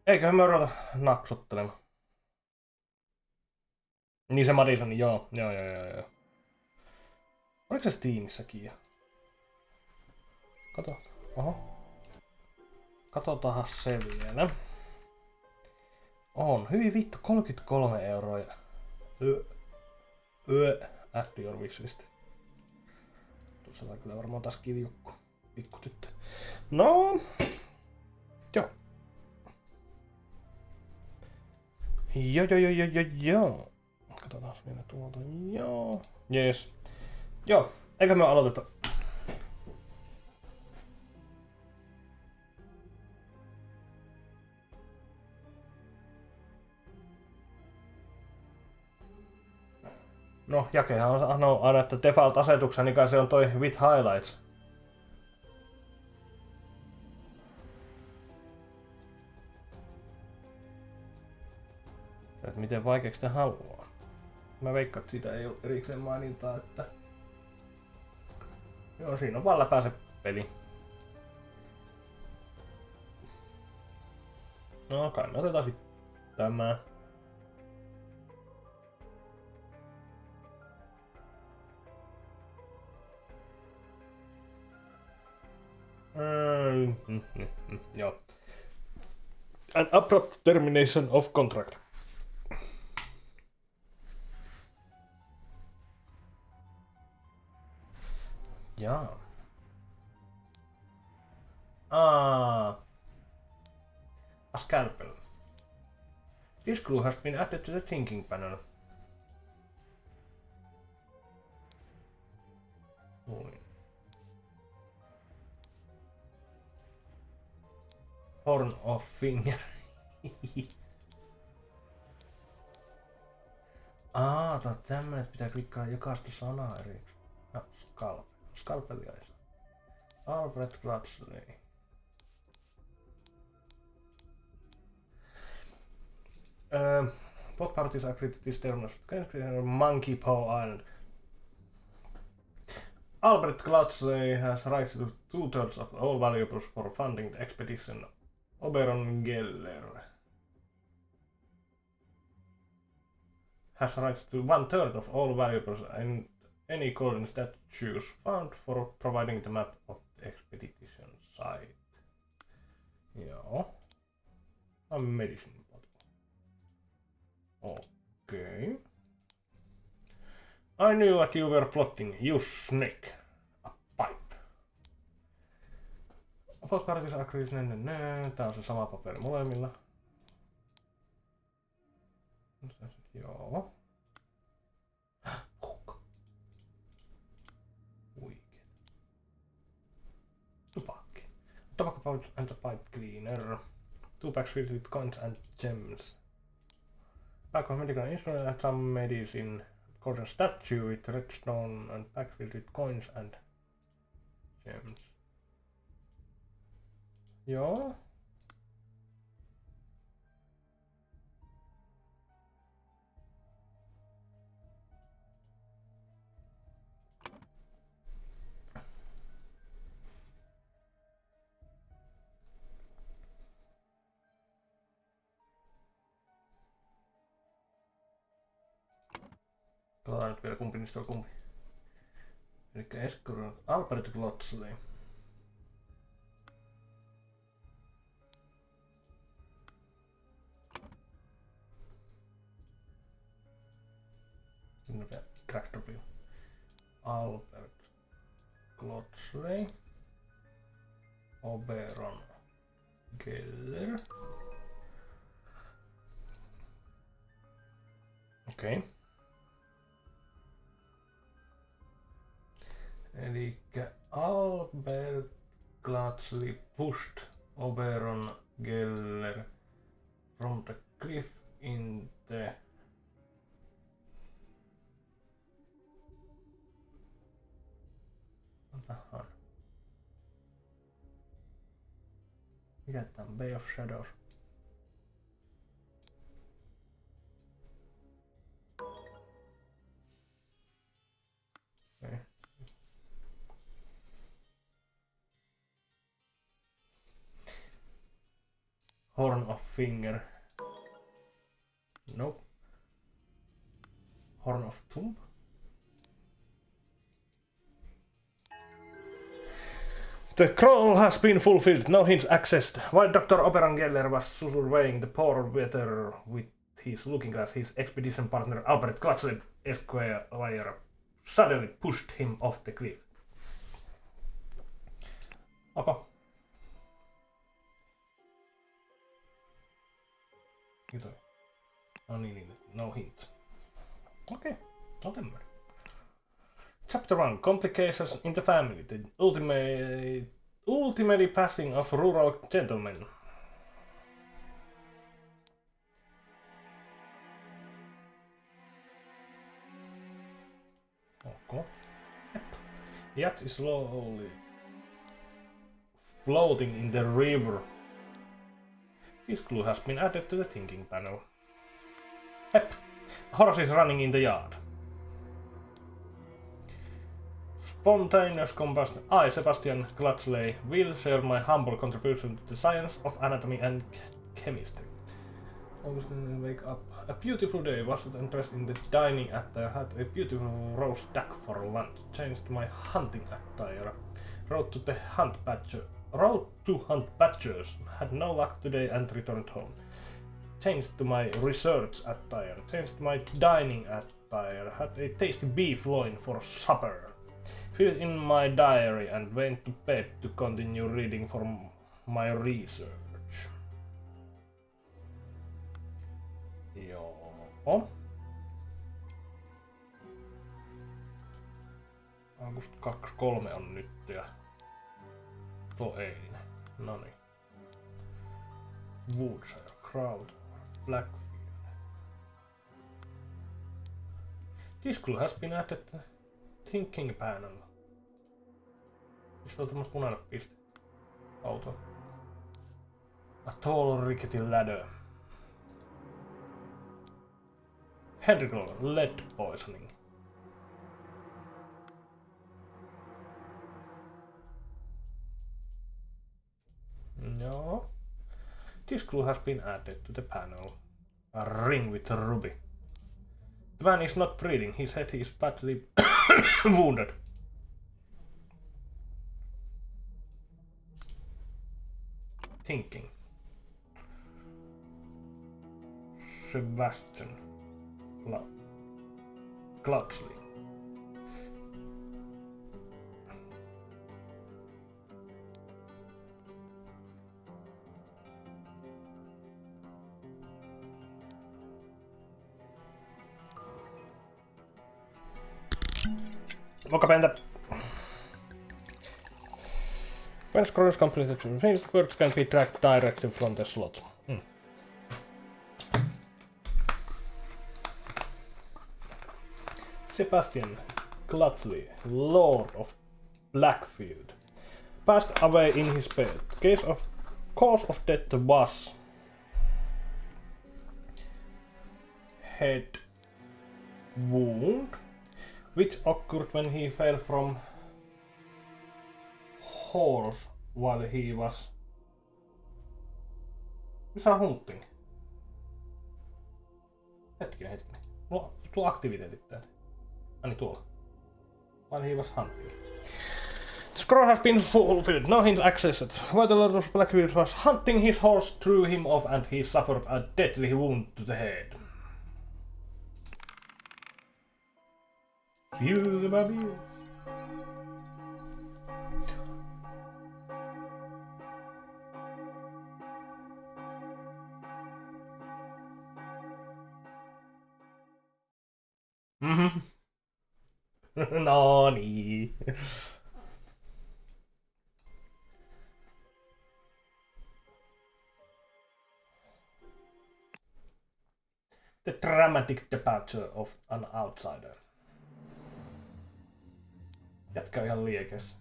Eiköhän me ruveta naksuttelemaan. Niin se Madison, joo. Joo, joo, joo, joo. Oliko se Steamissäkin jo? Kato. Oho. Katsotaan se vielä. On. Hyvin vittu, 33 euroa. Add to your wishlist. Tuossa on kyllä varmaan taas kiljukku. Pikku tyttö. No. Joo. Joo. Katsotaan vielä tuolta. Joo. Jees. Joo. Eikä me aloiteta. No, Jakehan on sanonut aina, että default-asetuksen, niin kai se on toi with highlights. Että miten vaikeaksi te haluaa. Mä veikkaan, että siitä ei ole erikseen mainintaa, että... Joo, siinä on vaan läpäise peli. No kai me otetaan sitten tämä. Joo. An abrupt termination of contract. Jaa. A scalpel. This clue has been added to the thinking panel. Horn of finger. Tää on tämmönen, että pitää klikkaa jokaista sanaa erikseen. No, Scalpelia ei saa. Albert Gladsley. Both parties agreed to this term of Monkey Paw Island. Albert Gladsley has rights to 2/3 of all valuables for funding the expedition. Oberon Geller has rights to 1/3 of all valuables and any colonies that choose found for providing the map of the expedition site. Joo. A medicine bottle. Okay. I knew what you were plotting, you snake. A pipe. Both parties agreed. Tää on se sama paperi molemmilla. Joo. Huikee. Tupakki. Tobacco pouch and a pipe cleaner. 2 packs filled with coins and gems. Pack of medical instruments and some medicine. Golden statue with redstone and pack filled with coins and gems. Joo. Katsotaan nyt vielä kumpi niistä on kumpi. Elikkä Eskuron Albert Glotsley. Character view. Albert Glotsley. Oberon Geller. Okei. Okay. Elikkä Albert Gladsley pushed Oberon Geller from the cliff in the Otahan. Mikä tää on? Bay of Shadows. Okay. Horn of finger. Nope. Horn of thumb. The crawl has been fulfilled, no hints accessed. While Dr. Oberangeller was surveying the poor weather with his looking glass, his expedition partner Albert Clutchley Esquire suddenly pushed him off the cliff. Okay. No hint. Okay, November. Chapter 1. Complications in the family. The ultimately passing of rural gentlemen. Okay. Yacht is slowly floating in the river. This clue has been added to the thinking panel. Hep. A horse is running in the yard. Spontaneous combustion. I, Sebastian Clutchley, will share my humble contribution to the science of anatomy and chemistry. Always wake up. A beautiful day. Wasn't interested in the dining attire. Had a beautiful roast duck for lunch. Changed my hunting attire. Rode to hunt badgers. Had no luck today and returned home. Changed to my research attire. Changed my dining attire. Had a tasty beef loin for supper. Filled in my diary and went to bed to continue reading for my research. Joo. August 2.3 on nyt ja tuo ei. Noniin. Woodshire, Crowd, Blackfield. This clue has been added to the thinking panel. Missä on tämmönen punainen piste? Auto. A tall rickety ladder. Henry Glover, lead poisoning. No. This clue has been added to the panel. A ring with a ruby. The man is not breathing. His head is badly wounded. Thinking. Sebastian Clutchley. Mokapentä. When scrolling completed, words can be tracked directly from the slot. Sebastian Clutchley, Lord of Blackfield, passed away in his bed. Cause of death was head wound, which occurred when he fell from horse while he was... Missä on hunting? Hetkinen. Mulla tuo aktiviteetit täältä. Ani tuolla. While he was hunting. The scroll has been fulfilled. No hint accessed. While the Lord of Blackfield was hunting, his horse threw him off and he suffered a deadly wound to the head. Feel the baby. No niin. The dramatic departure of an outsider. Jätkä ihan liekes.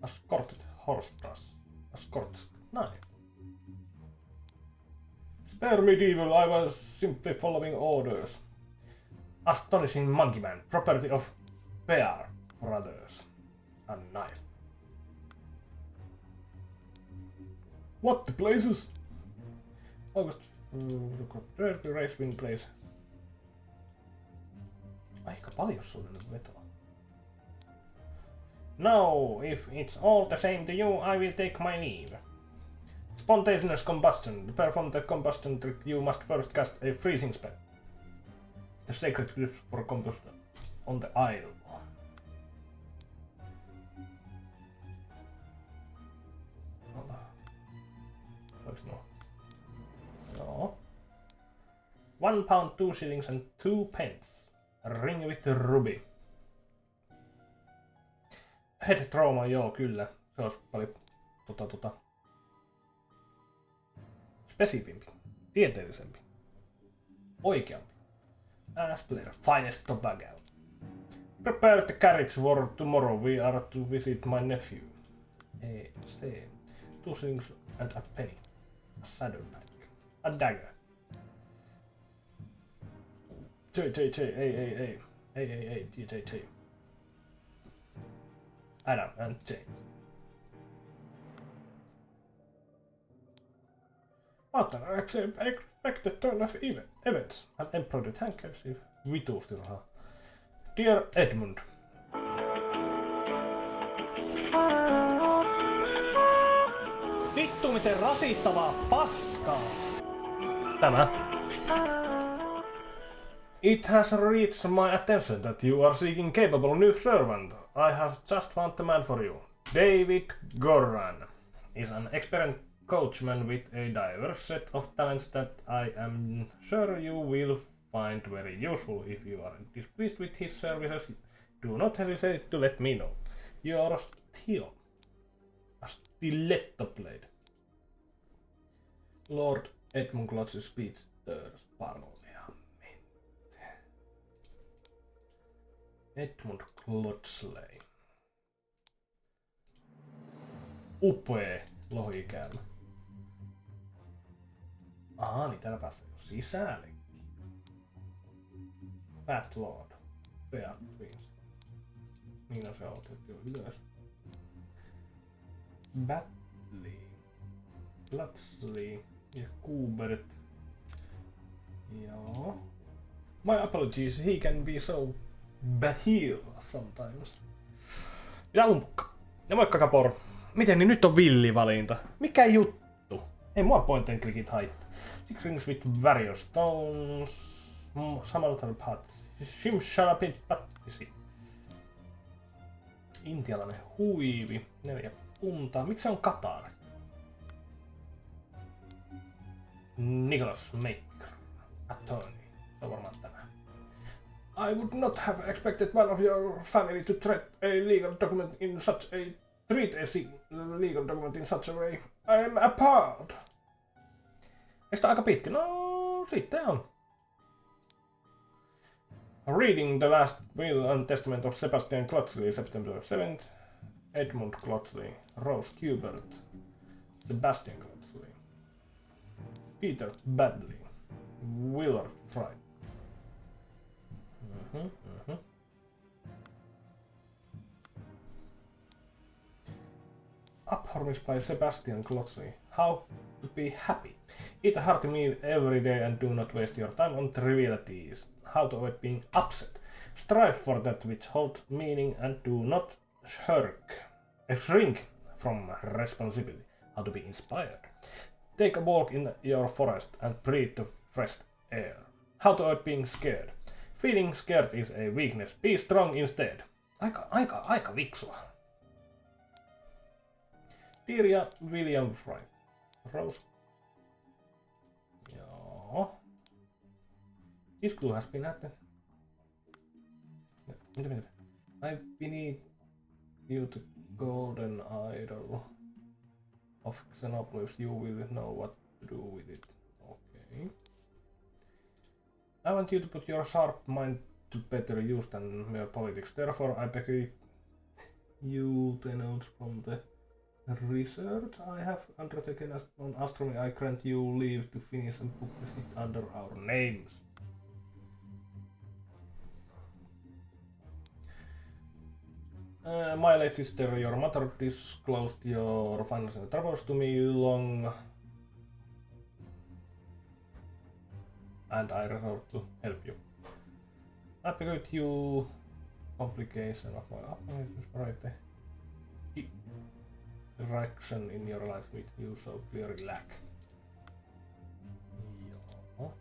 Escorted horsebrass. Escorts. Näin. Spare me, devil, I was simply following orders. Astonishing monkey man, property of Bear Brothers. A knife. What the places? August. Race win place. Aika paljon sulle nyt vetoa. No, if it's all the same to you, I will take my leave. Spontaneous combustion. To perform the combustion trick, you must first cast a freezing spell. The sacred glyphs for combustion on the isle. No. 1 pound, 2 shillings and 2 pence. Ring with ruby. Head trauma, joo, kyllä. Se olisi paljon spesifimpi, tieteellisempi, oikeampi. Ass player, finest tobacco. Prepare the carriage for tomorrow. We are to visit my nephew. C. 2 shillings and a penny. A saddle pack. A dagger. J. Adam and James. After expected turn of events, an embroidered handkerchief, vituusti rahaa. Dear Edmund. Vittu miten rasittavaa paskaa! Tämä. It has reached my attention that you are seeking capable new servant. I have just found the man for you. David Goran is an experienced coachman with a diverse set of talents that I am sure you will find very useful. If you are displeased with his services, do not hesitate to let me know. Your steel. A stiletto blade. Lord Edmund Klotch's speedsters parliament. Edmund Klotchley. Upea lohikäärme. Niin täällä pääsee jo sisällekin. Fat Lord. Beatrice. Niin on se otettu jo ylös. Batley. Platsley. Ja Kubert. Joo. My apologies, he can be so bad sometimes. Ja umpukka. Ja moikka Kapor. Miten niin nyt on villivalinta? Mikä juttu? Ei mua point and clickit haittaa. Six rings with various stones. Samantha Pat. Shimshalapit pattisi. Intialainen huivi. 4 puntaa. Miksi se on Katar? Nicholas Maker. Attorney. Se on varmaan tämä. I would not have expected one of your family to treat a legal document in such a way. I am appalled. Eikö tää aika pitkä? No, sitten on. Reading the last will and testament of Sebastian Klotchley, September 7th. Edmund Klotchley, Rose Kubert, Sebastian Klotchley, Peter Badley, Willard Fry. Upharmis by Sebastian Klotchley. How to be happy. Eat a hearty meal every day and do not waste your time on trivialities. How to avoid being upset. Strive for that which holds meaning and do not shrink from responsibility. How to be inspired. Take a walk in your forest and breathe the fresh air. How to avoid being scared. Feeling scared is a weakness. Be strong instead. Aika viksua. Dear ja William Fry. Rose. Joo. This clue has been added. Mitä? I beneath you the golden idol of Xenopolis. You will know what to do with it. Okay. I want you to put your sharp mind to better use than mere politics. Therefore, I beg you the notes from the research I have undertaken on astronomy. I grant you leave to finish and publish it under our names. My late sister, your mother disclosed your financial troubles to me long, and I resolved to help you. I appreciate you complication of my upbringing, direction in your life with you so clearly lack. Joo.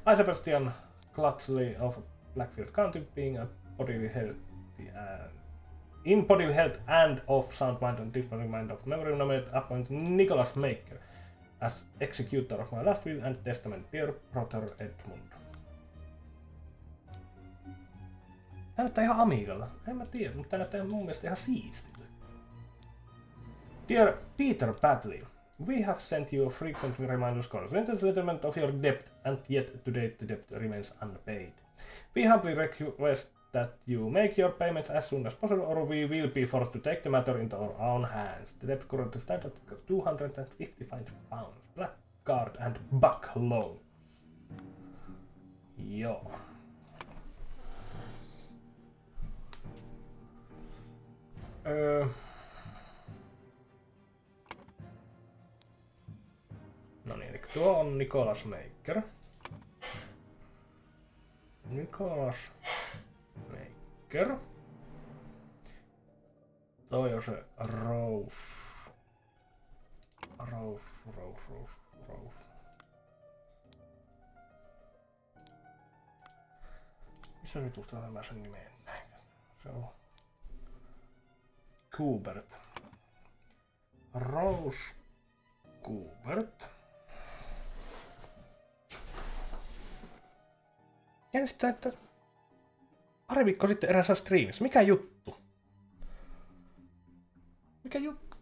I, Sebastian Clutchley of Blackfield County, being a bodily healthy and in bodily health and of sound mind and disposing mind of memory, nominate appoint Nicholas Maker as executor of my last will and testament, dear brother Edmund. Tää näyttää ihan Amigalla. En mä tiedä, mutta tää näyttää mun mielestä ihan siistiltä. Dear Peter Badley, we have sent you frequent reminders concerning the settlement of your debt, and yet to date the debt remains unpaid. We humbly request that you make your payments as soon as possible, or we will be forced to take the matter into our own hands. The debt currently stands at £255. Blackguard and Bucklow. Joo. No niin, eli tuo on Nicholas Maker. Nicholas Maker. Toi on se Rose. Missä vitusta mä sen nimeen näin? Se on Kubert. Rose Kubert. Jännittää, että pari viikkoa sitten eräässä striimissä. Mikä juttu? Mikä juttu?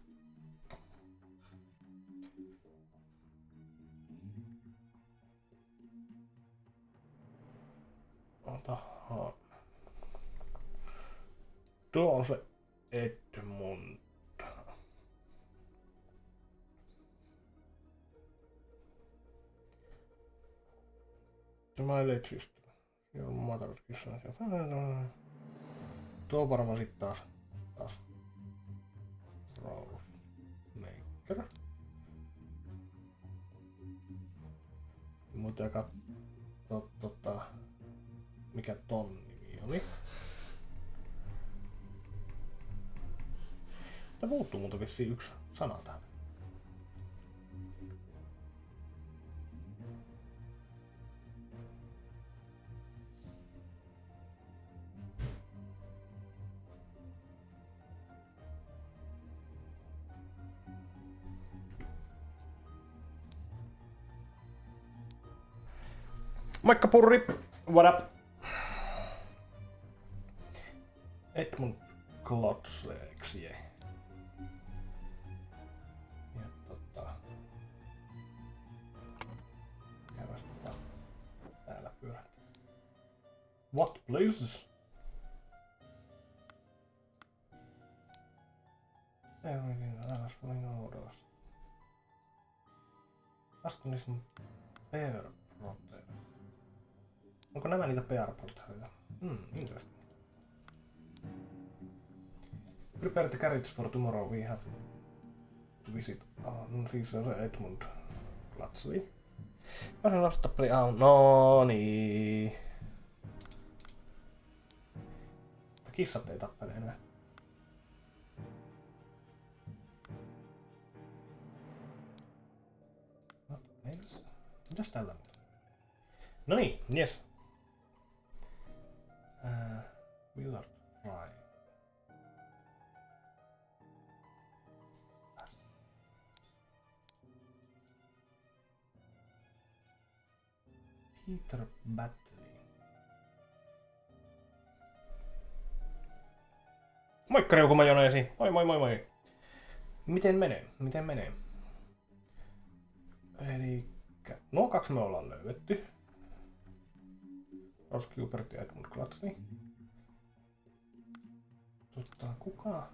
Otahan. Tuo on se Edmund. My late sister. Your mother kissan. Tuo on varmaan sit taas Rolf Maker. Mutta katso mikä ton nimi oli. Tää puuttuu multa vissiin yksi sana tähän. Moikka Purri! What up? Edmund Klotsleeksi jäi. Ja käydäs täällä pyörät. What places? Everything else falling orders. Askunism Bear Protein. Onko nämä niitä PR-portaaleita? Interesting. Prepare the carriage for tomorrow. We have to visit. No siis on se Edmund Clutchley. Mä sanon nostaa peli. No niin. Kissat ei tappele enää. Mitäs tällä muuta? No niin, yes. Willard Fry. Peter Batley. Moikka Reukumajoneesi! Moi! Miten menee? Elikkä nuo kaksi me ollaan löydetty. Ross Kubert ja Edmund Clutchley. Kuka?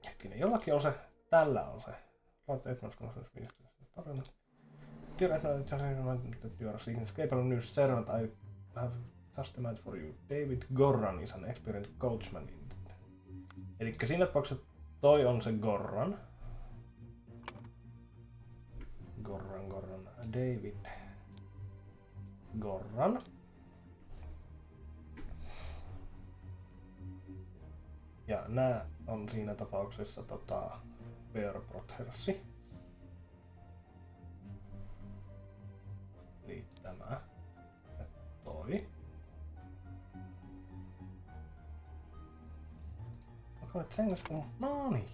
Hetkinen, jollakin on se tällä on se. Right, 7.5. Paremmat. Direct your escapable new servant I have customized for you. David Gorran is an experienced coachman. Elikkä siinä tapauksessa toi on se Gorran. Gorran. David Gorran. Ja nää on siinä tapauksessa Bear Prothersi. Eli tämä ja toi. Onko nyt sen kanssa kun... No niin.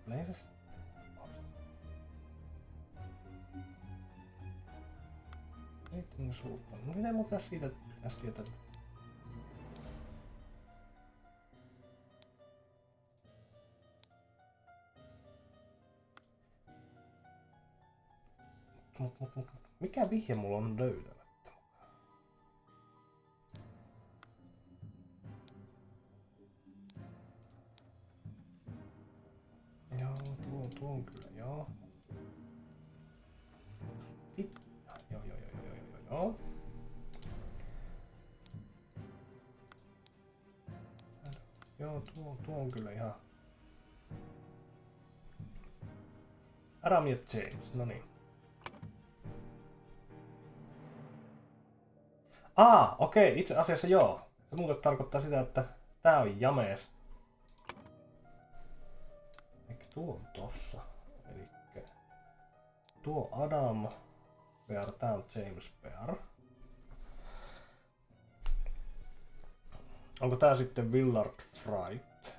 Läpäise. Miten suutta? Miten mun pitäisi siitä pitäisi tietää? Mikä vihje mulla on löytämättä? Joo, tuo on kyllä, joo. Joo. Joo, tuo on kyllä ihan... Adam ja James, no niin. Okei, itse asiassa joo. Se muuten tarkoittaa sitä, että tää on James. Eikä tuo on tossa. Elikkä tuo Adam Bear, tää on James Bear. Onko tää sitten Willard Fright?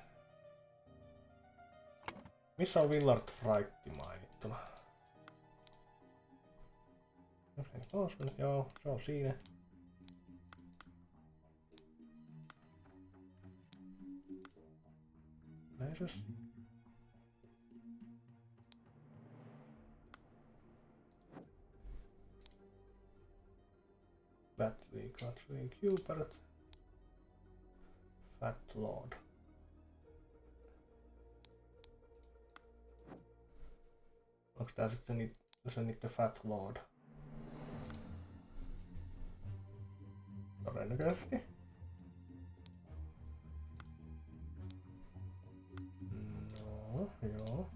Missä on Willard Fright mainittuna? Joo, se on siinä. Läpäise. Battling, Cupid. Fat Lord. Onko tää sitten se niitten Fat Lord? Todennäköisesti. No, joo.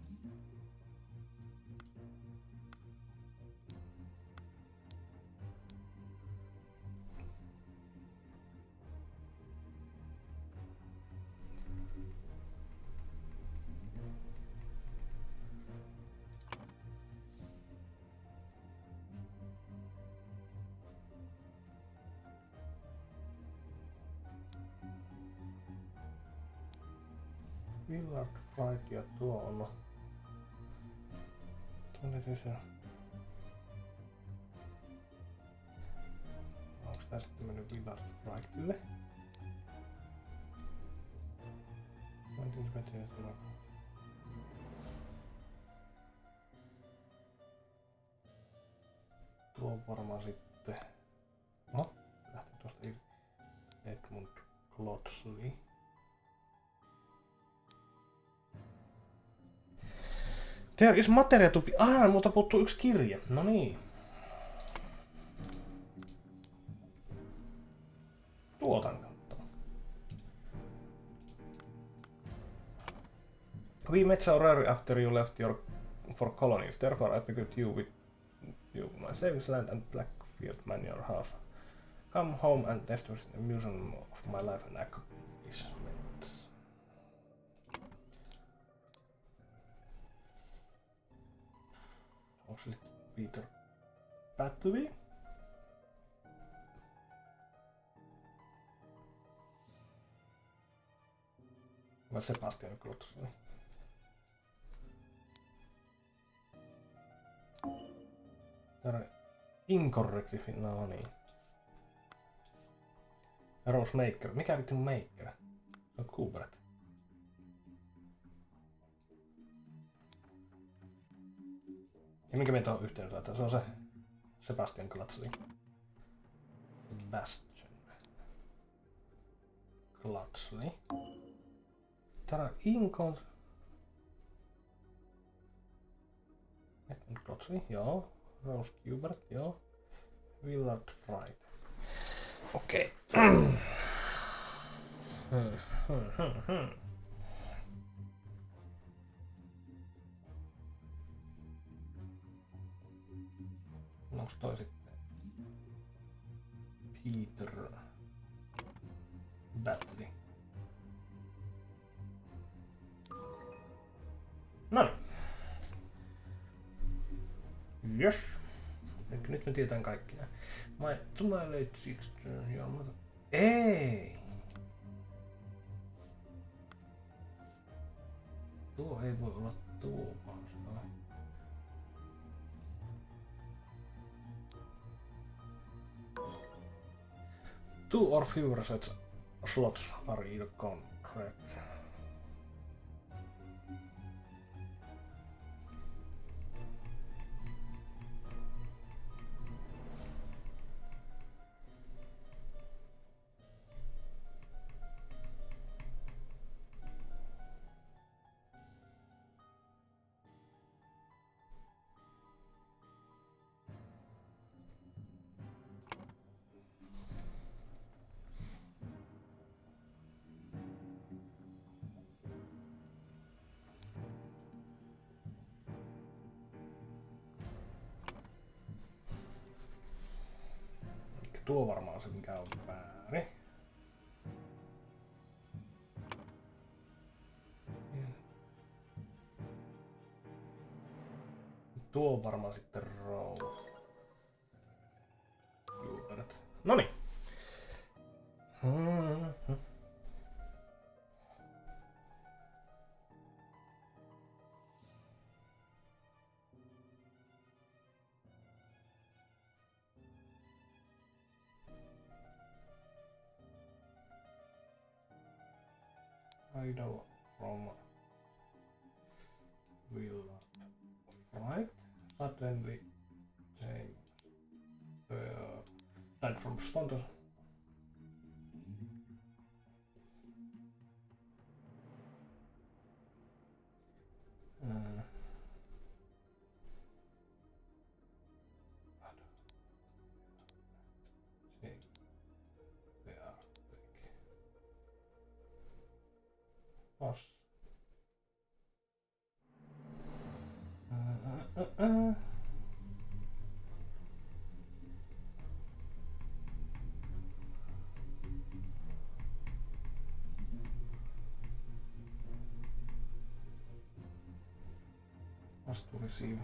Willard Fright ja tuo on... se. Onko tää sitten mennyt Willard Frightille? Tuo on varmaan sitten... No, lähti tuosta Edmund Clotsley. There is material to be... Multa puuttuu yksi kirje. No niin. Tuotan katsoa. We met so rare after you left for colonies. Therefore I picked you with you. My savings land and Blackfield Manor house. Come home and test the museum of my life and accomplishments. Onko se Peter Patley? Vai Sebastian Klotz? Incorrectly, no niin. Rose Maker. Mikä vittu Maker? Se on Kubert. Ja minkä me tuohon yhteen laitetaan? Se on se Sebastian Klatzli. Sebastian Platsley. Tara Incon. Edmund Platsley, joo. Rose Gilbert, joo. Willard Fright. Okei. Onks toi sitten Peter Batley? Noniin. Yes. Nyt me tietään kaikki nää. Tulee late 16, joo, mutta... Ei! Tuo ei voi olla tuo, vaan se on... Two or fewer such slots are either correct. Tuo varmaan se mikä on väärin. Tuo on varmaan sitten Rose. Gilbert. Noniin. Idol from Willard Fright. Suddenly James died from spontaneous. Os. Must to receive.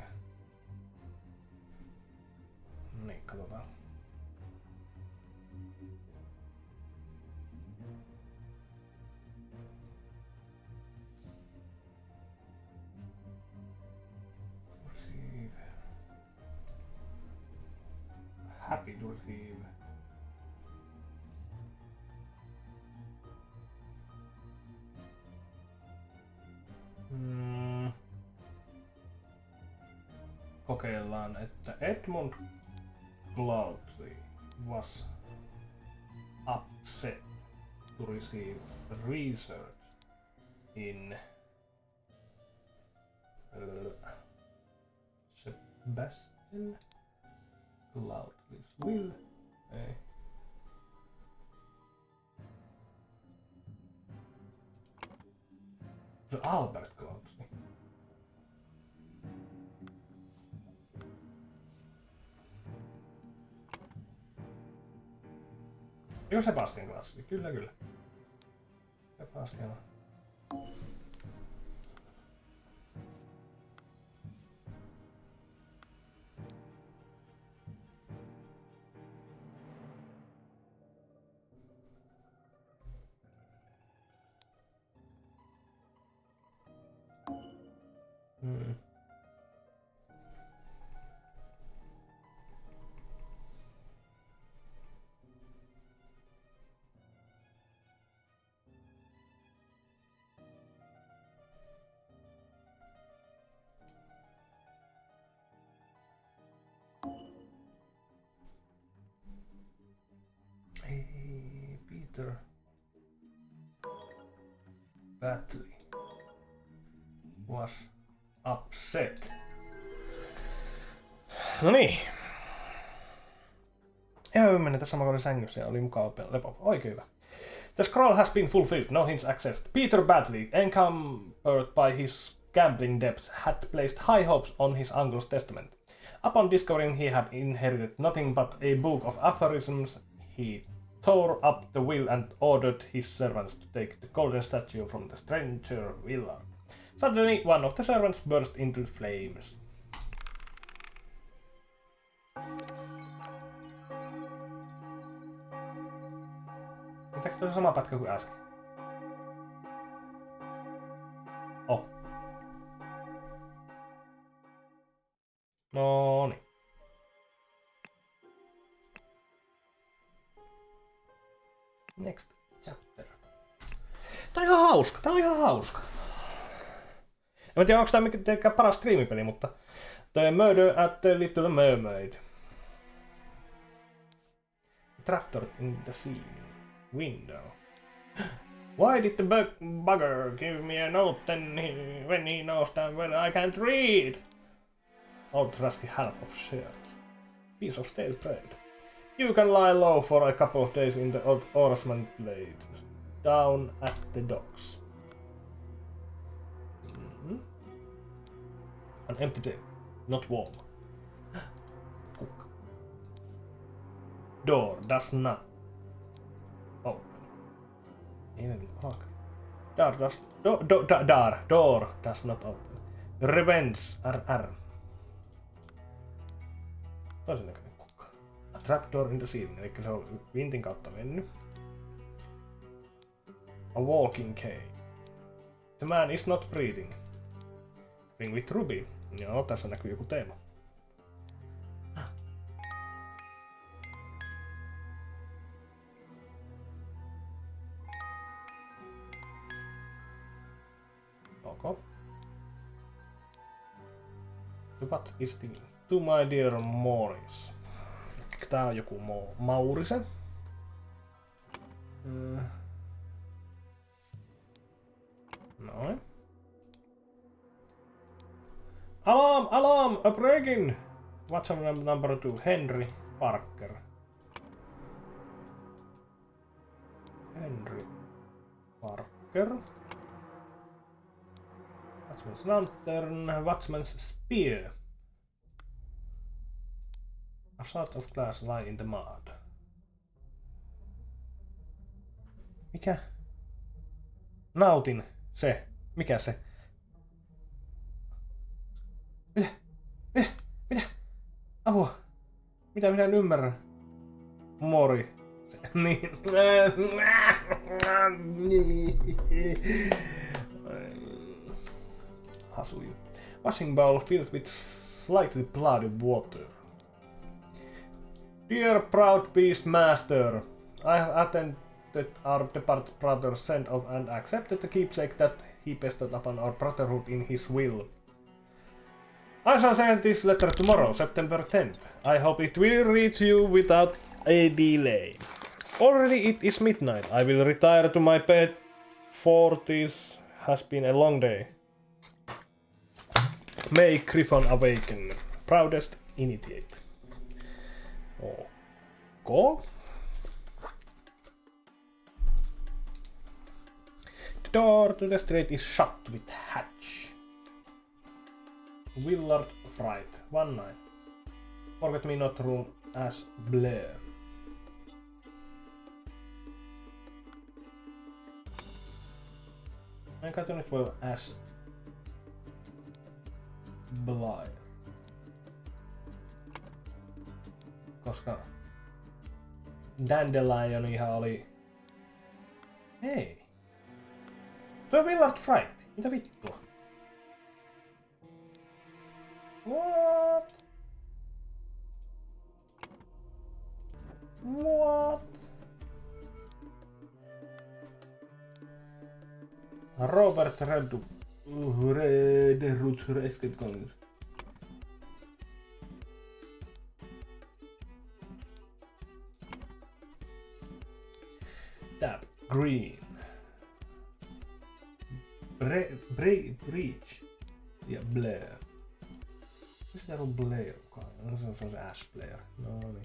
Niin, katsotaan. Happy to receive. Kokeillaan, että Edmund Cloudsley was upset to receive research in Sebastian Cloudley's will. Ei. Se Albert Cloudsley. Joo, Sebastian Cloudsley. Kyllä, kyllä. Sebastian. Hey, Peter. badly. Was upset. No niin. Ihan ymmärrän, tässä mä olin sängyssä ja oli mukava lepo. Oikein hyvä. The scroll has been fulfilled, no hints accessed. Peter Badley, encumbered by his gambling debts, had placed high hopes on his uncle's testament. Upon discovering he had inherited nothing but a book of aphorisms, he tore up the will and ordered his servants to take the golden statue from the stranger villa. Suddenly, one of the servants burst into flames. Mitäks tuo sama pätkä kuin äsken? Oh. Nooni. Next chapter. Tää on ihan hauska. En mä tiedä, onko tää mitenkään paras striimipeli, mutta The Murder at the Little Mermaid. Tractor in the sea. Window. Why did the bugger give me a note when he knows that well I can't read? Old rusty half of shirt. Piece of stale bread. You can lie low for a couple of days in the old oarsman blade. Down at the docks. Mm-hmm. An empty day. Not warm. Cook. Door does not open. Door does not open. Revenge. RR. Toisen näköinen kukka. A trapdoor in the ceiling, eli se on vintin kautta mennyt. A walking cane. The man is not breathing. Ring with ruby. Joo, tässä näkyy joku teema. Okay. What is the... To my dear Morris. Tää on joku Maurisen. Noin. Alarm! A break-in! What's on number 2? Henry Parker. Henry Parker. Watchman's lantern. Watchman's spear. A shot of glass lie in the mud. Mikä? Nautin. Se. Mikä se? Mitä? Apua. Mitä minä en ymmärrä? Mori. Niin. Hasuju. Washing bowl filled with slightly bloody water. Dear proud beast master, I have attended our departed brother's send off and accepted the keepsake that he bestowed upon our brotherhood in his will. I shall send this letter tomorrow, September 10th. I hope it will reach you without a delay. Already it is midnight. I will retire to my bed, for this has been a long day. May Griffon awaken. Proudest initiate. Okay. The door to the street is shut with hatch. Willard Fright. One night. Forget me not room as Blair. Enkä nyt voi as Blair. Koska Dandelion ihan oli... Hei! Tuo on Willard Fright. Mitä vittua? What? Robert Redwood escape congress. Tab green. Breach ja Blair. Missä täällä on Blair? Se on se Ash-Blair. No niin.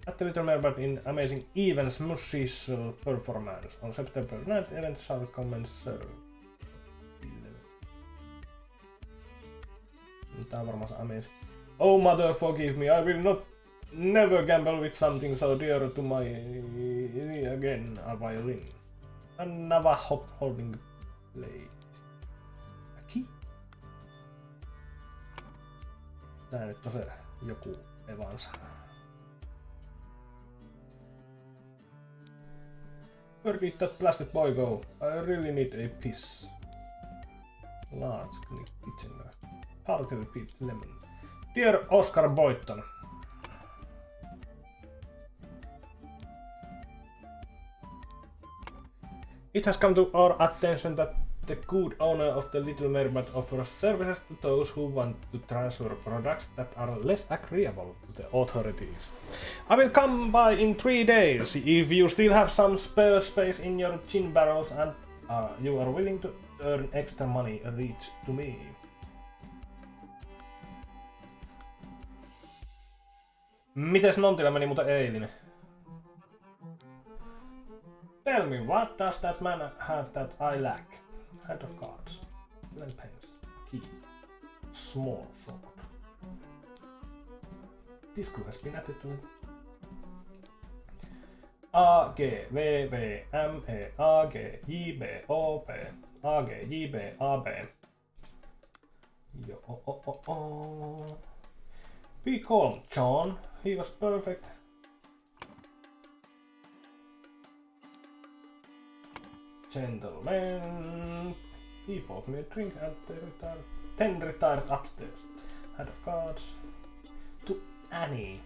At the Little Mermaid in Amazing Events Musical Performance on September 9th event shall commence. Tää on varmaan se Amazing. Oh mother forgive me, I will not never gamble with something so dear to my again a violin. A Navajo holding blade. A key. Tää nyt on se joku Evans. Where did that blasted boy go? I really need a piss. Large kitchen. Halter Pete Lemon. Dear Oscar Boyton. It has come to our attention that the good owner of the Little Mermaid offers services to those who want to transfer products that are less agreeable to the authorities. I will come by in 3 days if you still have some spare space in your gin barrels and you are willing to earn extra money. Reach to me. Mites Nontilla meni muuten eilinen? Tell me, what does that man have that I lack? Hand of cards, 11 pence, key, small sword. This clue has been added to A, G, V, V, M, E, A, G, J, B, O, P, A, G, J, B, A, B. Yo, Be calm, John. He was perfect. Gentlemen. He bought me a drink and then retired upstairs. Hand of cards. To Annie.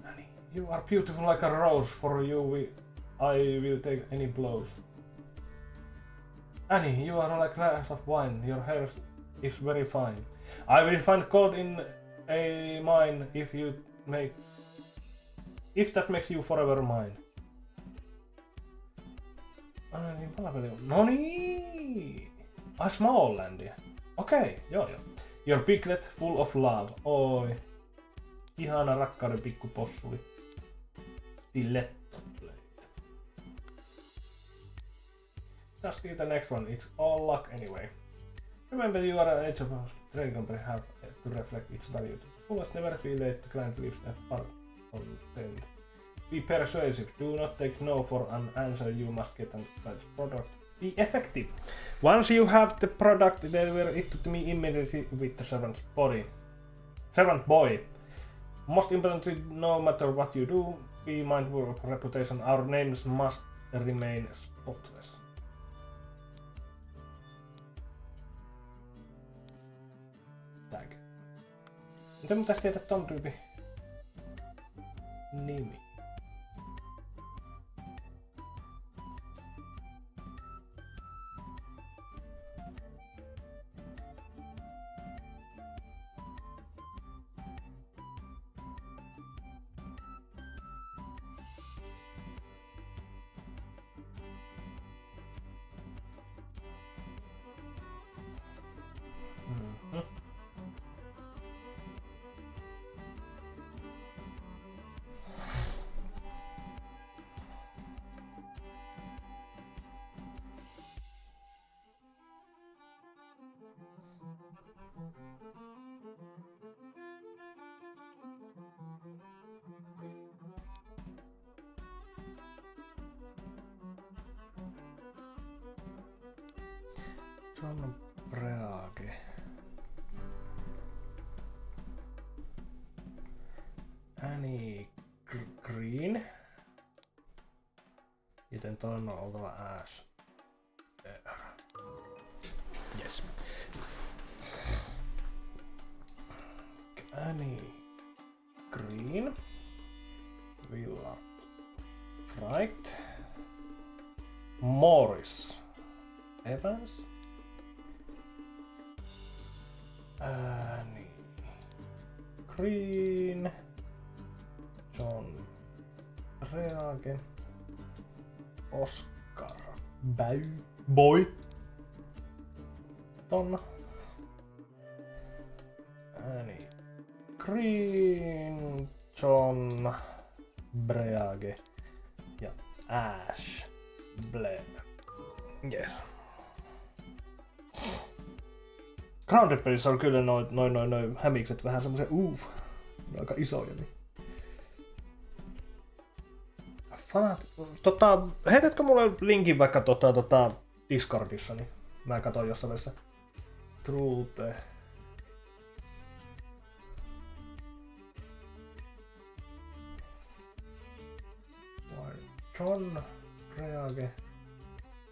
Annie, you are beautiful like a rose. For you, I will take any blows. Annie, you are like a glass of wine. Your hair is very fine. I will find gold in a mine if that makes you forever mine. Niin palvelu. Noniin! Ai Smalllandia. Okei, joo. Your piglet full of love. Oi. Ihana rakkauden pikkupossuli. Stiletto blade. Just do the next one. It's all luck anyway. Remember you are an age of trading company have to reflect its value. Fullest never feel late. The client leaves a part content. Be persuasive. Do not take no for an answer. You must get an product. Be effective. Once you have the product, deliver it to me immediately with the servant boy. Most importantly, no matter what you do, be mindful of reputation. Our names must remain spotless. Tag. Miten mun tästä tietää ton tyypin nimi? John Breage. Annie Green. Joten toinen on oltava Ash. Yes. Annie Green. Villa Fright. Morris Evans. Annie Green. John Reage. Oscar. Boy. Ton. Annie. Green. John. Breage. Ja Ash. Blair. Yes. Grounded-pelissä on kyllä noin hämikset vähän semmosia aika isoja. Niin. Fanat. Heitätkö mulle linkin vaikka Discordissa, niin mä katon jossain välissä. Truute. John, Reage,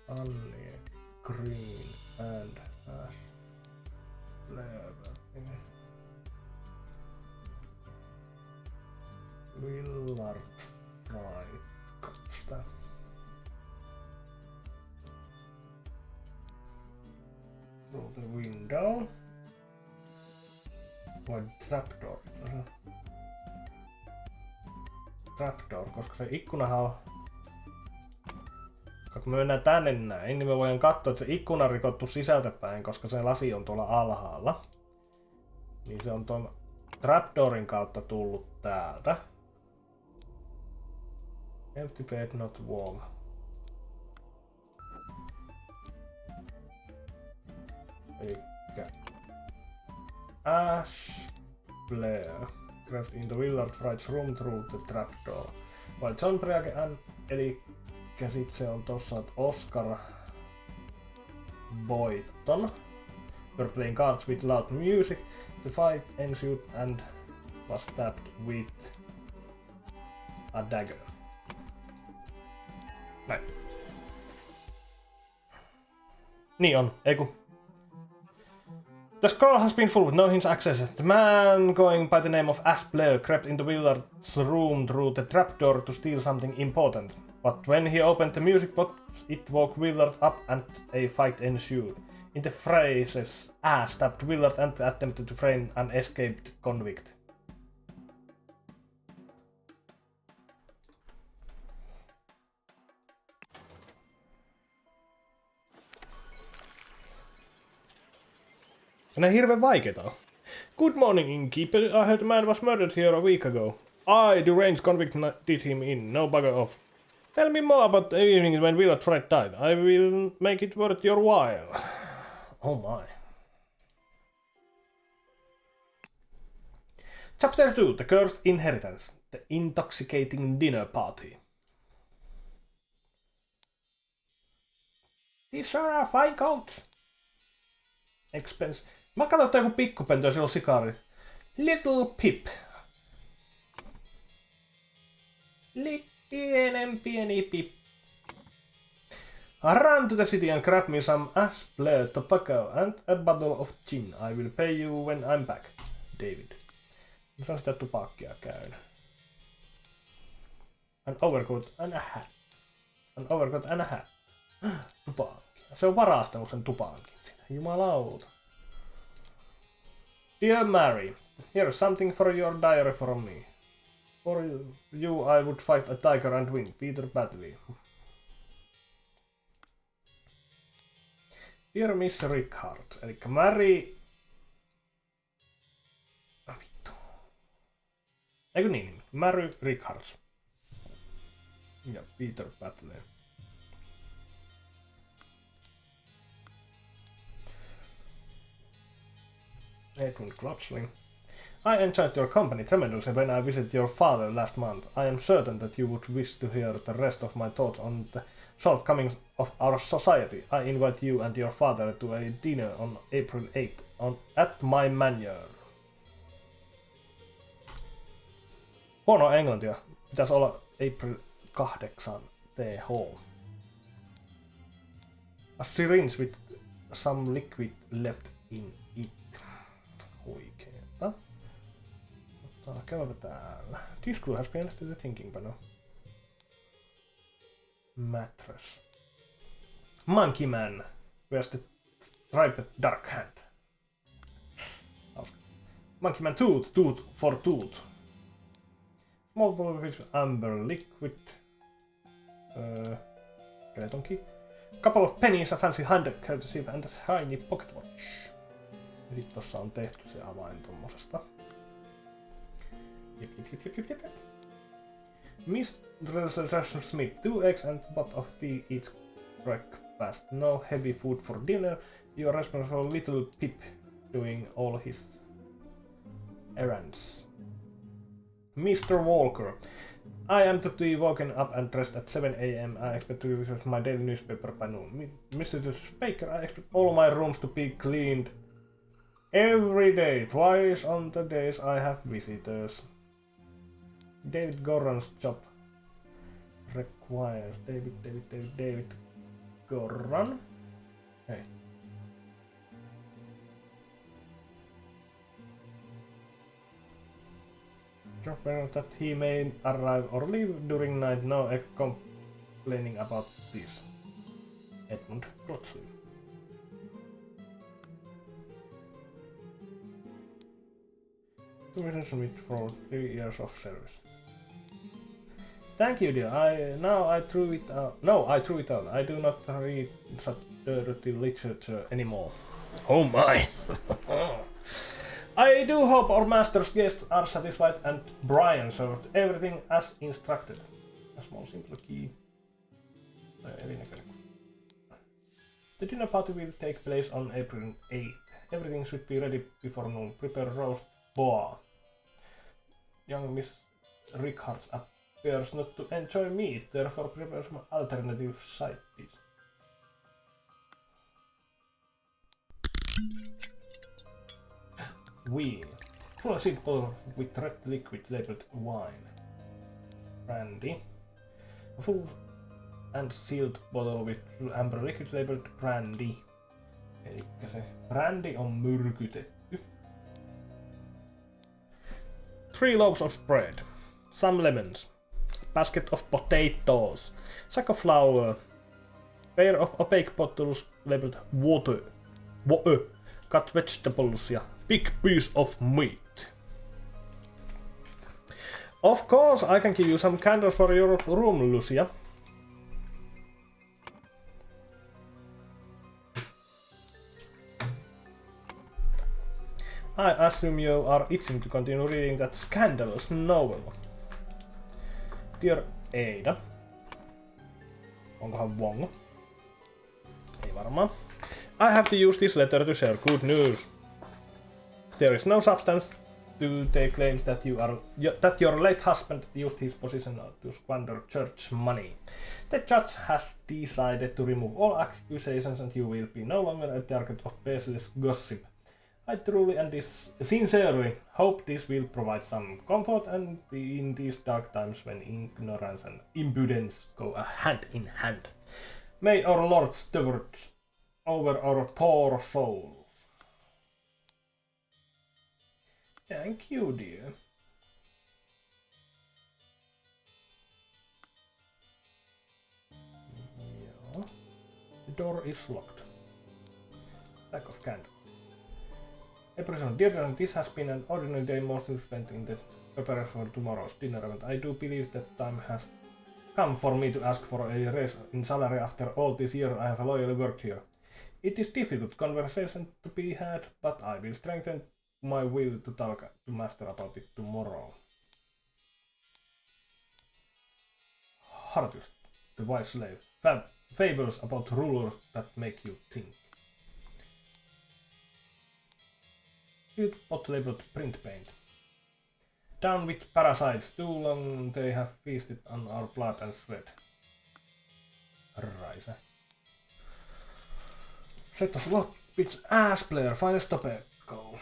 Annie, Green and Ash. Willard Fry. Katsotaan. Through the window. Vai trapdoor? Trapdoor, koska se ikkunahan on... Kun me mennään tänne näin, niin me voidaan katsoa, että se ikkuna on rikottu sisältäpäin, koska se lasi on tuolla alhaalla. Niin se on tuon trapdoorin kautta tullut täältä. Empty bed, not warm. Elikkä... Ash... Blair. Crept into Willard Fright's room through the trapdoor. While John Breage eli sit se on tossa, että Oscar Boyton. Were playing cards with loud music. The fight ensued and was stabbed with a dagger. Näin. Niin on, eiku. The scroll has been full with no hints access. The man going by the name of Ash Blair crept into Willard's room through the trapdoor to steal something important. But when he opened the music box, it woke Willard up and a fight ensued. In the phrases, Ash stabbed Willard and attempted to frame an escaped convict. Ne hirveän vaikeeta on. Good morning, innkeeper. I heard a man was murdered here a week ago. I, the deranged convict, did him in. No bugger off. Tell me more about the evening when Willard Fred died. I will make it worth your while. Oh my. Chapter 2. The Cursed Inheritance. The Intoxicating Dinner Party. These are fine coats. Expense. Mä katson, että joku pikkupentö ja sillä on sikari. Little Pip. Pieni Pip. Run to the city and grab me some Ash Blair tobacco and a bottle of gin. I will pay you when I'm back. David. Mä saan sitä tupakkia käydä. An overcoat and a hat. An overcoat and a hat. Tupakki. Se on varastanut sen tupankin. Jumalauta. Dear Mary, here's something for your diary from me. For you I would fight a tiger and win. Peter Badley. Dear Miss Richards, eli Mary... Vittu. Eikö niin? Mary Richards. Ja Peter Badley. Edwin Clutchling. I enjoyed your company tremendously when I visited your father last month. I am certain that you would wish to hear the rest of my thoughts on the shortcomings of our society. I invite you and your father to a dinner on April 8th at my manor. Huono englantia. Pitäisi olla April 8 TH. A syringe with some liquid left in it. Huikeeta. Käypä täällä. This clue has been left to the thinking panel. Mattress. Monkey Man. Where's the striped dark hand? Monkey Man tooth for tooth. small bottle with amber liquid. Skeleton key. Couple of pennies, a fancy handkerchief and a shiny pocket watch. Ja sit tossa on tehty se avain tommosesta. Jep. Mr. Smith, 2 eggs and a pot of tea each breakfast. No heavy food for dinner. You are responsible for little Pip doing all his errands. Mr. Walker, I am to be woken up and dressed at 7 a.m. I expect to research my daily newspaper by noon. Mr. Baker, I expect all my rooms to be cleaned every day, twice on the days I have visitors. David Goran's job requires David Goran. Hey. That he may arrive or leave during night. No complaining about this. Edmund Crotchley. Submit for 3 years of service. Thank you, dear. I threw it out. No, I threw it out. I do not read such dirty literature anymore. Oh my! I do hope our master's guests are satisfied and Brian served everything as instructed. A small simple key. The dinner party will take place on April 8th. Everything should be ready before noon. Prepare roast boar. Young Miss Rickards appears not to enjoy meat, therefore prepare some alternative side dish. Wine. Full of seed bottle with red liquid labeled wine. Brandy. A full and sealed bottle with amber liquid labeled brandy. Elikkä se brandy on myrkytetty. 3 loaves of bread. Some lemons. Basket of potatoes. Sack of flour. Pair of opaque bottles labeled water. Cut vegetables ja big piece of meat. Of course, I can give you some candles for your room, Lucia. I assume you are itching to continue reading that scandalous novel. Dear Ada. Onkohan Wong? Ei varmaan. I have to use this letter to share good news. There is no substance to the claims that your late husband used his position to squander church money. The judge has decided to remove all accusations and you will be no longer a target of baseless gossip. I truly and sincerely hope this will provide some comfort and in these dark times when ignorance and impudence go hand in hand. May our Lord steward over our poor souls. Thank you, dear. Yeah. The door is locked. Lack of candle. Dear, this has been an ordinary day mostly spent in the preparation for tomorrow's dinner event. I do believe that time has come for me to ask for a raise in salary after all these years I have loyally worked here. It is difficult conversation to be had, but I will strengthen my will to talk to master about it tomorrow. Hartius, the wise slave. Fables about rulers that make you think. Huge pot labeled print paint. Down with parasites, too long they have feasted on our blood and sweat. Läpäise. Set of lock, bitch ass player, finest tobacco.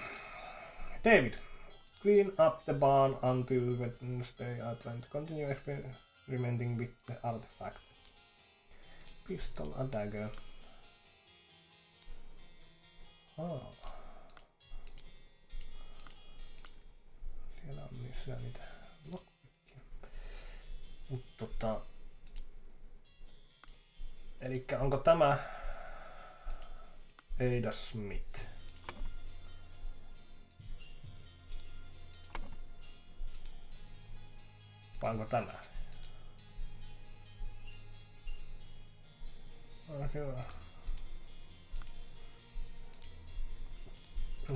David, clean up the barn until Wednesday. I plan to continue experimenting with the artifact. Pistol, a dagger. Oh. Siellä on missä niitä lockpickia. Elikkä onko tämä Ada Smith? Vai onko tämä? Hyvä.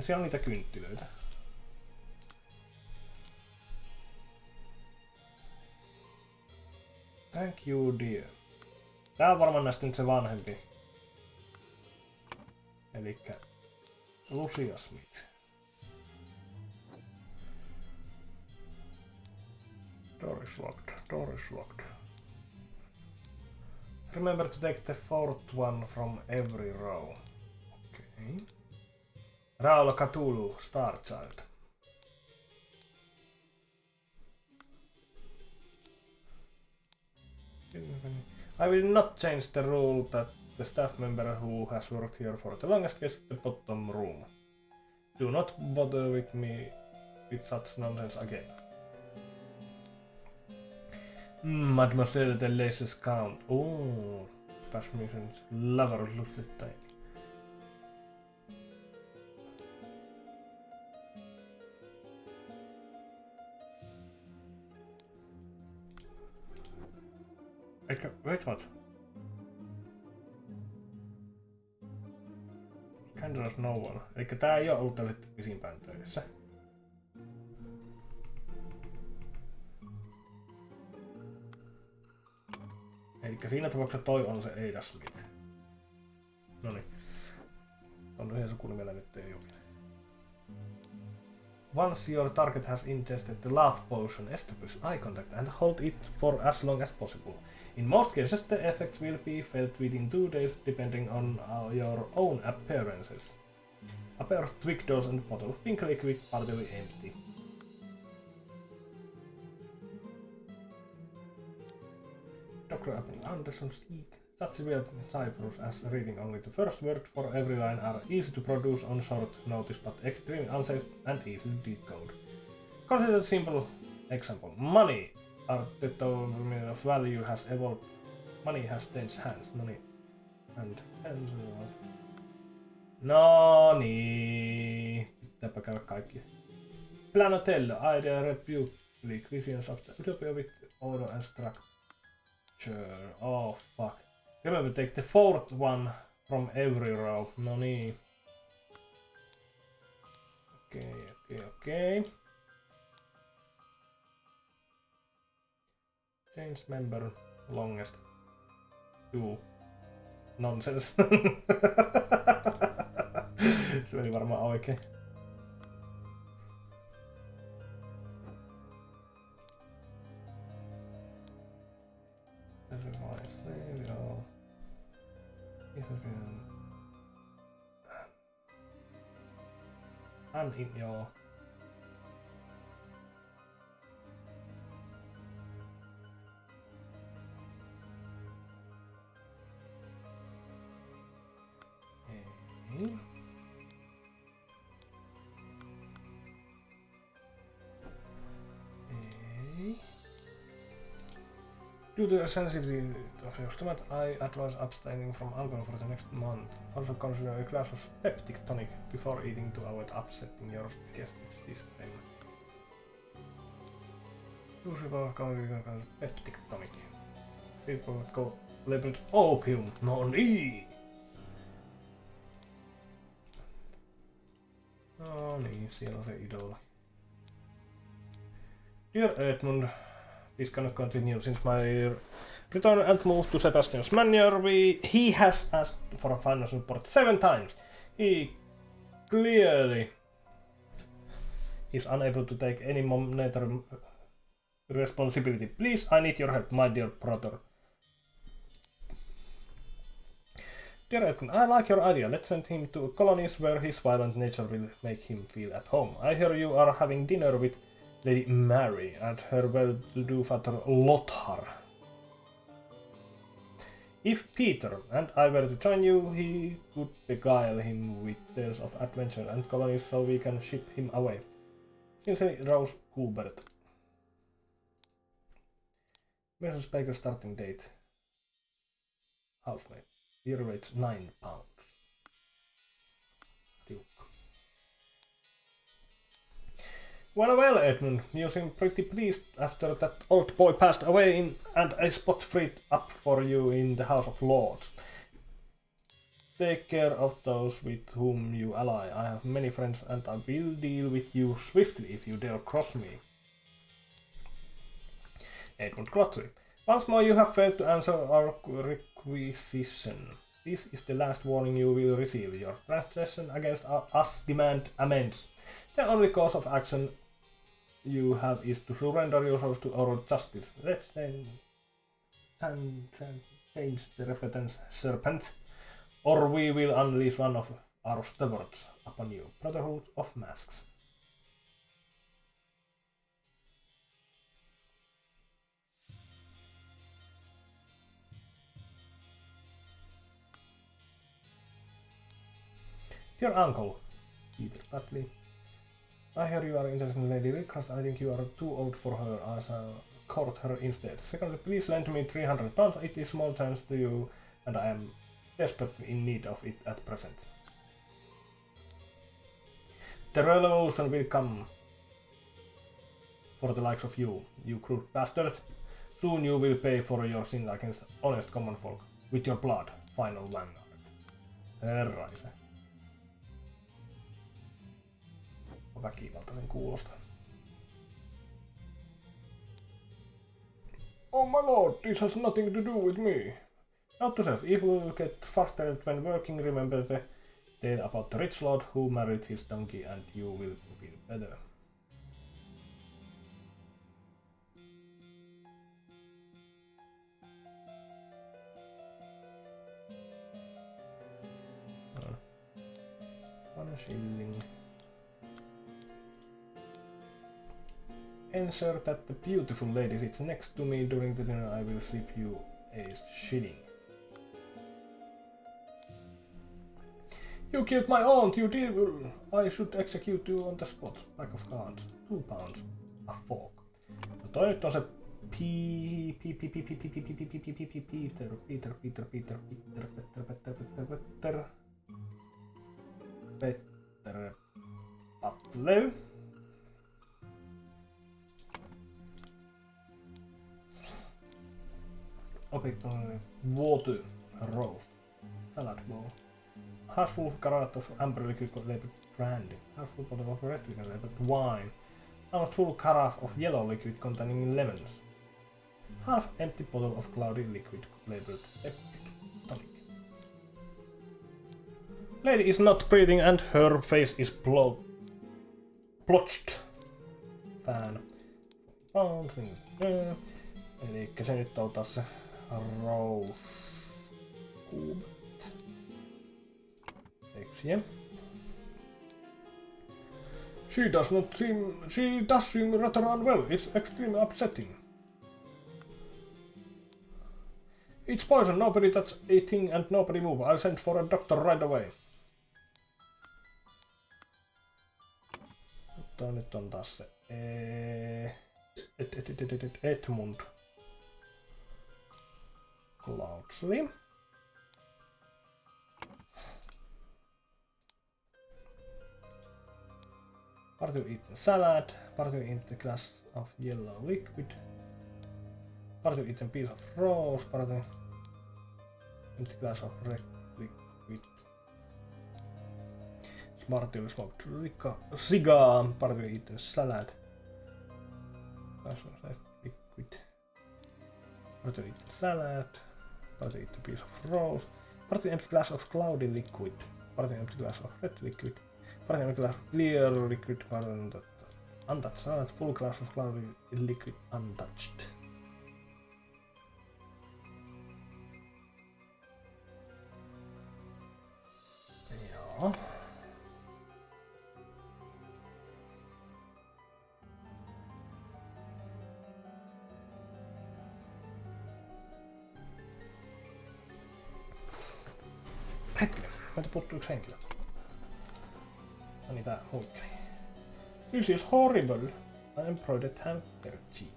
Siellä on niitä kynttilöitä. Thank you, dear. Tää on varmaan näistä nyt se vanhempi. Elikkä Lucia Smith. Door is locked. Door is locked. Remember to take the fourth one from every row. Okay. Raul Cthulhu, Star Child. I will not change the rule that the staff member who has worked here for the longest gets the bottom room. Do not bother with me with such nonsense again. Mademoiselle the Laces Count. Oh, Passion Lover lustigt. Wait, what? Candles no one. Eikä tää ei oo ollut tällä pisimpään töissä. Elikkä siinä tapauksessa toi on se Ada Smith. Noniin. On yhden sukunimellä nyt ei oo. Once your target has ingested the love potion, establish eye contact and hold it for as long as possible. In most cases, the effects will be felt within 2 days, depending on your own appearances. A pair of twig dolls and a bottle of pink liquid, partly empty. Dr. Apple Anderson speak. Such weird ciphers as reading only the first word for every line are easy to produce on short notice, but extremely unsafe and easy to decode. Consider a simple example. Money are the total of value has evolved. Money has changed hands. Money and hands. No niin. Pitääpä käydä kaikki. Planotello, idea, repute, visions of the utopia with order and structure. Oh fuck. Remember, take the fourth one from every row. No niin. Okei. Change member longest. Juu. Nonsense. Se meni varmaan oikein. Joo. Ei. Due to the sensitivity of your stomach, I advise abstaining from alcohol for the next month. Also consider a glass of peptic tonic before eating to avoid upsetting your digestive system. Use peptic tonic. People would go labeled opium. No niin! No niin, siellä on se idola. Dear Edmund, this cannot continue since my return and move to Sebastian's manor. He has asked for final support 7 times. He clearly is unable to take any monetary responsibility. Please, I need your help, my dear brother. Dear Edmund, I like your idea. Let's send him to colonies where his violent nature will make him feel at home. I hear you are having dinner with Lady Mary and her well-to-do father Lothar. If Peter and I were to join you, he would beguile him with tales of adventure and colonies so we can ship him away. Sincerely, Rose Kubert. Mrs. Baker starting date. Housemaid. Year rates £9. Tiukka. Well, Edmund, you seem pretty pleased after that old boy passed away and a spot freed up for you in the House of Lords. Take care of those with whom you ally. I have many friends and I will deal with you swiftly if you dare cross me. Edmund Clotry. Once more you have failed to answer our requisition. This is the last warning you will receive. Your transgression against us demand amends. The only course of action you have is to surrender yourself to our justice. Let's then change the repentance serpent, or we will unleash one of our stewards upon you. Brotherhood of Masks. Dear uncle, Peter Butley. I hear you are interested in Lady Rickard. I think you are too old for her. I shall court her instead. Secondly, please lend me 300 pounds. It is small chance to you, and I am desperately in need of it at present. The revolution will come for the likes of you, you crude bastard. Soon you will pay for your sin against honest common folk. With your blood, final vanguard. Läpäise. Väkivaltainen kuulostaa. Oh my lord, this has nothing to do with me. Note to self, if you get frustrated when working, remember the tale about the rich lord who married his donkey and you will feel better. One shilling. Ensure that the beautiful lady sits next to me during the dinner. I will slip you a shilling. You killed my aunt, you devil! I should execute you on the spot. Pack of cards. 2 pounds. A fork. No toi nyt on se Peter Butley. Water roast. Salad bowl. Half full carrot of amber liquid labeled brandy. Half full bottle of red liquid labeled wine. Half full carafe of yellow liquid containing lemons. Half empty bottle of cloudy liquid labeled epic tonic. Lady is not breathing and her face is blotched. Fan. Elikkä se nyt on taas se Rose Cube. Eksiä. She does seem rather unwell. It's extremely upsetting. It's poison, nobody touch a thing and nobody move. I'll send for a doctor right away. Mutta nyt on taas se Edmund Cloudsley. Part you eat the salad, part you eat the glass of yellow liquid, part you eat a piece of rose, part you eat the glass of red liquid. Part you smoked cigar, part you eat the salad. Glass of red liquid. Part you eat the salad, part you eat a piece of rose, part you empty glass of cloudy liquid, part you empty glass of red liquid. Part glass of clear liquid, untouched salad, full glass of cloudy liquid untouched. Joo. Hetkinen, meiltä puuttuu yksi henkilö. Niin tää huikkeli. This is horrible. I am Project Handkerchief.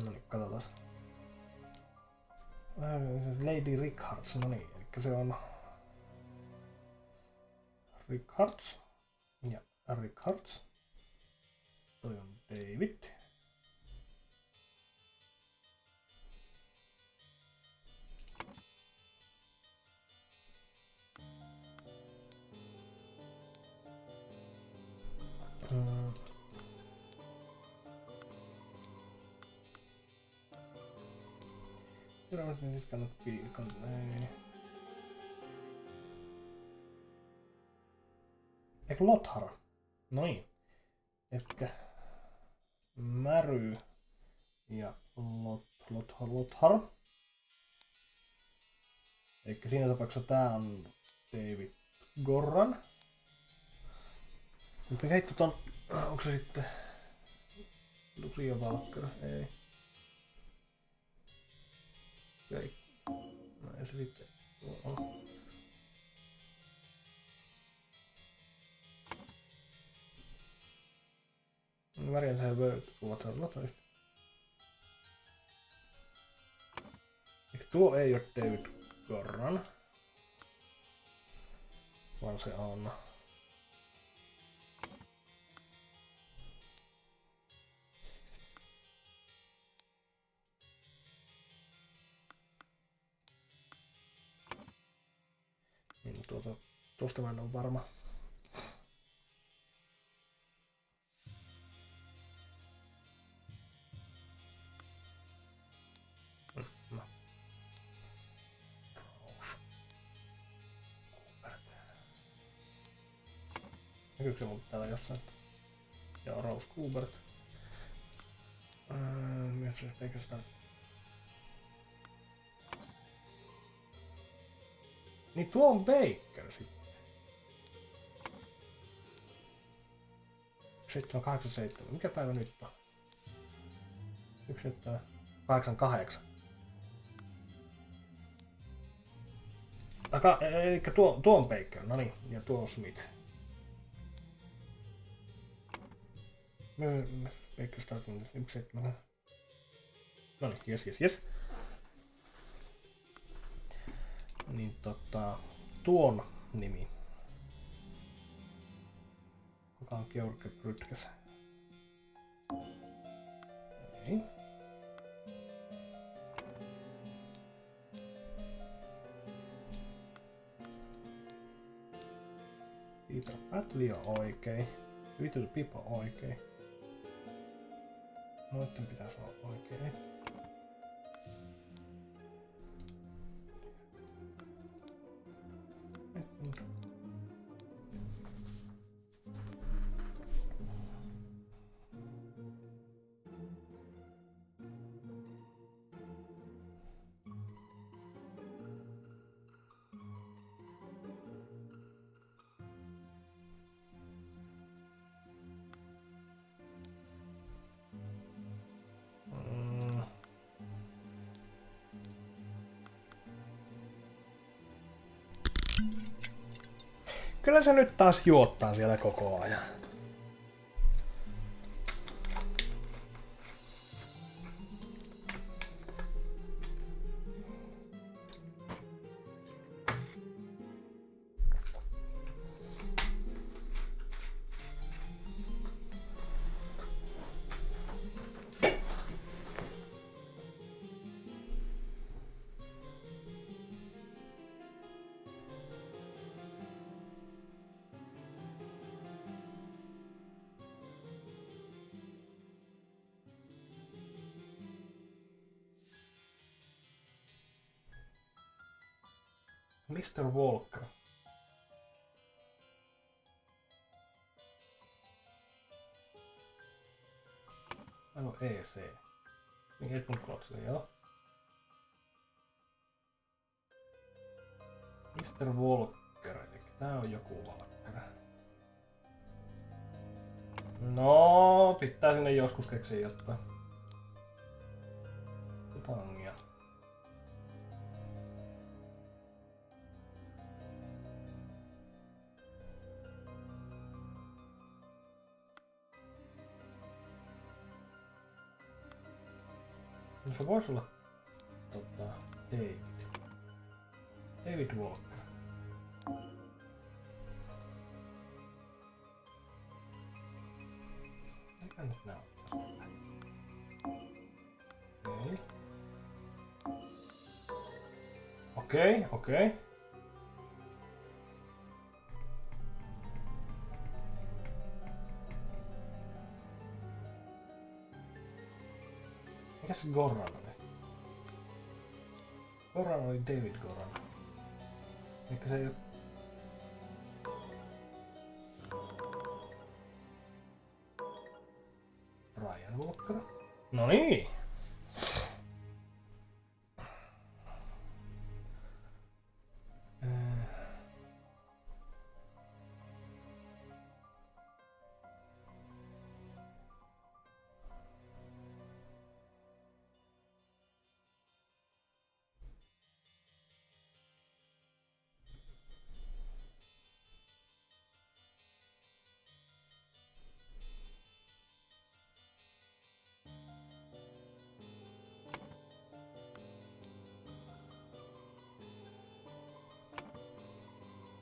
No niin, katsotaan. Lady Richards, no niin, eli se on Richards ja Richards. Toi on David. Seuraavaksi nyt kannattaa Eikö Lothar? Noin. Ehkä Mary ja Lothar. Eli siinä tapauksessa tää on David Gorran. Nyt me heittu ton, onko se sitten Lucia Valkkara? Ei. Ei. No ei se sitten. Marian tähän kuvataan nopeasti. Eikö tuo ei ole David Gorran? Vaan se on niin tuosta mä en ole varma. No. Näkyykö se mulle täällä jossain? Joo, Rose Kubert. Mielestäni eikö sitä... Niin tuo on Baker sitten. 787. Mikä päivä nyt on? Yksi nyt on 88. Elikkä tuo on Baker, no niin, ja tuo on Smith. Baker starting 1-7. No niin, jes. Niin tuon nimi. Kuka on Georg Brytges? Ei. Peter Patley on oikein. Little Pip on oikein. Noitten pitäisi olla oikein. Kyllä se nyt taas juottaa siellä koko ajan. Mr. Walker. Aivan EC. Niin Edmund Klotsen, joo. Mr. Walker, eli tää on joku Walker. No, pitää sinne joskus keksiä jotain. Pangia. Se voisi olla David. David Walker. Mikä nyt nää on? Okei. Mikä se Goran oli? Goran oli David Goran. Eikä se ei oo... Ryan Walker. No niin!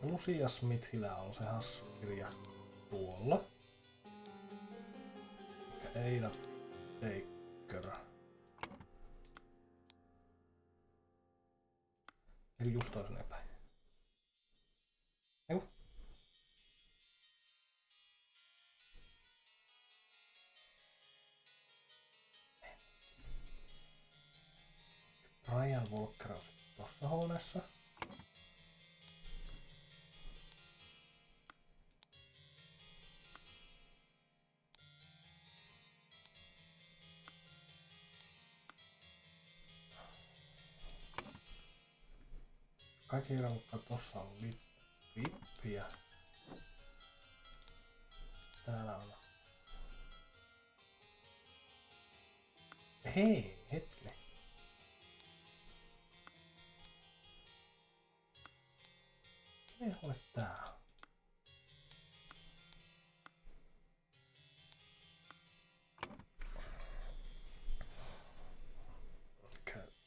Lucia Smithillä on se hassukirja tuolla. Eida Baker. Eli just toisen päin. Eiku. Ryan Walker on tossa huoneessa. Kaikki mutta tossa on lippiä. Täällä on. Hei, hetki. Ei ole täällä.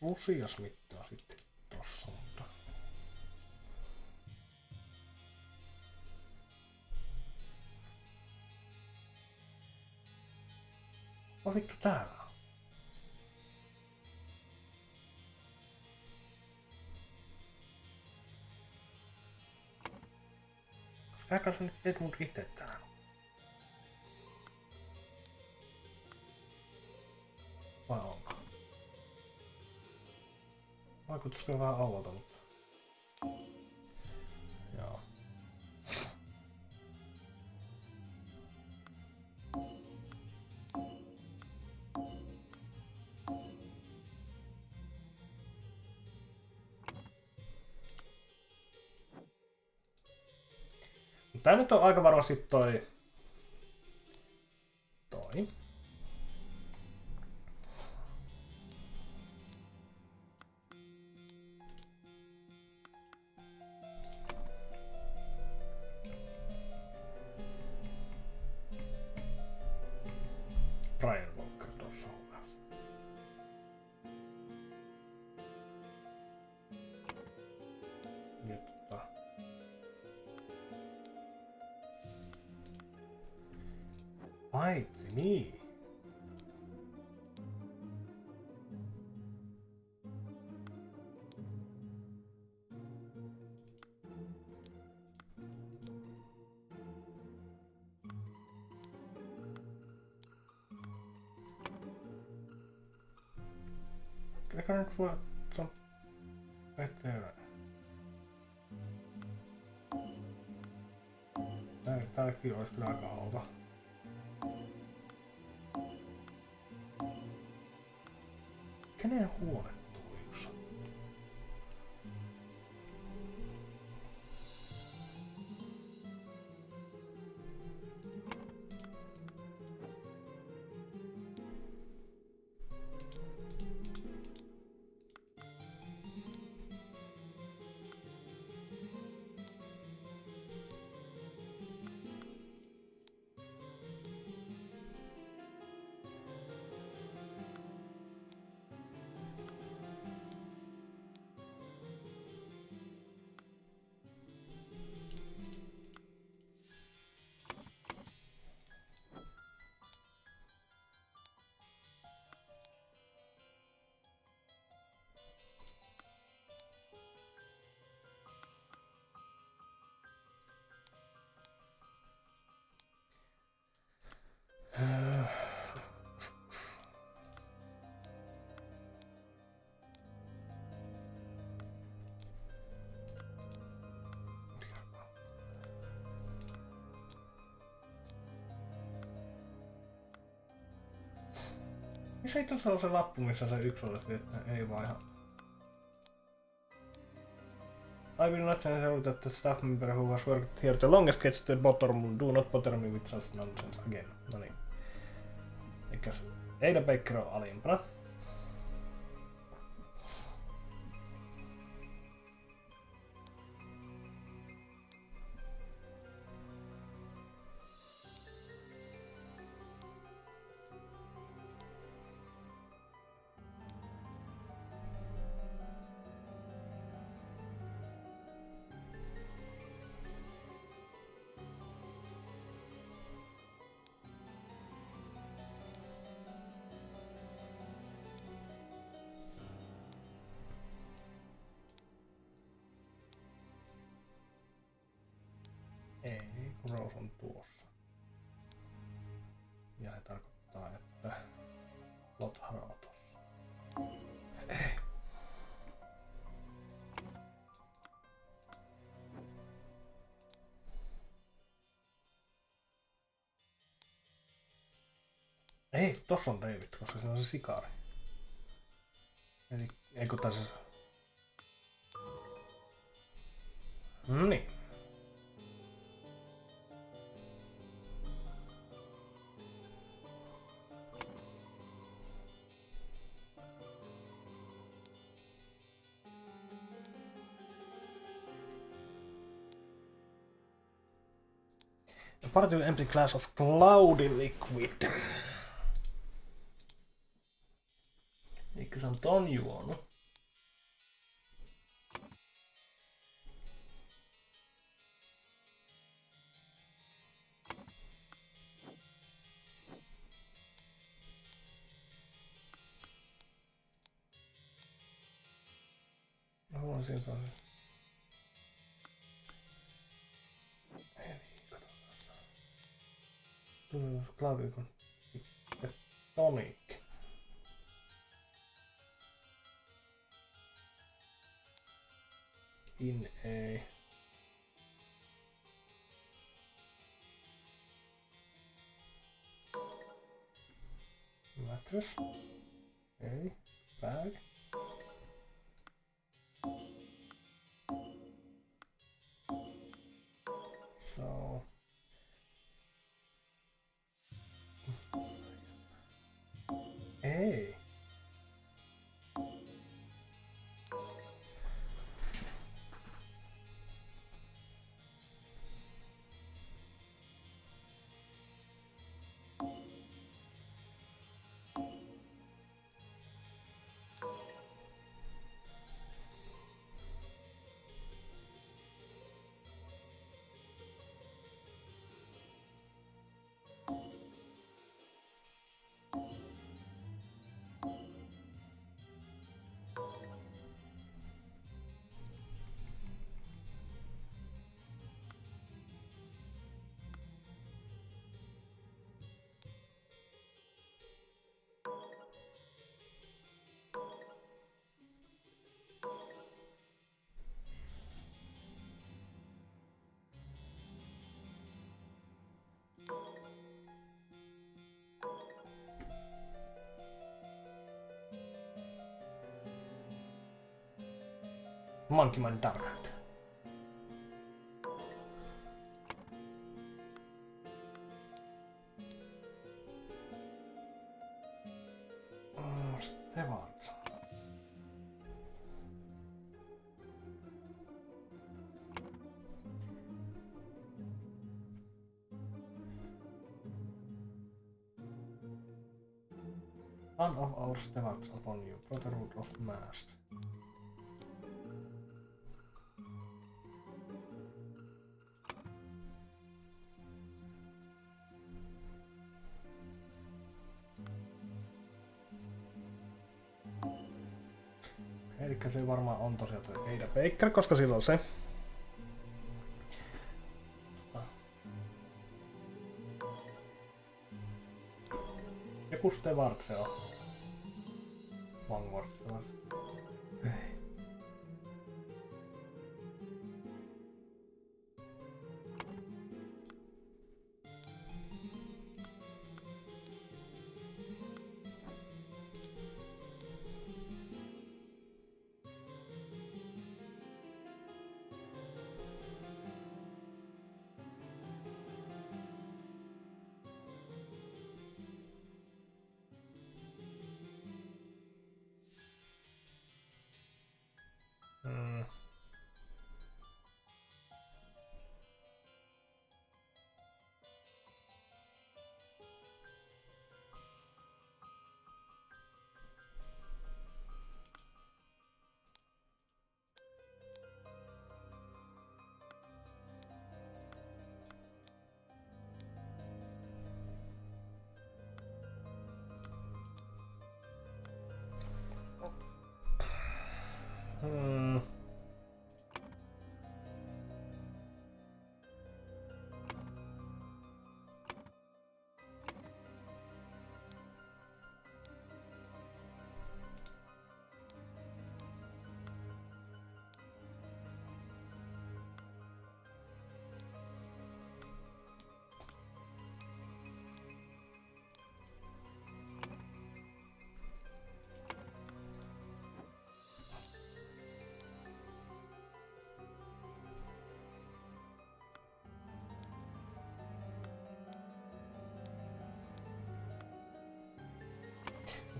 Lucia Smith on sitten tossa, mutta... No vittu täällä on. Koska sä nyt teet mut itse täällä. Vai onko? Vaikutusiko vähän auolta, mutta... Joo. Tää nyt on aika varmasti toi. Brian Walker tossa on. Ja paitsi niin. Eikä nyt voi tuon eteen. Tääkin olisi kyllä aika auta. Kenen huone tuo yksi? Missä itse asiassa on se lappu, missä se yksi olisi, että ei vaan ihan... I will not say that the staff member who has worked here the longest gets the bottom. Do not bother me with such nonsense again. No niin. Eikös Ada Baker on alimpana? Ei, kun Rose on tuossa. Ja se tarkoittaa, että Lothar on tossa. Ei. Ei, tossa on David, koska se on se sikari. Eli, eikö tässä... Niin. Part of empty glass of cloudy liquid. Eikö se on ton juonut? Mä haluan siitä on. Cloudy ja tonic. In ei. Mattress. Ei. Bag. So. Ei. Monkey Man Dark. Stewart. One of our stewards upon you, Brotherhood of Masks. Elikkä se varmaan on tosiaan Ada Baker, koska sillä on se. Joku Stewart se on. Longward Stewart. Ei.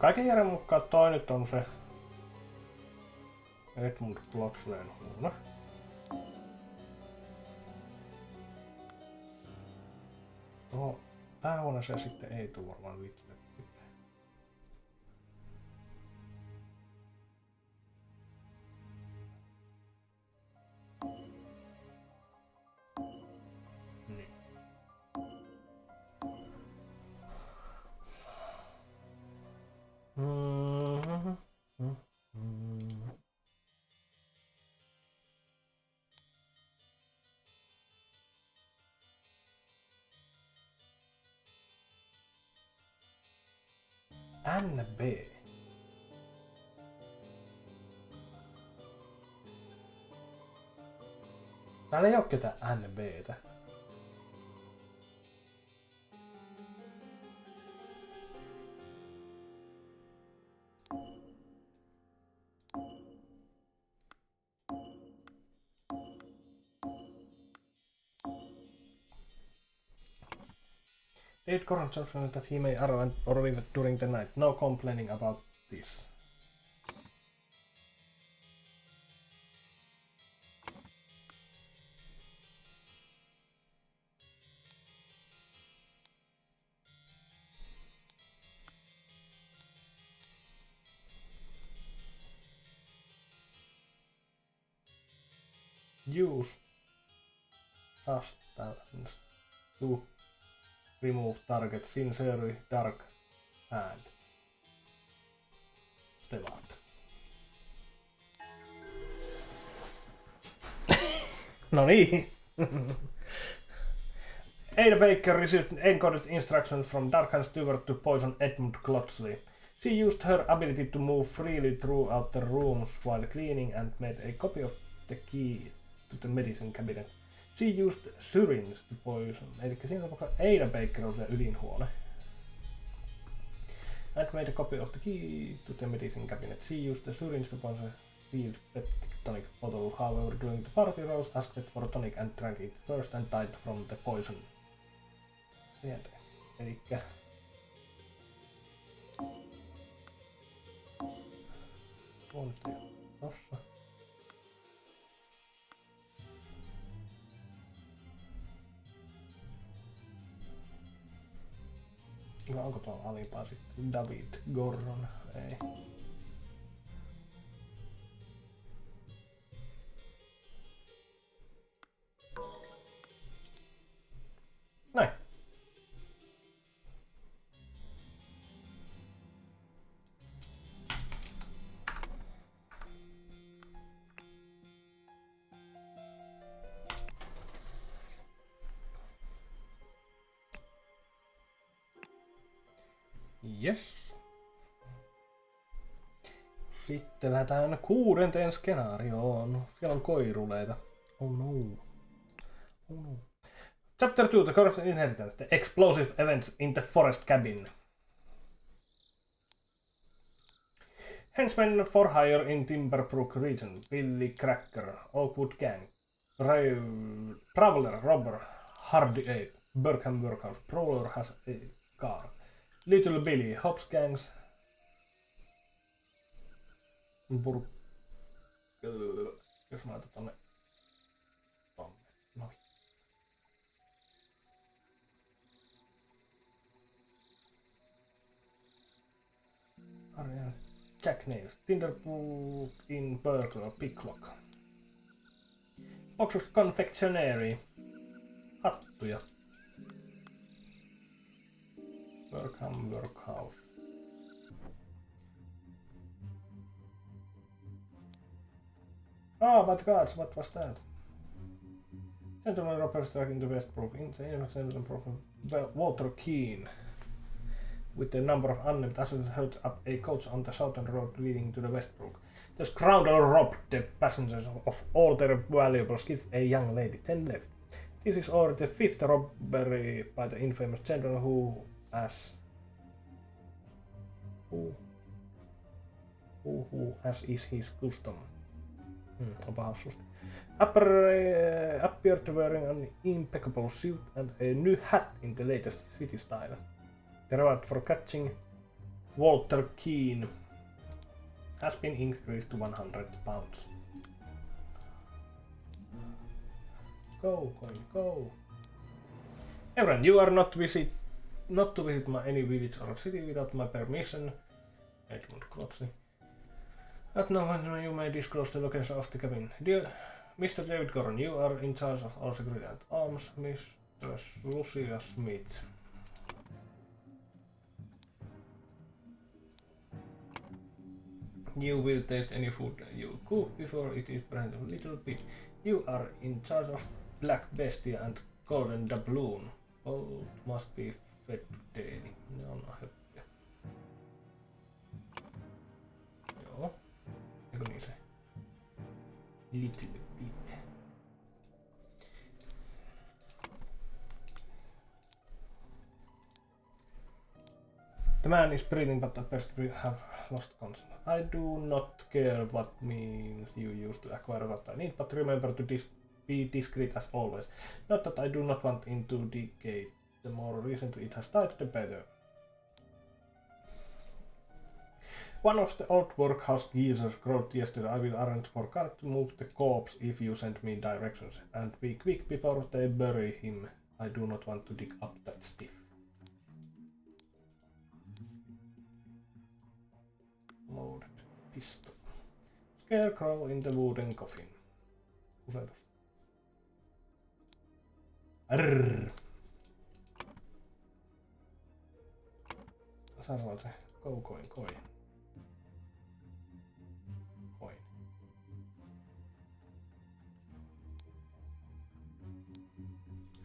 Kaiken järjen mukaan toi nyt on se Edmund Bloxleen huone. Tuohon päähuoneeseen sitten ei tuu varmaan vitille. Niin. NB. Täällä ei oo ketään NBtä. David Corran Johnson that he may arrive or leave during the night. No complaining about this. Use substance to remove target sincerely dark hand. Stevat. No niin. Ada Baker received encoded instructions from Darkhan Stewart to poison Edmund Clotsley. She used her ability to move freely throughout the rooms while cleaning and made a copy of the key to the medicine cabinet. She used syringe to poison. Eli siinä on Ada Baker on se ydinhuone. And made a copy of the key to the medicine cabinet. She used the syringe to poison a sealed peptic tonic bottle. However, during the party, Rose asked for tonic and drank it first and died from the poison. Sieltä. Elikkä... Tuo nyt ei ole tossa. No onko tuolla alipaa sitten David Gordon? Ei. Näin. Yes. Sitten lähdetään 6. skenaarioon. Siellä on koiruleita. Oh no. Oh no. Chapter 2, The Curse of Inheritance. The Explosive Events in the Forest Cabin. Henchmen for hire in Timberbrook region. Billy Cracker, Oakwood Gang. Prowler, Robber, Hardy Ape. Burkham Workhouse. Prowler has a car. Little Billy, Hobbs Gangs. Jos mä laitan tonne. Noin. Jack Nails, Tinderbook in Burglar, Picklock. Box of Confectionery. Hattuja. Workham Workhouse. Oh, but gods, what was that? Gentleman robber struck into Westbrook. In the innocent problem, Walter Keane, with a number of unnamed assassins, held up a coach on the southern road leading to the Westbrook. The scoundrel robbed the passengers of all their valuables, killed a young lady, then left. This is already the 5th robbery by the infamous gentleman who as is his custom. Onpa hassusti. Appeared wearing an impeccable suit and a new hat in the latest city style. The reward for catching Walter Keane has been increased to 100 pounds. Go, coin, go. Everyone, you are not to visit any village or city without my permission. Edmund Clotsy. At no point you may disclose the location of the cabin. Dear Mr. David Goron, you are in charge of all security and arms. Mistress Lucia Smith. You will taste any food you cook before it is burned a little bit. You are in charge of Black Bestia and Golden Doubloon. Both must be fed daily. Ne on höppiä. Joo. Eikö niin se? Little bit. The man is breathing, but appears to have lost consciousness. I do not care what means you use to acquire what I need, but remember to be discreet as always. Not that I do not want it to decay. The more recently it has died, the better. One of the old workhouse geezers wrote yesterday, I will arrange for guard to move the corpse if you send me directions. And be quick before they bury him. I do not want to dig up that stiff. Loaded pistol. Scarecrow in the wooden coffin. Usetus. Arrrr. Sä sanoit se. Go coin. Coin.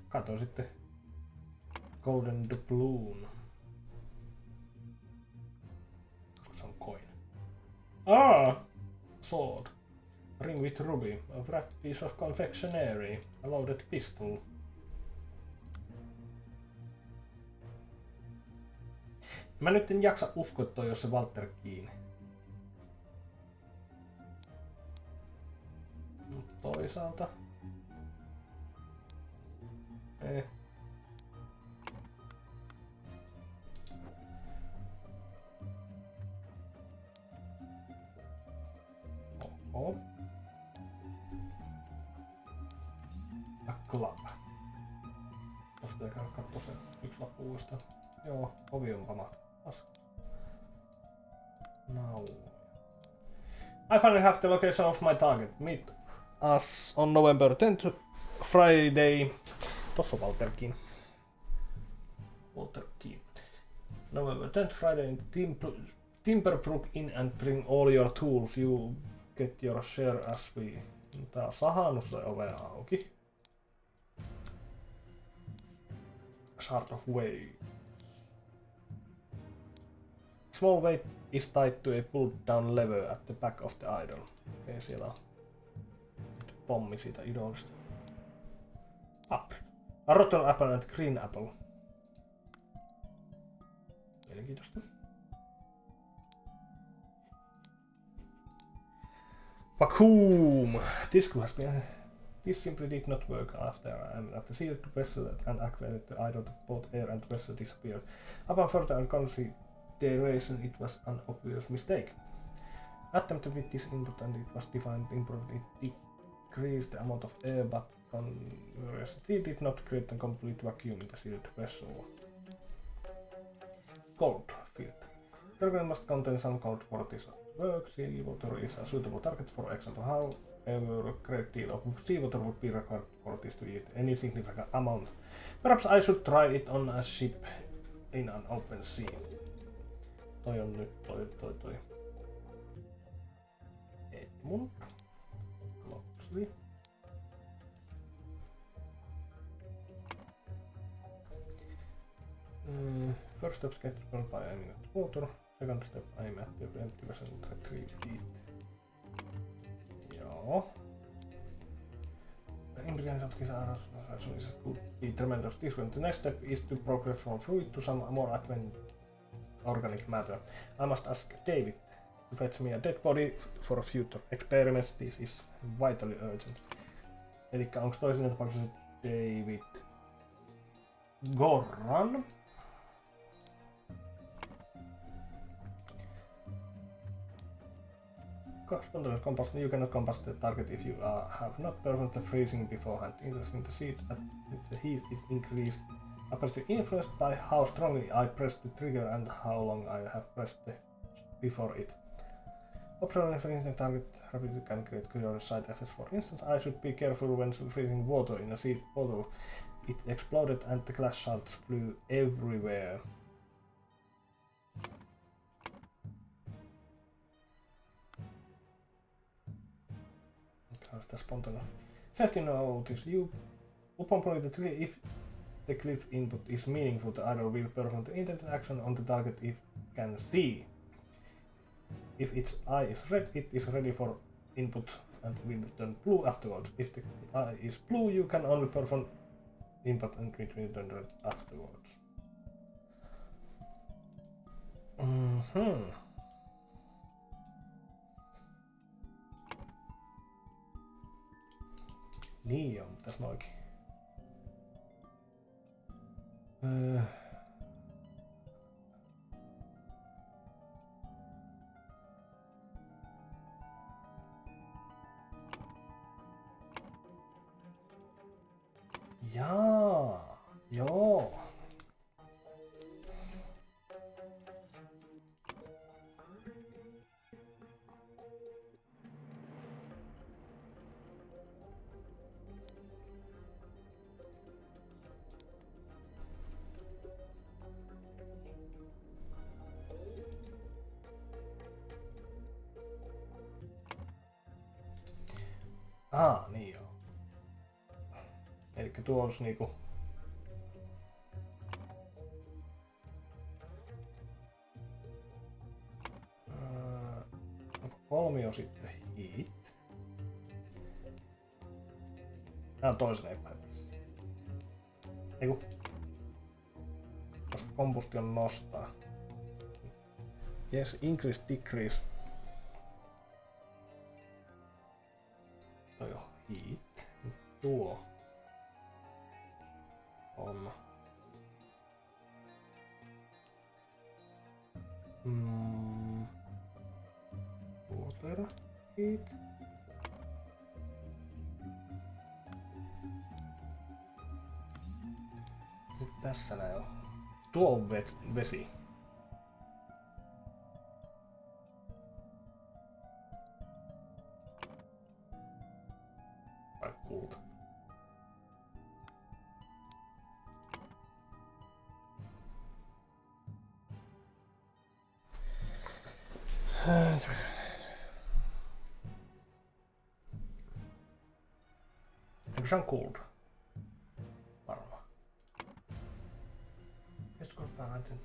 Kato sitten. Golden Doubloon. Koska se on coin. Sword. Ring with ruby. A wrapped piece of confectionery. A loaded pistol. Mä nyt en jaksa uskoa, että toi on se Walter Keane. Toisaalta. Oho. A club. Tuossa pitää käydä kattoo se yksi lappu uudestaan. Joo, ovi on pamat. Now. I finally have the location of my target. Meet us on November 10th, Friday. Tossa on Walter Keane. November 10th, Friday in Timberbrook Inn and bring all your tools. You get your share as we. Tää on sahannut se ove auki. Shard of Way. Small weight is tied to a pulled-down lever at the back of the idol. Okei, siellä on pommi siitä idolista. Apple. A rotten apple and green apple. Mielenkiintoista. Vacuum! This simply did not work after the sealed vessel and activated the idol. Both air and vessel disappeared. Upon further consideration, it was an obvious mistake. Attempted with this input and it was defined improved. It decreased the amount of air, but still did not create a complete vacuum in the sealed vessel. Gold field. The organ must contain some gold for this work. Seawater is a suitable target, for example. However, a great deal of seawater would be required for this to eat any significant amount. Perhaps I should try it on a ship in an open sea. Toi on nyt toi. Edmund. Loxley. First step, get by aiming at water. Second step, aim at the empty vessel and retrieve it. Joo. Ingredients of this could be tremendous different. The next step is to progress from fluid to some more advanced organic matter. I must ask David to fetch me a dead body for future experiments. This is vitally urgent. Elikkä onks toisena tapauksessa David Goran? Spontaneous combustion. You cannot combust the target if you have not performed the freezing beforehand. Interesting to see that the heat is increased. Appears to be influenced by how strongly I press the trigger and how long I have pressed before it. Optionally freezing the target rapidly can create curious side effects. For instance, I should be careful when freezing water in a seed bottle. It exploded and the glass shards flew everywhere. That's spontaneous. Safety notice. You upon pulling the trigger, if the clip input is meaningful, the idol will perform the intended action on the target if can see. If its eye is red, it is ready for input and will turn blue afterwards. If the eye is blue, you can only perform input and it will turn red afterwards. Niin on, mitäs noikin? Jaa, joo. Niin joo. Elikkä tuo olisi niinku... Kolmio sitten heat. Nää on toisen epäilyssä. Eiku. Koska combustion nostaa. Yes, increase, decrease. Toi on heat. Tuo on water heat. Sitten tässä näin on. Tuo on vesi. Vai kulta. Eikö se on kulta? Varmaan. Joskus vähän joo.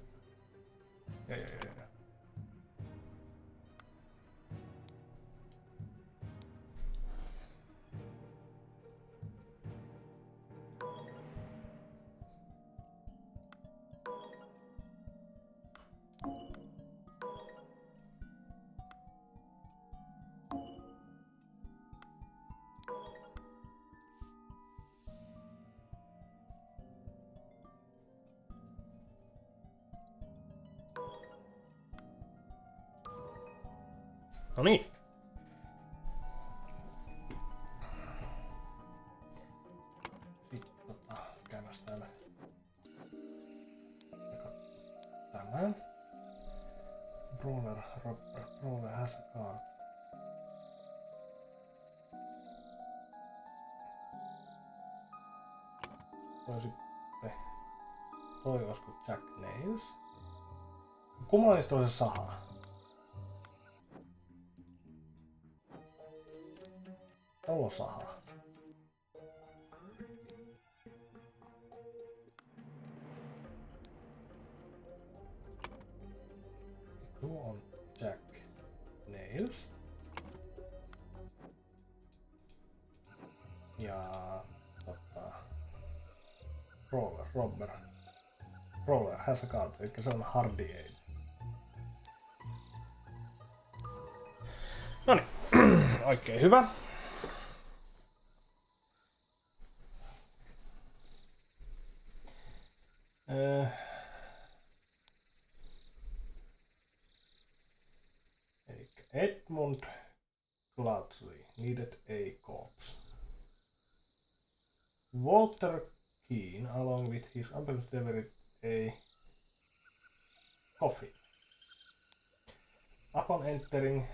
No niin. Sitten käymäs täällä. Tämän. Brawler has a card. Toi olisiko Jack Nails? Kummalla niistä on se saha? Olosaha. Tuo on Jack Nails. Ja Brawler has a card, eli se on Hardy Aid. Noniin, oikein hyvä. Edmund Gladly needed a corpse. Walter Keane, along with his company, delivered a coffee. Upon entering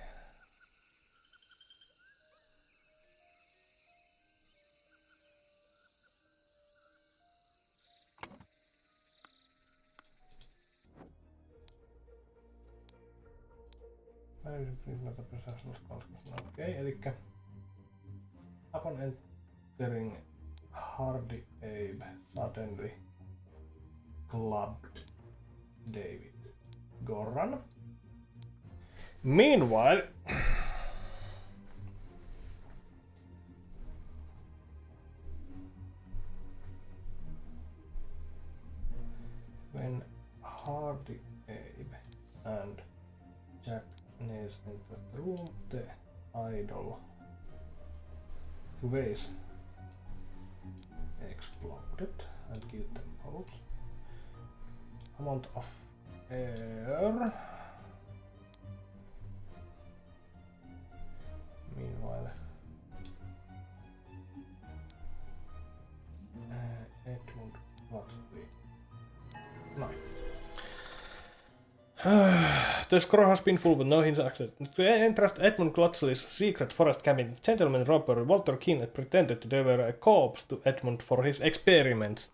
okei, elikkä upon entering Hardy Abe suddenly clubbed David Goran. Meanwhile, when Hardy Abe and Jack Nails entered the room, the idol vase exploded and killed them both. Amount of air. Meanwhile, Edmund Gladly. Noin. The scroll has been full with no hints access. To enter Edmund Gladly's secret forest cabin, gentleman robber Walter Keane pretended to deliver a corpse to Edmund for his experiments.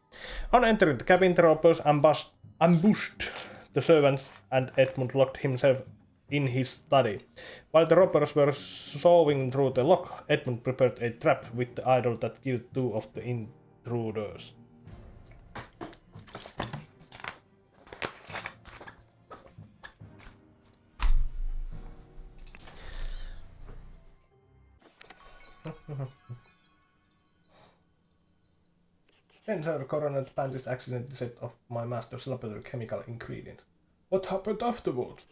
On entering the cabin, the robbers ambushed the servants and Edmund locked himself in his study. While the robbers were sawing through the lock, Edmund prepared a trap with the idol that killed two of the intruders. Then Sir Coroner Pantis accidentally set off my master's laboratory chemical ingredient. What happened afterwards?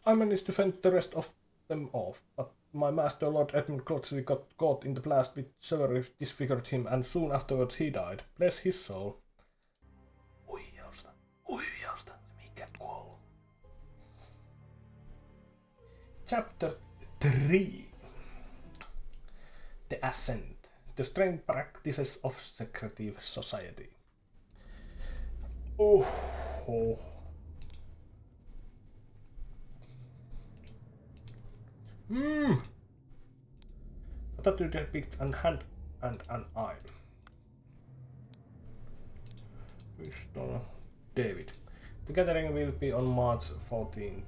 I managed to fend the rest of them off, but my master Lord Edmund Gladly got caught in the blast which severely disfigured him, and soon afterwards he died. Bless his soul. Uijausta, mikä kuollut. Chapter 3. The Ascent. The strange practices of secretive society. Oh. A tattoo depicts a hand and an eye. David. The gathering will be on March 14th.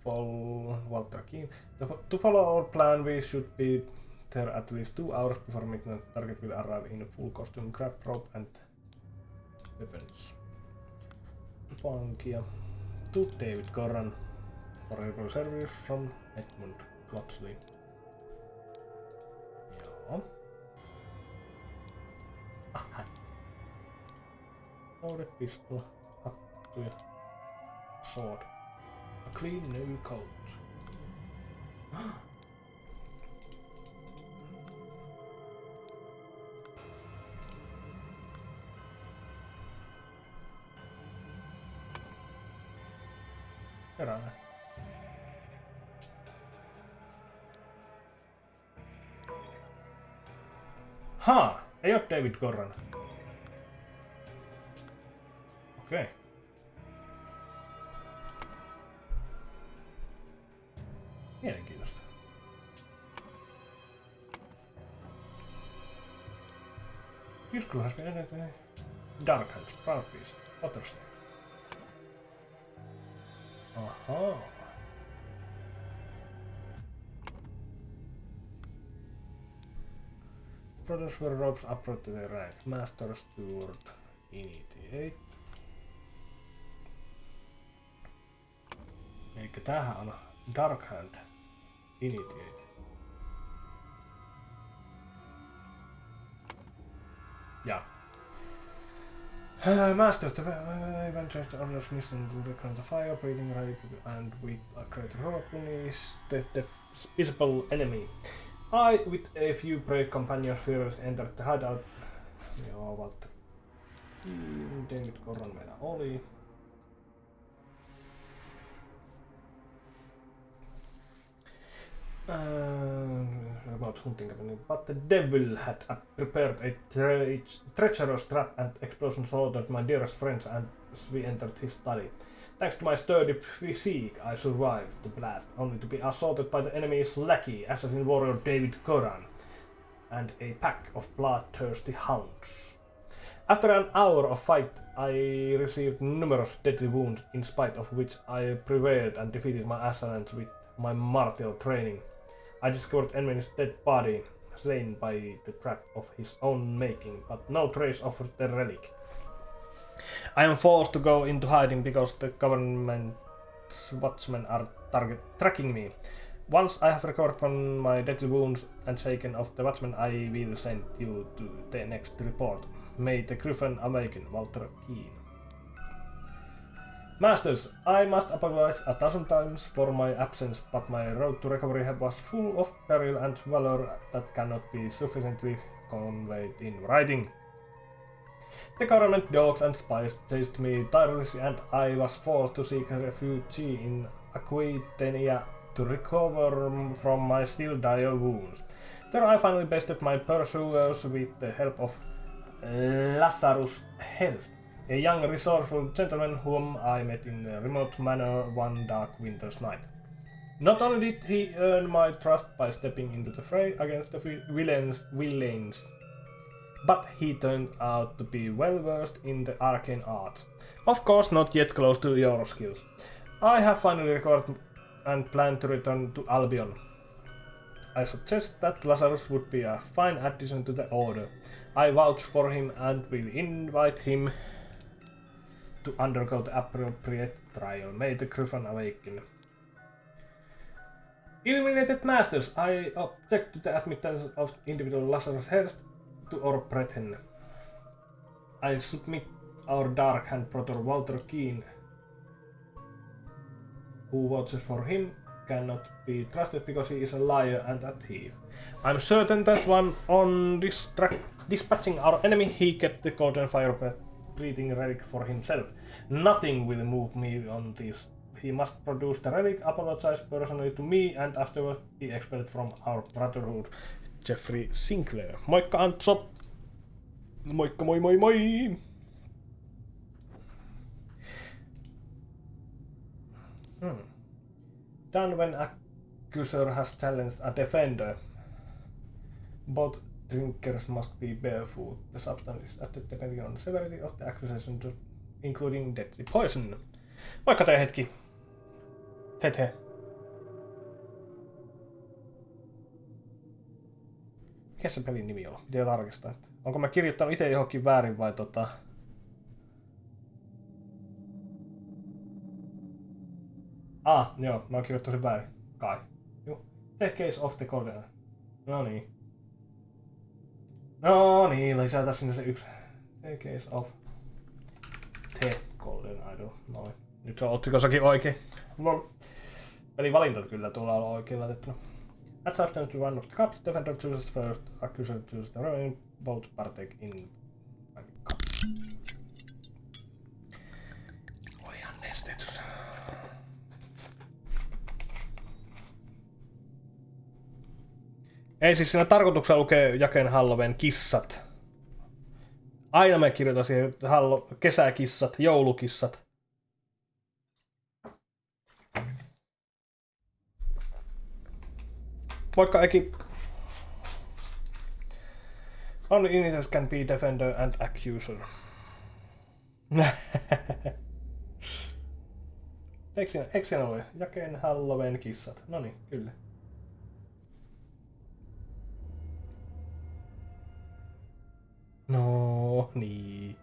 Walter Keane. To follow our plan, we should be there at least 2 hours before midnight. Target will arrive in full costume, grab rope and weapons. Pankia to David Goran for a service from Edmund Gladly. Joo. Aha. Loaded pistol, hattu ja sword. A clean new coat. Eräänä. Haa! Ei oo David Goran. Okei. Mielenkiintoista. Useful has been added Dark Hands, Proud Piece, Otterstone. Aha. Brothers were ropes upward to their ranks. Master Steward Initiate. Elikkä tämähän on Dark Hand Initiate. Ja. Master of the Avengers orders mission to reclaim the fire, breathing right and with a great rope is the visible enemy. I, with a few brave companions, fearless entered the hideout. Joo, Walter. David Goran meillä oli. remote hunting company, but the devil had prepared a treacherous trap and explosion slaughtered my dearest friends as we entered his study. Thanks to my sturdy physique, I survived the blast, only to be assaulted by the enemy's lackey, assassin warrior David Koran, and a pack of bloodthirsty hounds. After an hour of fight, I received numerous deadly wounds, in spite of which I prevailed and defeated my assailants with my martial training. I discovered enemy's dead body, slain by the trap of his own making, but no trace of the relic. I am forced to go into hiding because the government's watchmen are tracking me. Once I have recovered from my deadly wounds and shaken off the watchmen, I will send you to the next report. May the Griffin awaken, Walter Keane. Masters, I must apologize 1,000 times for my absence, but my road to recovery was full of peril and valor that cannot be sufficiently conveyed in writing. The government dogs and spies chased me tirelessly, and I was forced to seek refuge in Aquitania to recover from my still dire wounds. There I finally bested my pursuers with the help of Lazarus Helst, a young resourceful gentleman whom I met in a remote manor one dark winter's night. Not only did he earn my trust by stepping into the fray against the villains, but he turned out to be well versed in the arcane arts. Of course, not yet close to your skills. I have finally recovered and plan to return to Albion. I suggest that Lazarus would be a fine addition to the order. I vouch for him and will invite him to undergo the appropriate trial. May the Griffin awaken. Illuminated Masters, I object to the admittance of individual Lazarus Hearst to our brethren. I submit our Dark Hand brother Walter Keane, who watches for him, cannot be trusted because he is a liar and a thief. I'm certain that when on dispatching our enemy, he kept the golden fire breathing relic for himself. Nothing will move me on this. He must produce the relic, apologize personally to me, and afterwards be expelled from our brotherhood. Jeffrey Sinclair. Moikka Antso! Moikka moi moi moi! Done when accuser has challenged a defender. Both drinkers must be barefoot. The substance is added depending on the severity of the accusation, including deadly poison. Moikka tee hetki! He. Mikä se pelin nimi on? Pitää tarkistaa. Onko mä kirjoittanut itse johonkin väärin vai joo, mä oon kirjoittanut sen väärin. Kai. Joo. The Case of the Golden. No niin, lisätään sinne se yksi. The Case of the Golden Idol. Noin. Nyt se on otsikossakin oikein. No. Pelin valinta kyllä tuolla on oikein laitettuna. At substance to one of the cups, defender chooses first, accuser chooses the remaining, both partake in cups. Voihan nestetys. Ei siis siinä tarkoituksella lukee Jaken Halloweenkisat. Aina me kirjoitan siihen kesäkissat, joulukissat. Moikka Eki. Only innocents can be defender and accuser. Eikö siinä ole? Jaken Halloweenkissat. Noniin, kyllä. No niin.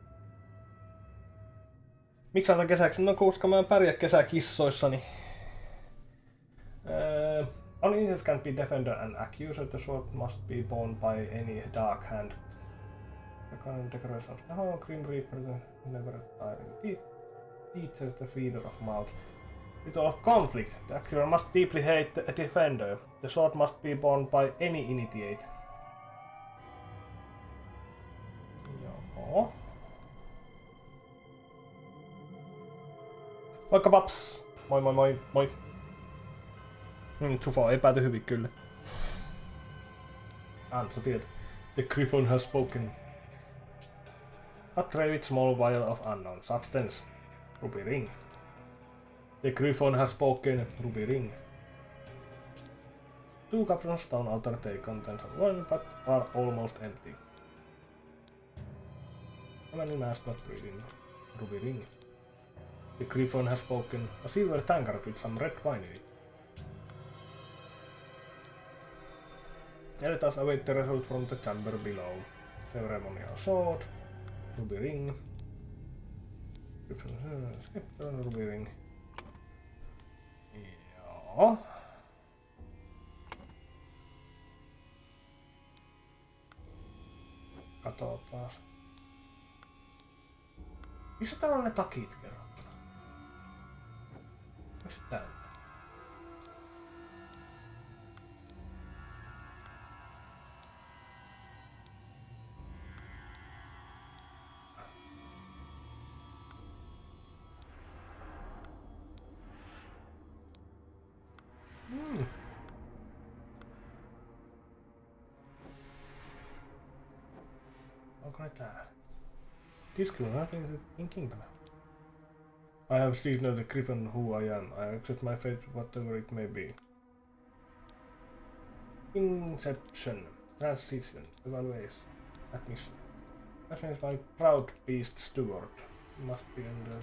Miksi aloitan kesäksi? No koska mä en pärjää kesäkissoissani. Only innocents can be defender and accuser. The sword must be borne by any dark hand. The current decoration of the whole Grim Reaper, the never tiring teaches the feeder of mouth. Ritual of conflict. The accuser must deeply hate the defender. The sword must be borne by any initiate. Joo. Moikka paps! Moi moi moi moi! Sufo ei pääty hyvin kyllä. Antso tiedät. The Griffon has spoken. A tray small vial of unknown substance. Ruby ring. The Griffon has spoken. Ruby ring. 2 cups of stone altar they contents of one but are almost empty. How many mask not breathing? Ruby ring. The Griffon has spoken. A silver tankard with some red wine in it. Let us await the result from the chamber below. Ceremonial sword. Ruby ring. Scepter, ruby ring. Joo. Katsotaan. Missä täällä on ne takit kerrottuna? Missä täällä? Onko ne täällä? This crew nothing thinking about. I have seen the Griffon who I am. I accept my fate whatever it may be. Inception. Transition. Evaluation. Admission. That means my proud beast steward. Must be under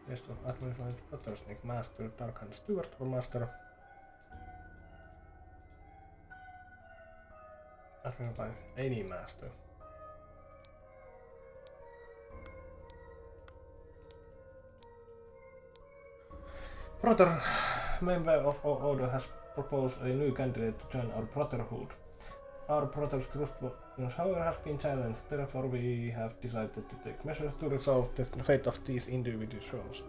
test of administrative Pottersnake Master, Darkhand Steward or Master. Administrative by any master. Brother, member of our order has proposed a new candidate to join our brotherhood. Our brother's trustworthiness, however, has been challenged. Therefore, we have decided to take measures to resolve the fate of these individuals.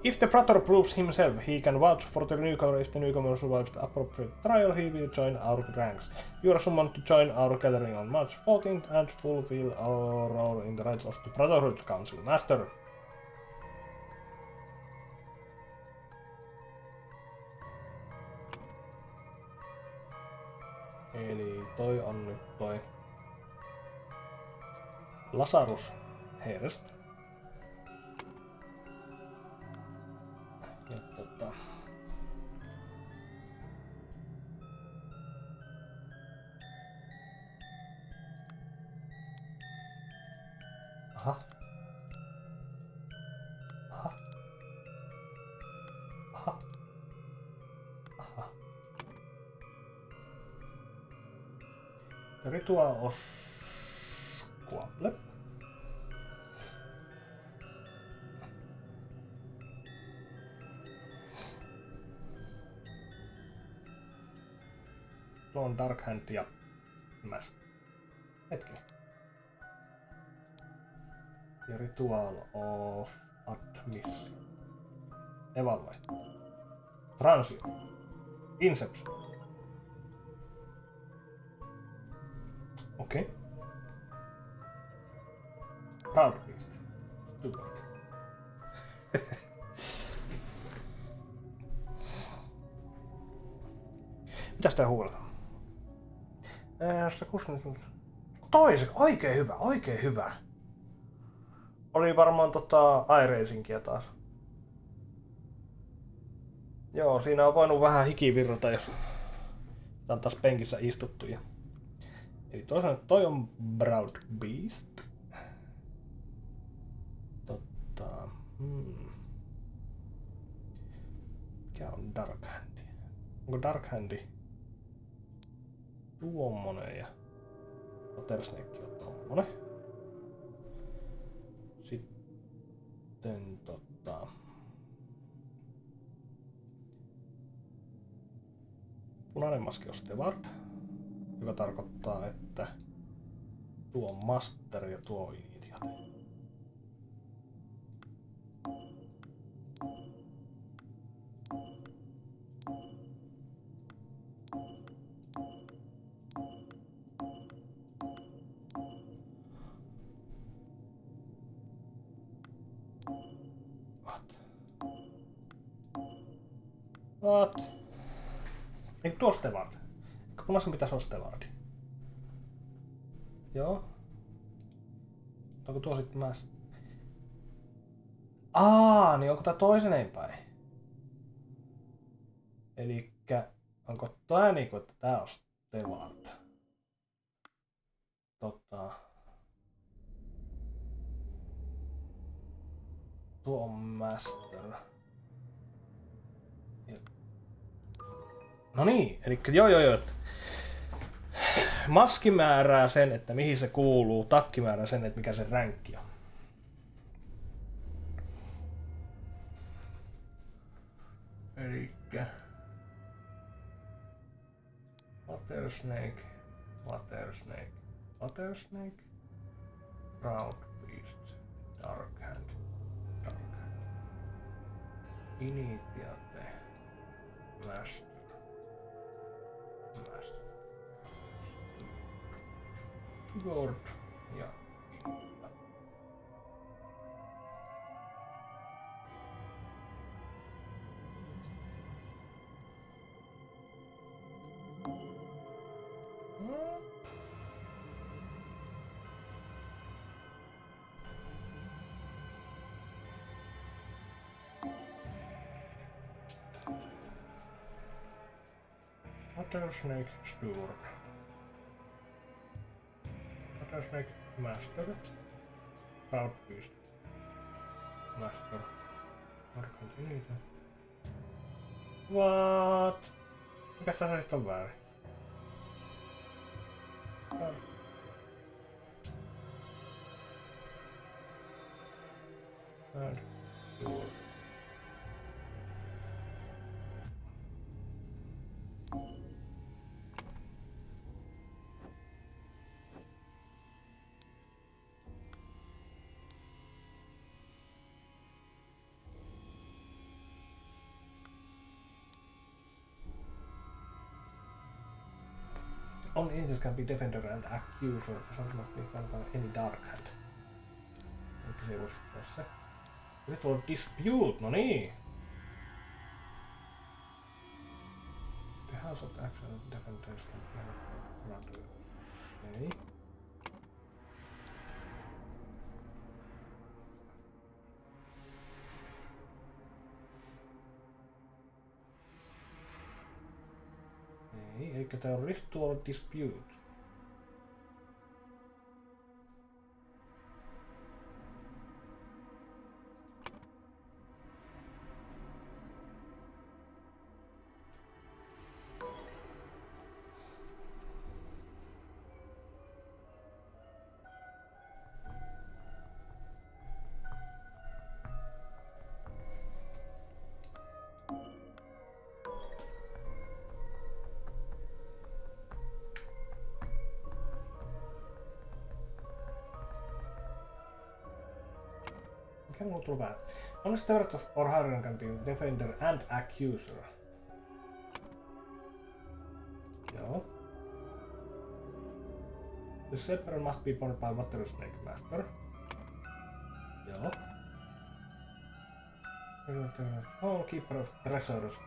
If the brother proves himself, he can vouch for the newcomer. If the newcomer survives the appropriate trial, he will join our ranks. You are summoned to join our gathering on March 14th and fulfill our role in the rights of the Brotherhood Council. Master. Eli toi on nyt toi Lazarus Hearst. Ja Aha. Aha. Aha. Aha. Ritual of Squabble. Tuo on Dark Hand ja Mask. Hetki. Ja Ritual of Admission. Evaluate. Transit. Inception. Okei. Proud Beast. Stupid. Mitäs tää huuletaan? Toiseksi, oikein hyvä, oikein hyvä. Oli varmaan iRacingia taas. Joo, siinä on voinut vähän hikivirrata, jos tää on taas penkissä istuttu. Eli toisaalta toi on Proud Beast. Mikä on Dark Handi? Onko Dark Handi tuommonen ja Pottersnake on tuommonen? Sitten punainen maski on Steward, joka tarkoittaa, että tuo on Master ja tuo on Initiate. What? Eikö tuo Steward? Kun pitäisi olla Stewardi? Joo. Onko tuo sitten mä... niin onko tää toiseneen päin? Elikkä onko tää niinku, että tää on Stellard? Tuo on Master. No niin, elikkä joo. Maski määrää sen, että mihin se kuuluu, takki määrää sen, että mikä se ränkki on. Elikkä... Water Snake, Proud Beast, Dark Hand, Initiate, Master, Lord ja Rattlesnake Steward. Rattlesnake Master. Proud Beast. Master. Continue. What? Mikäs tässä sitten on väärin? Only angels can be defender and accuser for something must be done by any dark hand. Elikkä se ei voisi tässä. Nyt on dispute, no niin! The house of the action of defenders can be around. Okei. Ei, elikkä tää on restore dispute. Mikä mulla tullut vähän? Honest Everett or Harrion can be defender and accuser. Joo. The Shepherd must be born by Water Snake Master. Joo. Oh, Keeper of Treasures.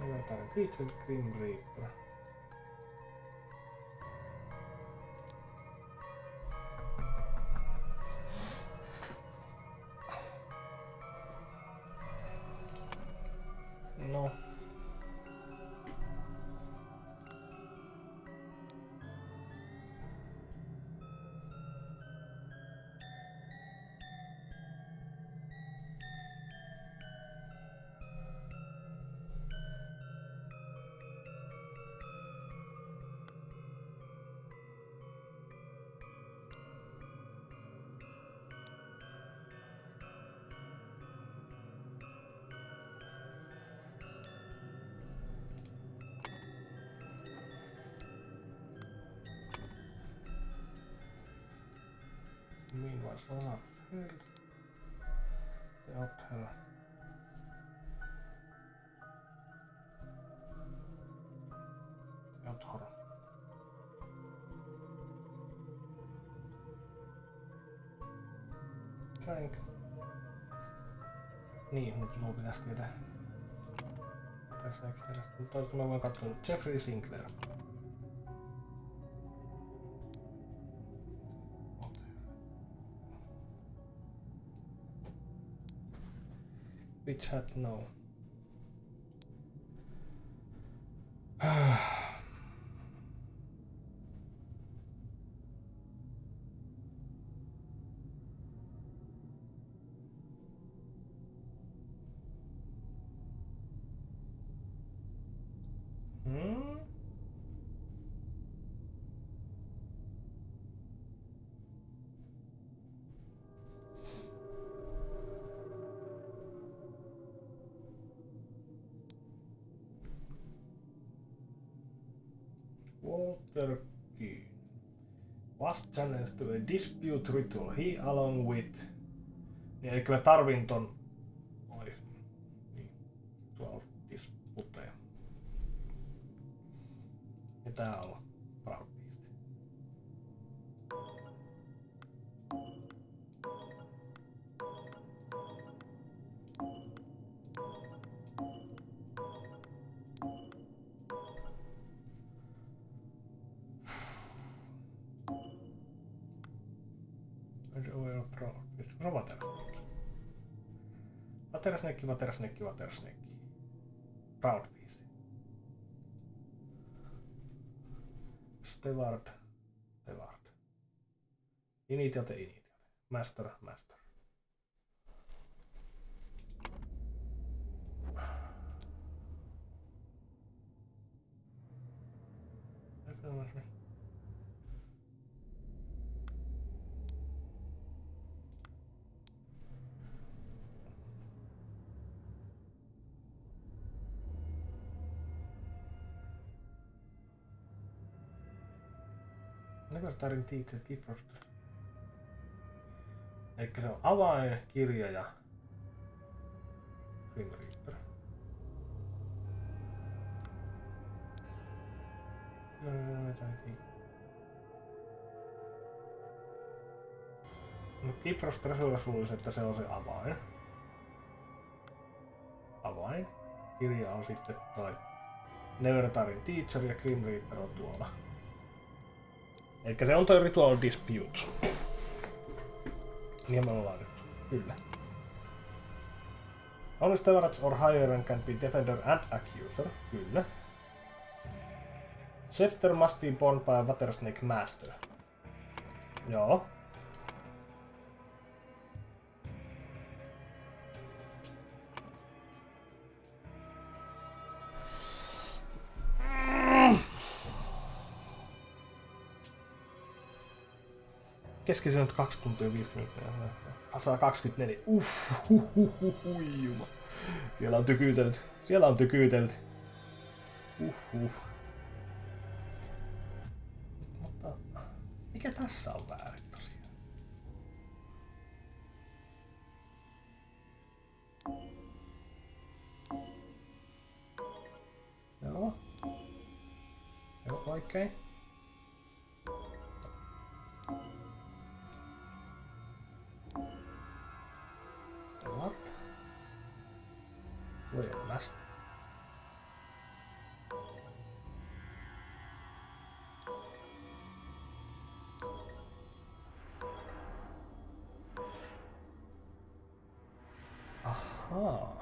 Legendary Creature, Grim Reaper. No. Meanwhile, so much healed. The out hell. The out horror. Frank. Niin, nyt minun pitäisi tietää. Tässä ei kerrasta. Toista mä voin katsoa Jeffrey Sinclair. Which hat? No. Walter Key was challenged to a dispute ritual. He along with... Niin, eli mä tarvin ton... Oi. Niin. Tuolla on disputeja. Ja tää on Proud Beast. Se on Watersnake. Proud Beast. Steward. Initiate. Master. Never starting teacher Keyfrost. Elikkä se on avain, kirja ja Grim Reaper. No Keyfrost luulisi, että se on se avain. Kirja on sitten toi Nevertarin Teacher ja Grim Reaper on tuolla. Elikkä se on toi Ritual Dispute. Niin me ollaan nyt. Kyllä. Only Stewards or higher can be Defender and Accuser. Kyllä. Scepter must be borne by a Watersnake Master. Joo. Keskisellä nyt 2 tuntia 50 minuuttia. 124. Juma. Siellä on tykyytelty. Mutta mikä tässä on väärin tosiaan? Joo, oikein. Luojas. Ahaa.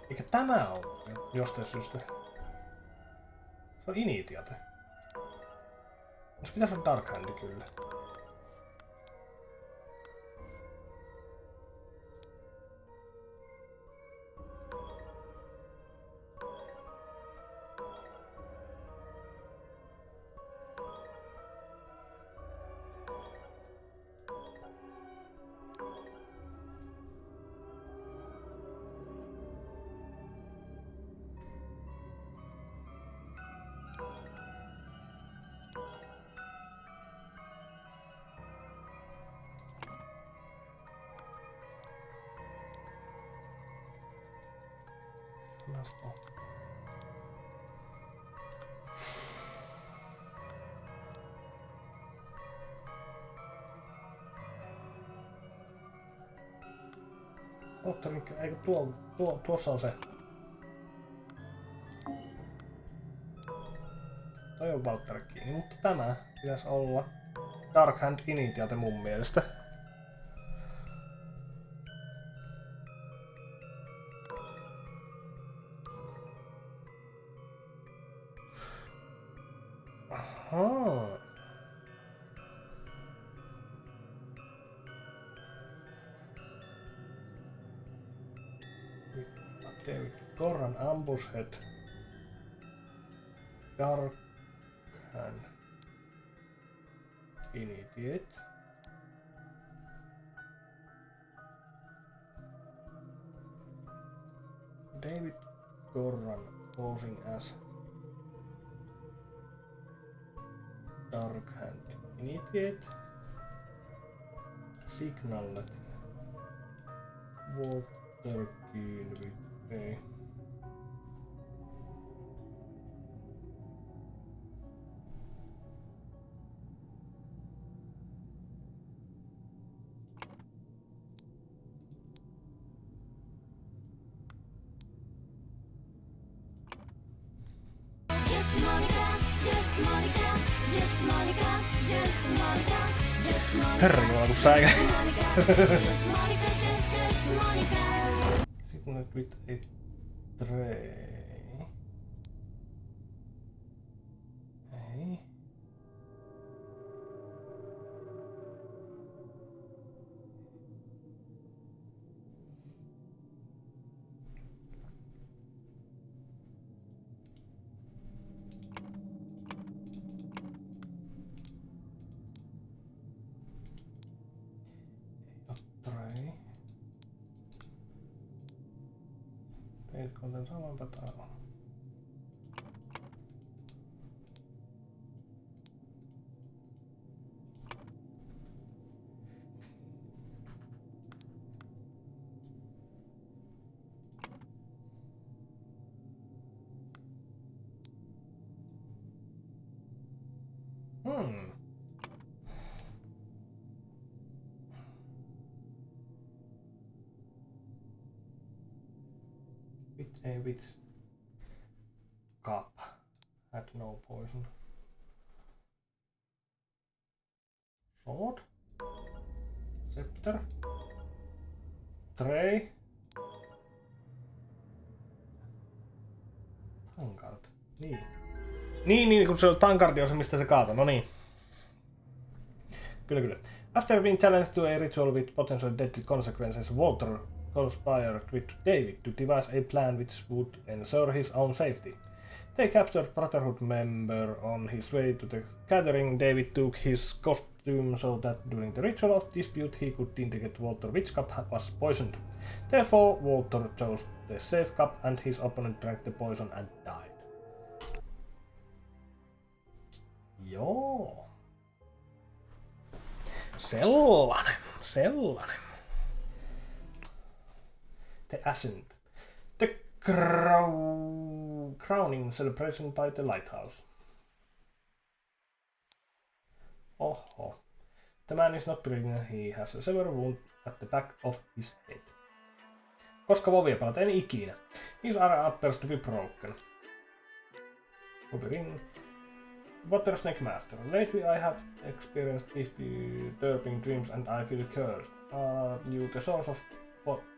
Eikä tämä on jostain syystä. Se on Initiate. Jos pitäisi olla Dark Handi kyllä. Moottorinkki, eikö tuossa on se. Toi on Walter kiinni, mutta tämä pitäisi olla Dark Hand Initiate mun mielestä. Ahaa. David Corran Ambushhead. Dark Hand Initiate. David Corran posing as Dark Hand Initiate. Signalet. Walter Kiinvit. Ei. Herra, kun säikä. Sitten nyt with a tray. Ei. Content saman pataan. A witch cup had no poison. Sword, scepter, tray, tankard. Niin, kun se on tankardi on se mistä se kaataa. No niin. Kyllä. After being challenged to a ritual with potential deadly consequences, Walter conspired with David to devise a plan which would ensure his own safety. They captured Brotherhood member on his way to the gathering. David took his costume so that during the ritual of dispute he could indicate Walter which cup was poisoned. Therefore, Walter chose the safe cup and his opponent drank the poison and died. Joo. Sellainen. The Ascent. The crowning celebration by the lighthouse. Oho. The man is not breathing. He has a severe wound at the back of his head. Koska vovia pelata? En ikinä. His arm appears to be broken. Water Snake Master. Lately I have experienced disturbing dreams and I feel cursed. Are you the source of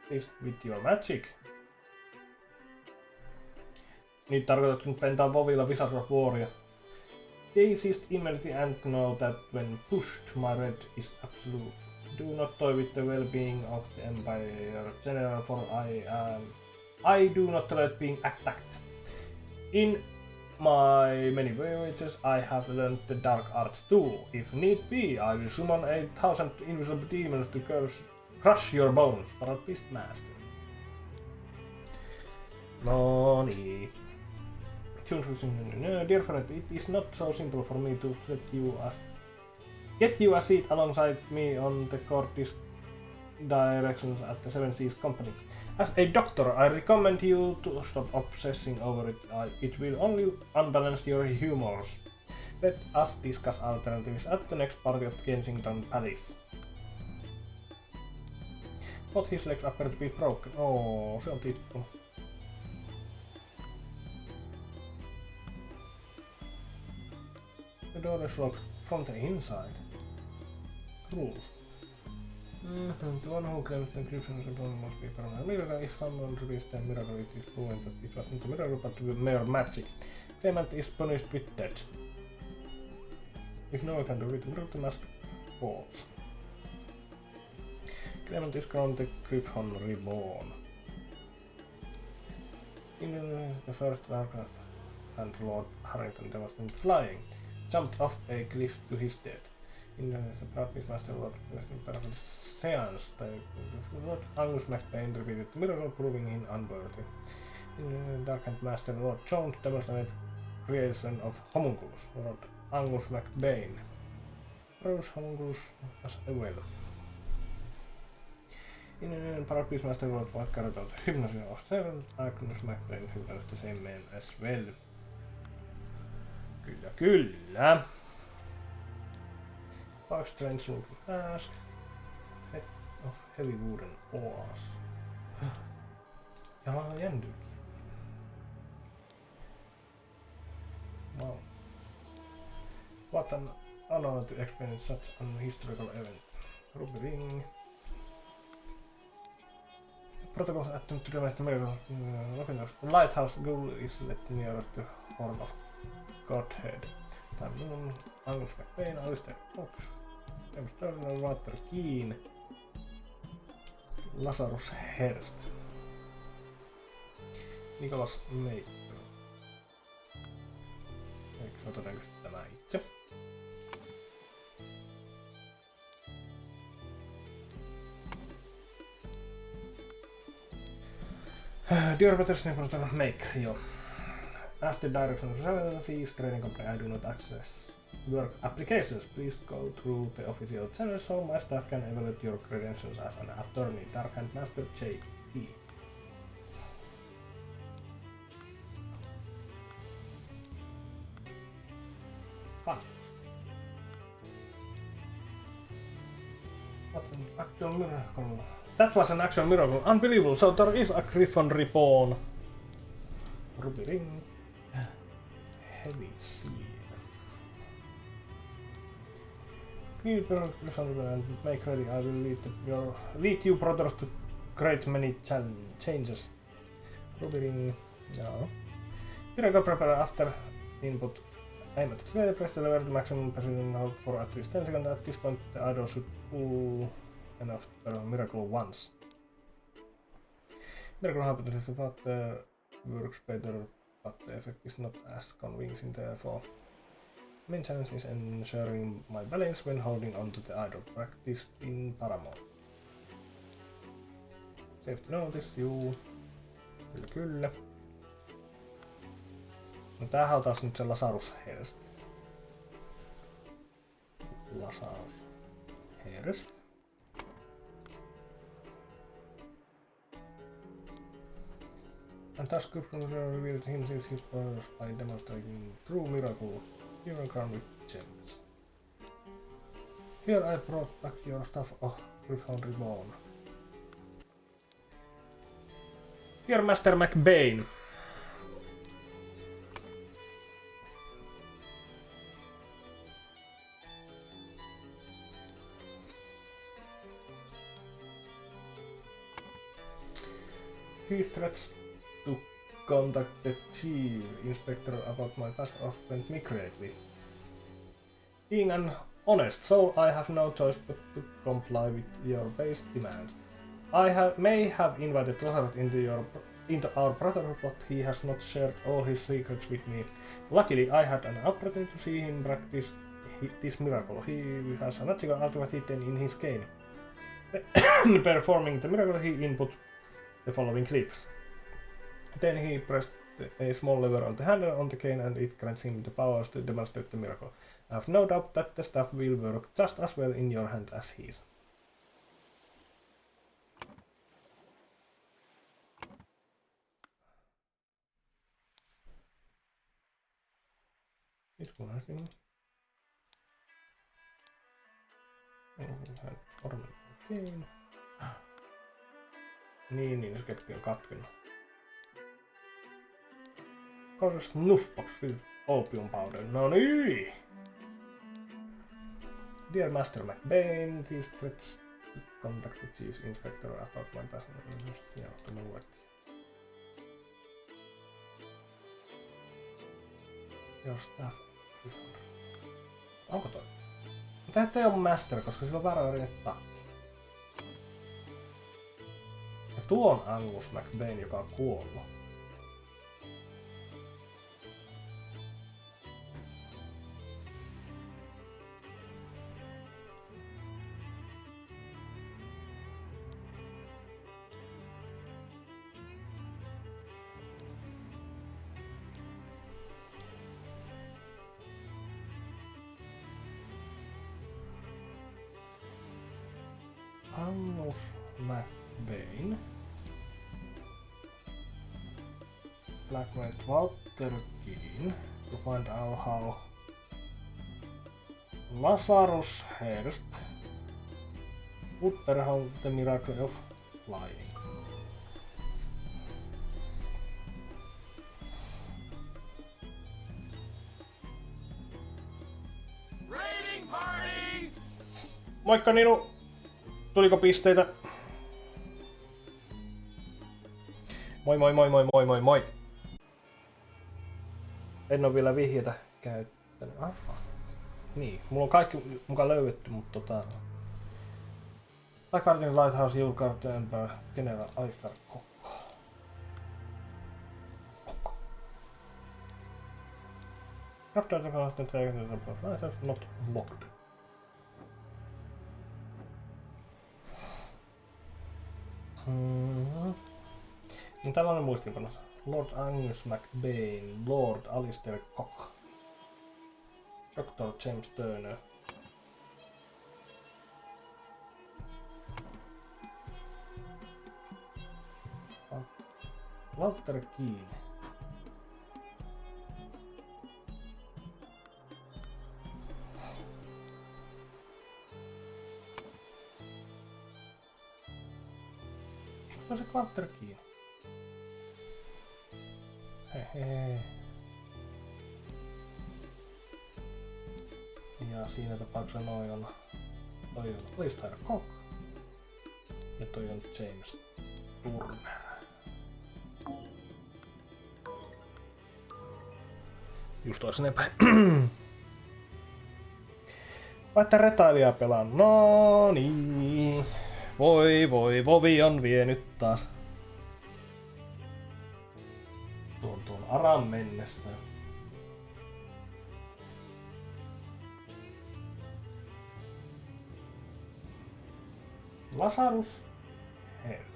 this with your magic? Niin tarkoitatko nyt pentaa vovilla Wizard of Waria. They ceased immediately and know that when pushed my red is absolute. Do not toy with the well-being of the Empire General for I do not tolerate being attacked. In my many voyages I have learned the dark arts too. If need be, I will summon 1,000 invisible demons to crush your bones for a Beastmaster. No niin. Dear friend, it is not so simple for me to get you a seat alongside me on the court directions at the Seven Seas Company. As a doctor, I recommend you to stop obsessing over it. It will only unbalance your humors. Let us discuss alternatives at the next party of Kensington Palace. But his legs appear to be broken. Oh, se on tippunut. The door is locked from the inside. Rules. The one who claims the encryption is important must be paranormal. Miracle if someone reveals the miracle, it is proven that it was not a miracle but mere magic. Claimant is punished with death. If no one can do it, the miracle must falls. Claimant is crowned the Griffon Reborn. In the first Darkness and Lord Harrington demonstrated flying, jumped off a cliff to his death. In the Practice Master Lord Seance, the Lord Angus MacBain repeated the miracle, proving him unworthy. In the Darkened Master Lord Jones demonstrated creation of homunculus, Lord Angus MacBain. Bruce homunculus as well. In the Practice Master Lord carried out the hypnosis of Seven, Angus MacBain hypnotized the same man as well. Kyllä, kyllä. Five strange looking mask. Head of heavy wooden oars. Ja vaan jäntyykin. Wow. What an honor to experience such an historical event. Ruby ring. Protocols attempt to devise the miracle. The lighthouse goal is let near the horn of Godhead. Time Moon, Angus MacBain, Alistair Fox, James Turner, Walter Keane, Lazarus Hearst, Nicholas Maple. Eikö se ole todennäköisesti tämä itse? Dear Peterson, make, joo. As the direction of Seas Training Company, I do not access your applications. Please go through the official channels so my staff can evaluate your credentials as an attorney. Darkhand Master J.P. What an actual miracle. That was an actual miracle. Unbelievable. So there is a Griffon Reborn. Ruby ring. Heavy seal. Keeper, and make ready. I will lead you brothers to great many changes. Ruby ring. No. Miracle prepare after input. Aim at the player, press the lever to maximum precision hold for at least 10 seconds. At this point, the idol should pull enough miracle once. Miracle happens about the works better, but the effect is not as convincing therefore. Main challenge is ensuring my balance when holding onto the idol. Practice in Paramount. Safety notice, juu. Kyllä. No tämähän on taas nyt se Lazarus Hearst. Lazarus Hearst. And thus Griffon revealed himself his powers by demonstrating true miracle, human crown with gems. Here I brought back your stuff, oh, Griffon Reborn. Here Master MacBain. He threats to contact the chief inspector about my past offend me greatly. Being an honest soul, I have no choice but to comply with your base demands. I may have invited Lazarus into our brotherhood, but he has not shared all his secrets with me. Luckily, I had an opportunity to see him practice this miracle. He has a magical artifact hidden in his cane. Performing the miracle, he input the following clips. Then he pressed a small lever on the handle on the cane and it grants him the powers to demonstrate the miracle. I have no doubt that the stuff will work just as well in your hand as his. It's working. Ornament cane. Niin, se keppi on katkenut. Cause snuffbox with opium powder. No niin! Dear Master McBain, please let's contact the chief inspector about my passenger. Joo, tämä luettiin. Your staff refund. Onko toi? Tää ei oo Master, koska sillä on väärä takki. Ja tuo on Angus McBain, joka on kuollut. Angus McBain blackmailed Walter Keane to find out how Lazarus Hearst would perform the miracle of flying. Raiding party! Moikka Ninu! Tuliko pisteitä? Moi. En oo vielä vihjeitä käyttänyt. Niin, mulla on kaikki mukaan löydetty, mutta Takartin Lighthouse julkaisut General Aistar Kokko. After the constant training of the Lighthouse not locked. Niin tällainen muistinpano. Lord Angus McBain, Lord Alistair Cock, Dr. James Turner. Walter Keane. No se Walter Keane. Hehe. Ja siinä tapauksessa toi on Alistair Cock ja toi on James Turner. Just toisin päin. Vaikka retailijaa pelaan. No niin. Voi, Vovi on vienyt taas. Tuon aran mennessä. Lazarus Hearst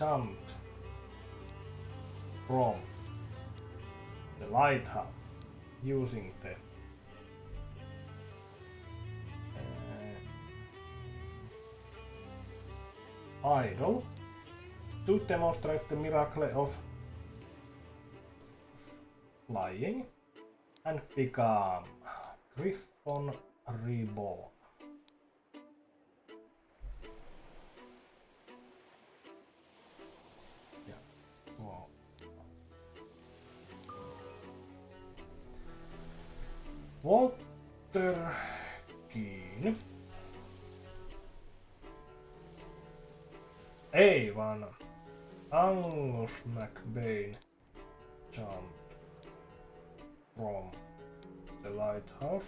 jumped from the lighthouse using the idol to demonstrate the miracle of flying and become Griffon Reborn. Ja tuo Walter Keane. Ei vaan Angus McBain jumped from the lighthouse.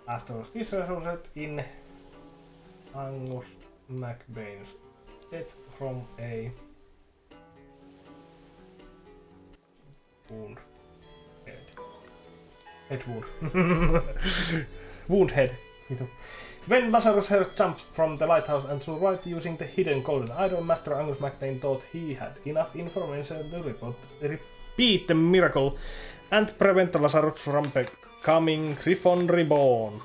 Afterwards this resulted in Angus McBain's death from a wound head. Head wound. Wound head. When Lazarus Hearst jumped from the lighthouse and to right using the hidden golden idol, Master Angus McBain thought he had enough information to repeat the miracle and prevent Lazarus from becoming Griffon Reborn.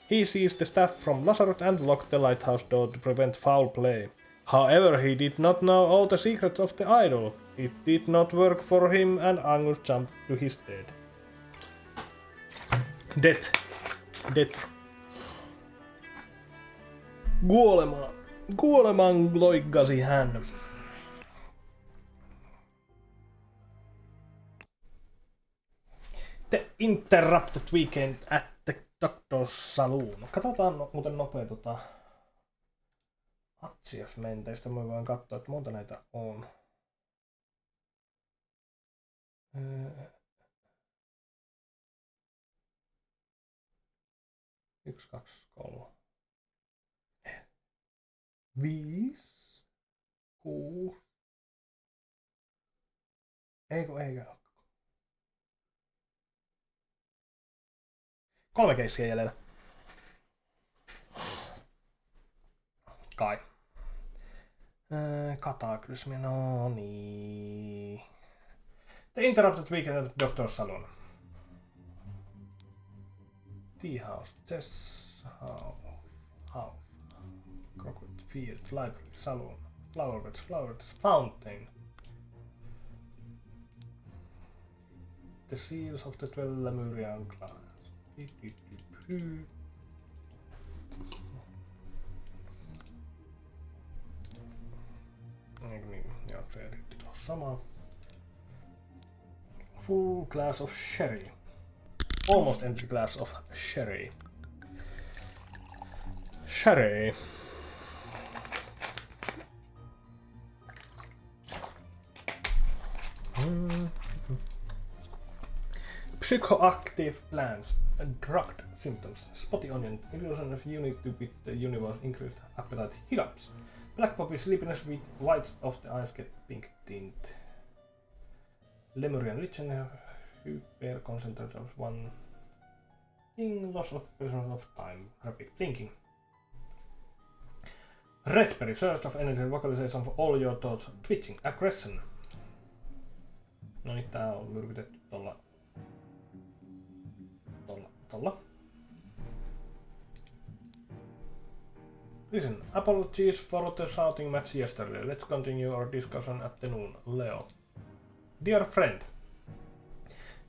He seized the staff from Lazarus and locked the lighthouse door to prevent foul play. However, he did not know all the secrets of the idol. It did not work for him and Angus jumped to his death. Kuoleman loikkasi hän. The Interrupted Weekend at the Doctor's Saloon. Katsotaan muuten nopea achievementaista. Mä voin katsoa, että monta näitä on. 1, 2, 3, 5, 6. Eikä. 3 keissiä jäljellä. Kai. Kataklysmi, no niin. The Interrupted Weekend at Doctor's Saloon. Tea House, Chess House, Crockett Field, Library, Saloon, Flower Beds, Fountain. The Seals of the 12 Lemurian Clans. Niin, joo, se eritti tuossa samaa. Full glass of sherry. Almost empty glass of sherry. Sherry. Psychoactive plants and drugged symptoms. Spotty onion, illusion of unity with the universe, increased appetite, hiccups. Black poppy, sleepiness with whites of the eyes get pink tint. Lemurian legend, hyper concentration of one thing, loss of perception of time, rapid thinking. Redberry, surge of energy, vocalization of all your thoughts, twitching, aggression. No niin, tää on myrkytetty tolla. Listen, apologies for the shouting match yesterday. Let's continue our discussion at the noon. Leo. Dear friend,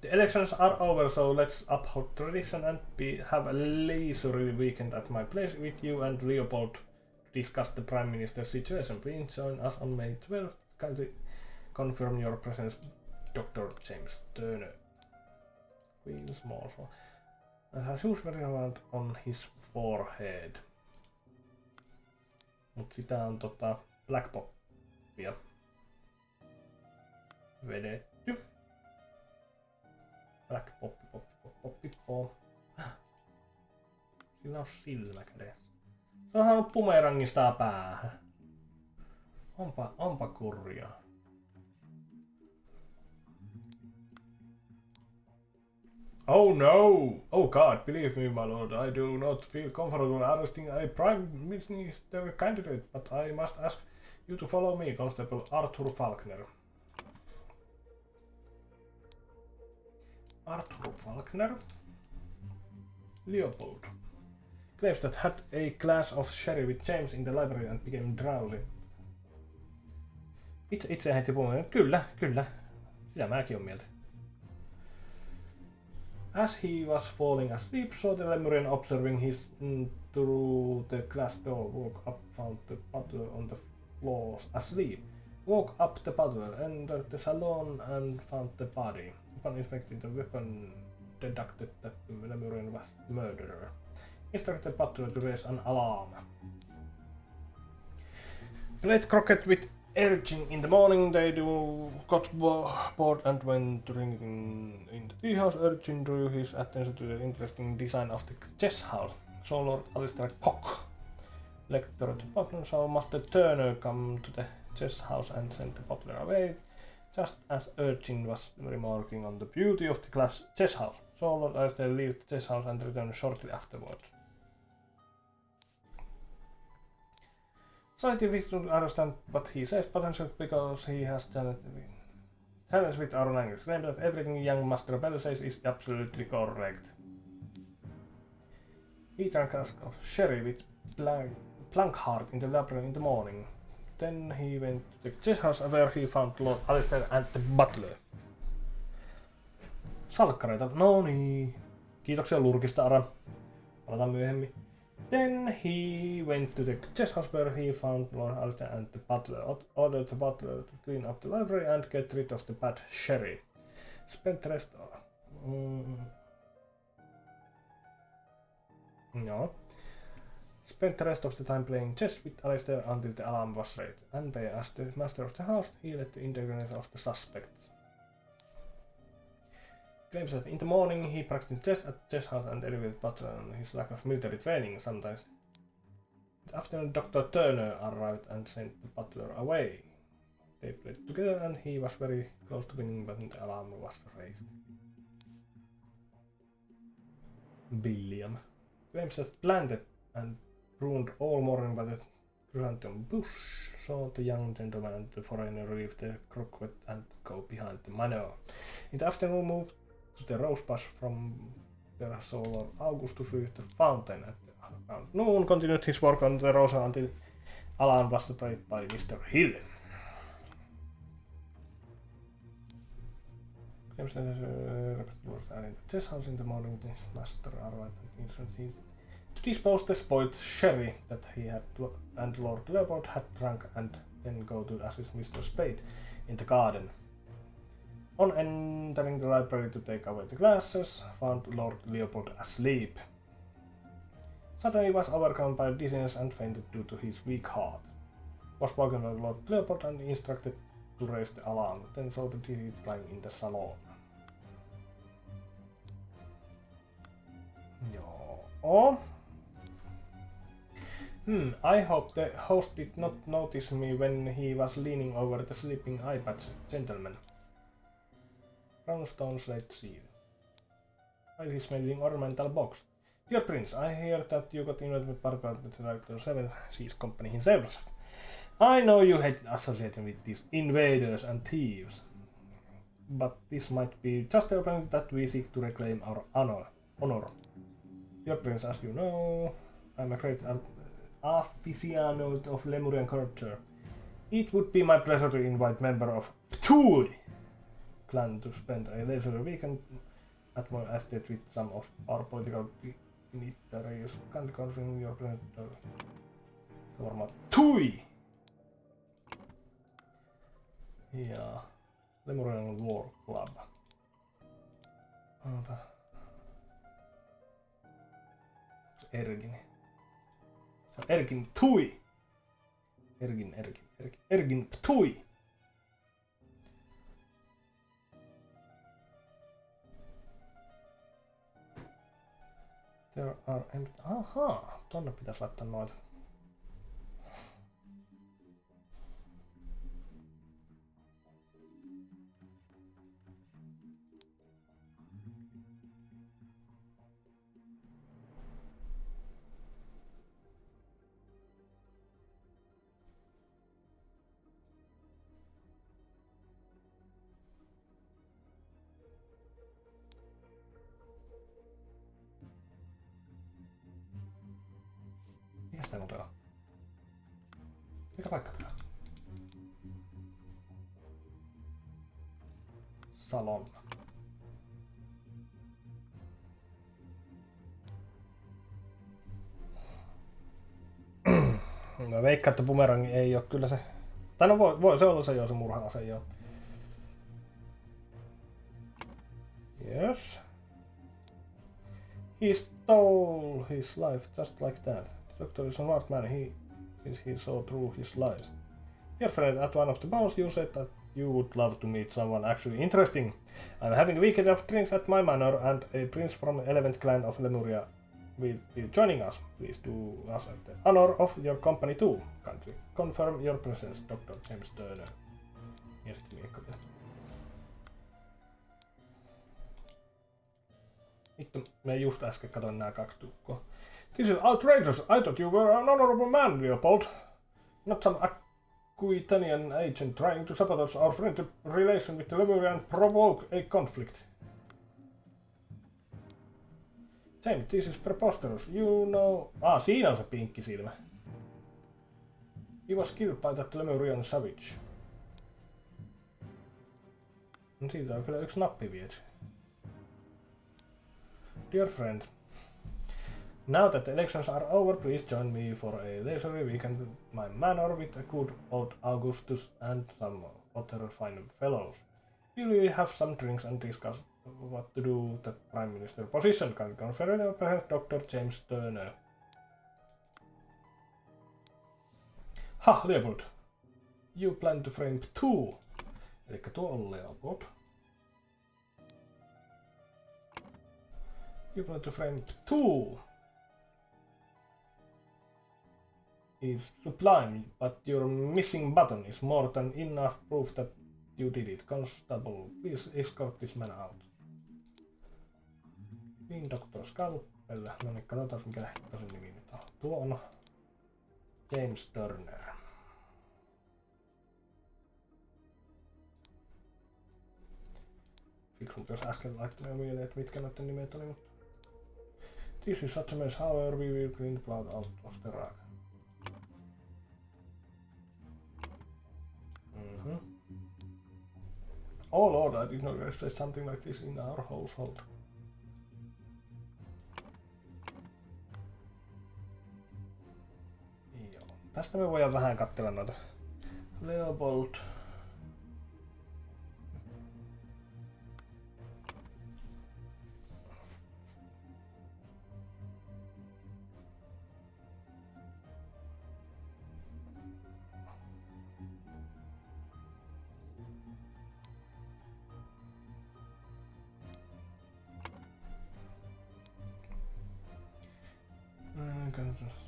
the elections are over, so let's uphold tradition and have a leisurely weekend at my place with you and Leopold to discuss the Prime Minister's situation. Please join us on May 12th. Kindly confirm your presence, Dr. James Turner. Queen Small. And has huge very around on his forehead. Mut sitä on Black Poppia vedetty. Black Poppi. Sillä on silmä kädessä. Se on saanut bumerangista päähän. Onpa kurjaa. Oh no! Oh God, believe me, my lord, I do not feel comfortable arresting a prime minister candidate, but I must ask you to follow me, Constable Arthur Falkner. Arthur Falkner? Leopold. Claims that had a glass of sherry with James in the library and became drowsy. Itse heitti puhumaan. Kyllä. Sitä mäkin on mieltä. As he was falling asleep, saw the Lemurian observing his through the glass door, woke up, found the butler on the floor asleep, woke up the butler, entered the salon and found the body. Upon inspecting the weapon, deducted that the Lemurian was the murderer. Instructed the butler to raise an alarm. Played croquet with Urchin in the morning. They got bored and went drinking in the tea house. Urchin drew his attention to the interesting design of the chess house. So Lord Alistair Cock lectured the butler, so Master Turner come to the chess house and sent the butler away, just as Urchin was remarking on the beauty of the glass chess house. So Lord Alistair left the chess house and returned shortly afterwards. Scientific to understand what he says, potentially because he has challenge with our language. Claim that everything young Master Bell says is absolutely correct. He drank a glass of sherry with Blankheart in the library in the morning. Then he went to the chess house where he found Lord Alistair and the butler. Salkkareita, no niin. Kiitoksia lurkista, Aran. Palataan myöhemmin. Then he went to the chess house where he found Lord Alistair and the butler, ordered the butler to clean up the library and get rid of the bad sherry. Spent the rest Spent the rest of the time playing chess with Alistair until the alarm was raised, and as the master of the house, he let the integrity of the suspects. Claims that in the morning he practiced chess at the chess house and elevated Butler on his lack of military training sometimes. In the afternoon, Dr. Turner arrived and sent the Butler away. They played together and he was very close to winning, but the alarm was raised. William claims that planted and pruned all morning by the chrysanthemum bush, saw the young gentleman and the foreigner leave the croquet and go behind the manor. In the afternoon, moved to the rose bush from their solar Augustus with the fountain at around noon, continued his work on the rose until alarm was played by Mr. Hill. Claims that was in the chess house in the morning, the master arrived and to dispose the spoiled sherry that he had and Lord Leopold had drunk, and then go to assist Mr. Spade in the garden. On entering the library to take away the glasses, found Lord Leopold asleep. Suddenly he was overcome by dizziness and fainted due to his weak heart. Was woken by Lord Leopold and instructed to raise the alarm, then saw the deceased lying in the salon. I hope the host did not notice me when he was leaning over the sleeping eye-patch gentleman. Brownstone slate seal. While he's smelling ornamental box. Dear Prince, I hear that you got invited by the Director 7 Seas Company himself. I know you hate associating with these invaders and thieves, but this might be just the opportunity that we seek to reclaim our honor. Dear Prince, as you know, I'm a great aficionado of Lemurian culture. It would be my pleasure to invite member of Ptuli clan to spend a leisurely weekend at my estate with some of our political dignitaries. Can't confirm your present format. Tui! Ja Lemurian War Club. Ergin. Se on Ergin Tui! Ergin Ptui! There are empty... Ahaa! Tonne pitäis laittaa noita. Mikä sitä muuten on? Mikä paikka tää on? Salon. Mä veikkaan, että bumerangi ei oo kyllä se... Tai no voi se olla se joo, se murha-ase joo. Yes. He stole his life just like that. The doctor is a smart man, since he saw through his lies. Dear friend, at one of the balls you said that you would love to meet someone actually interesting. I'm having a weekend of drinks at my manor, and a prince from 11th clan of Lemuria will be joining us. Please do us the honor of your company too. Country. Confirm your presence, Dr. James Turner. Ja sitten miekka vielä. Vittu, me just äsken katoin nää kaksi tukkoa. This is outrageous. I thought you were an honorable man, Leopold. Not some Aquitanian agent trying to sabotage our friendly relation with the Lemuria and provoke a conflict. James, this is preposterous. You know... siinä on se pinkki silmä. He was killed by that Lemurian savage. No siitä on kyllä yksi nappi viety. Dear friend, Now that the elections are over, please join me for a leisurely weekend at my manor with a good old Augustus and some other fine fellows. We will have some drinks and discuss what to do with the Prime Minister position. Can confer perhaps Dr. James Turner. Ha, Leopold! You plan to frame 2. Elikkä tuo on Leopold. You plan to frame 2. Is sublime, but your missing button is more than enough proof that you did it. Constable, please escort this man out. Niin, Dr. Scalpel. No niin, katsotaan mikä tosin nimi nyt on. Tuo on James Turner. Fiksumpi jos äsken laittanut jo mieleen, että mitkä noiden nimet oli, mutta... This is such a mess, however we will clean the blood out of the rug. Oh lord, I did not realize something like this in our household. Joo. Tästä me voidaan vähän katsella noita. Leopold.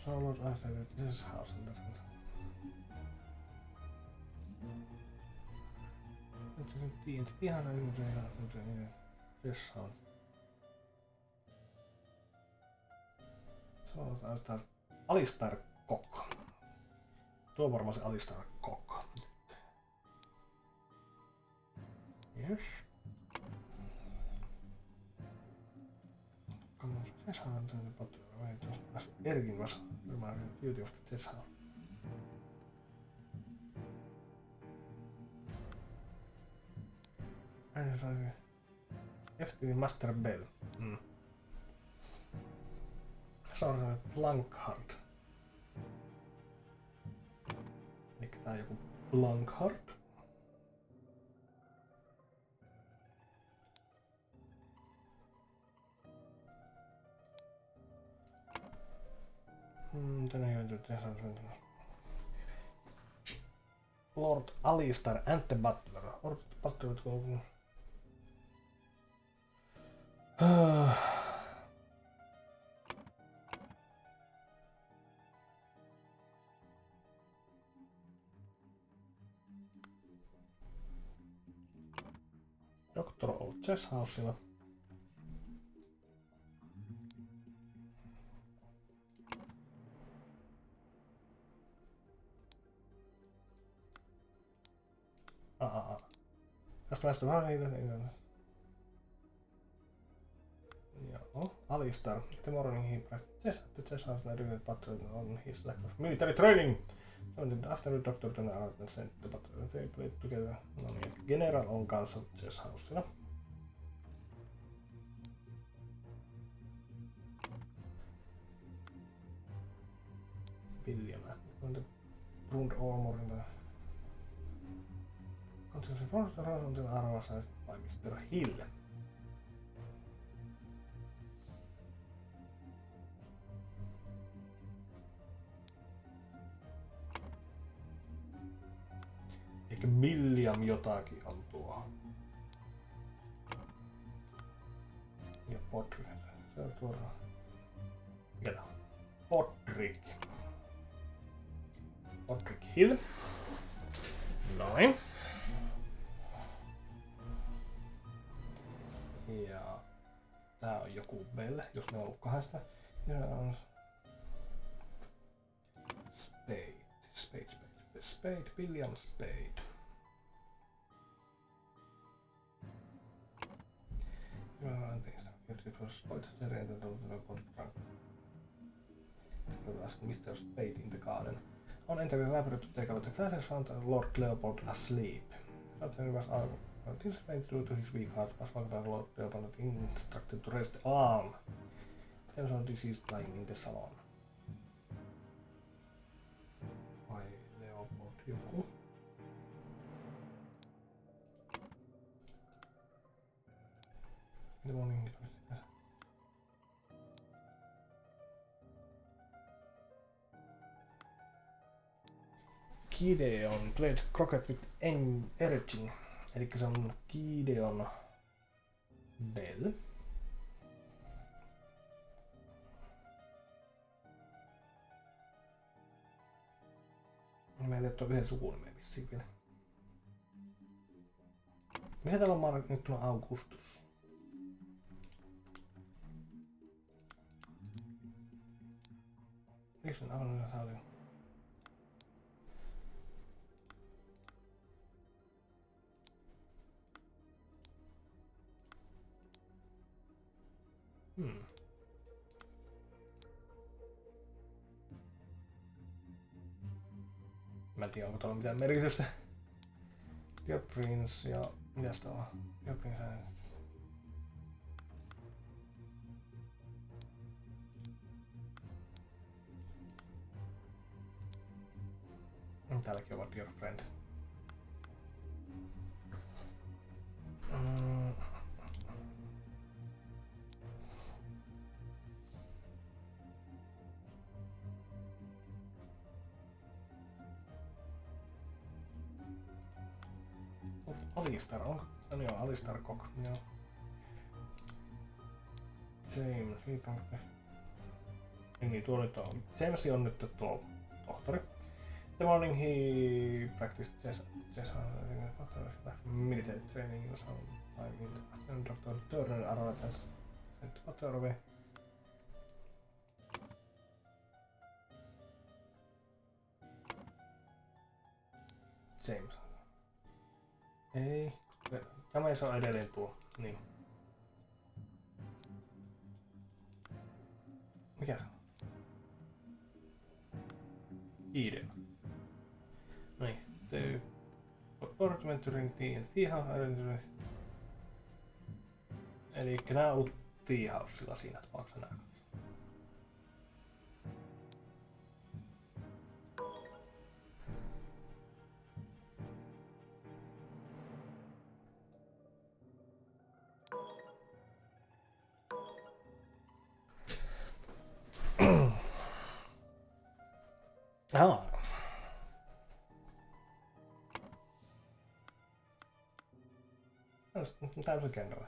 Solar after this house and that. Ihana yhdellä this house. Solar Alistar Kokko. Tuo on varmaan se Alistar Kokko. Yes. This house and the Ergin was the beauty of this house. FTV Master Bell. Se on Blankhard. Elikkä tää on joku Blankhard. Lord Alistar and the Butler. Doctor Old Chess Housella. Tästä väestö vähän joo, Alistar. The morning he practiced the chess house and reviewed patrol on his lack of military training. So after the doctor turned out and sent the patrol, they played together. No niin, General on kanssa chess housella. William, on the Brund Armor. Continuously forced around until arvosized by Mr. Hill. Eikä William jotakin on tuo. Ja Podrick. Se on tuolla. Mikä tää on? Podrick. Podrick Hill. Noin. Ja tää on joku Bell, jos ne on ollut kahdesta. Ja on Spade, William Spade. Mr. Spade in the garden. On entering the library to take a look at the classes, found Lord Leopold asleep. He was dismayed due to his weak heart, was found by Lord Leopold instructed to rest the arm. Then some disease playing in the salon. Vai Leopold joku. The morning. Gideon played croquet with Erching. Eli se on Gideon Bell. Meillä ei ole yhden sukunimeä vissiin vielä. Missä täällä on mainittuna Augustus? Miksi on aivan saali? Mä en tiedä, onko tuolla mitään merkitystä. Dear Prince ja... Mitäs tää on? Dear Prince... Täälläkin on Dear Friend. Alistar, onko? No joo, Alistar Kok, joo. James, siitä on... Niin, tuo nyt on... James on nyt tuo tohtori. The morning he practiced military training in some time in the afternoon. Dr. Turner arrived as sent to Waterway. James. Ei. Tämä ei saa edelleen tuo. Niin. Mikä? Idea. Niin. The appointment during tea house. Eli nää on ollut tea housella siinä tapauksessa nää. Aha. Tää on se kenraali.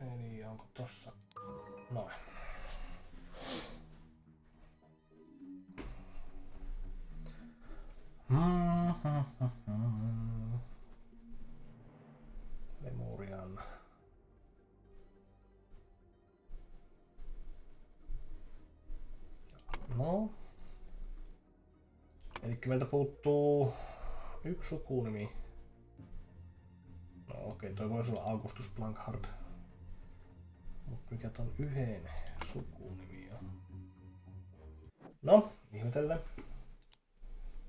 Eli onko tossa? Noin. Lemurian. No. Elikkä meiltä puuttuu yksi sukunimi. No okei, toi voisi olla Augustus Blankhard. Mut mikä ton yhden sukunimi on? No, ihmetellään.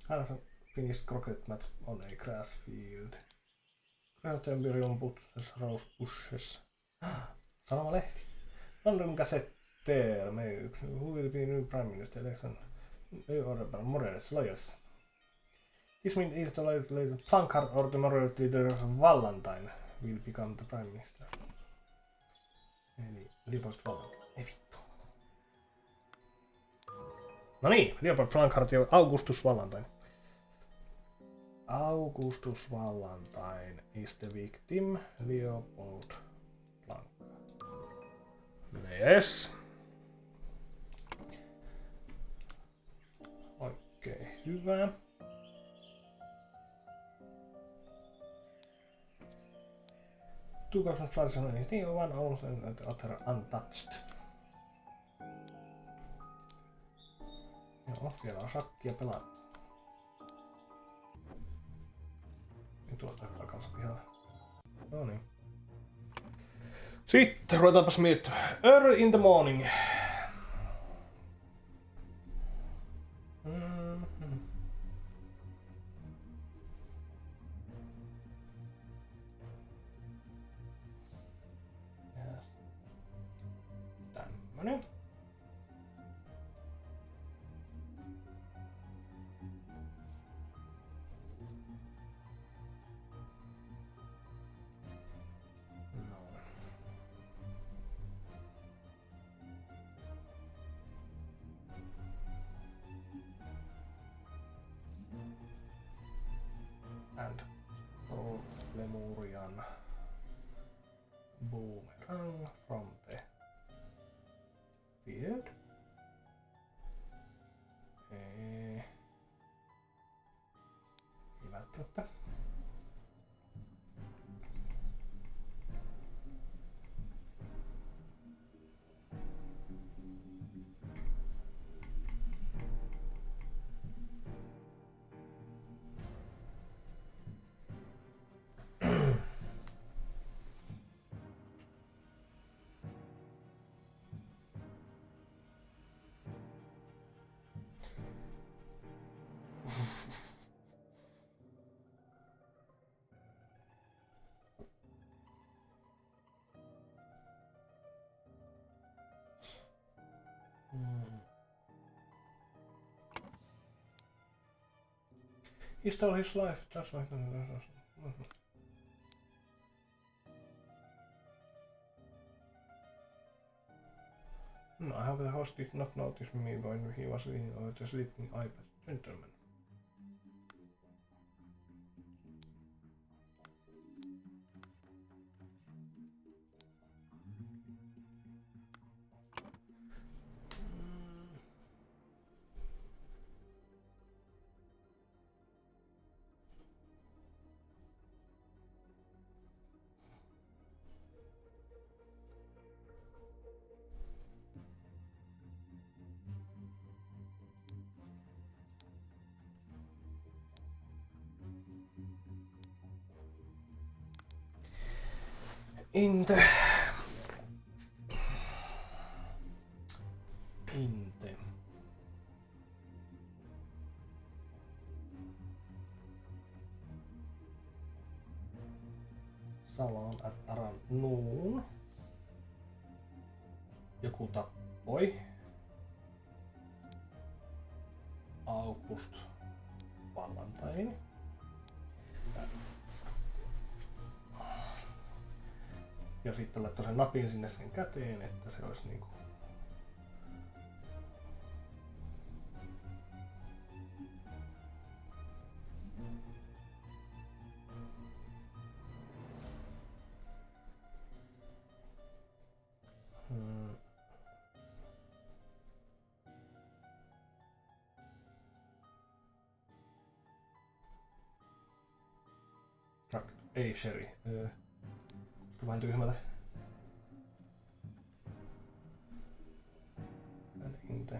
Hän finished croquet match on a grass field. Temperium Butches Rose Bushes. Sanomalehti. Halloweenkisat. Who will be new prime minister election? New order Morales Loyals. This means either later Blankhard or the Morales leader Valentine will become the prime minister. Eli Leopold Valentine. Ei vittu. No niin, Leopold Blankhard ja Augustus Valentine. Augustus Valentine is the victim. Leopold Blankhard. Yes. Okei, hyvä. Two girls flies on anything, one owns and the other untouched. Joo, siellä on shakkia pelattu. Ja tuosta kyllä kanssa pihalla. No niin. Sitten ruvetaanpas miettimään. Early in the morning. niin. And Lemurian boomerang from the field. Ei välttämättä. He stole his life just like No, I hope the host did not notice me when he was leaning over the sleeping iPad gentleman. Inte. Salon at around noon. Joku tappoi August Vallantain. Ja sitten laittoi sen napin sinne sen käteen, että se olisi niinku... Ei Sherry. Kuulostaa vähän tyhmältä. Inte.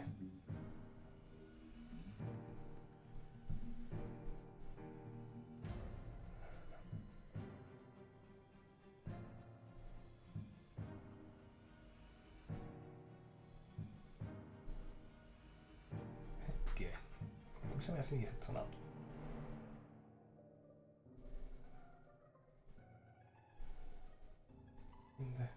Hetkinen. Missä nämä siniset sanat? Inte.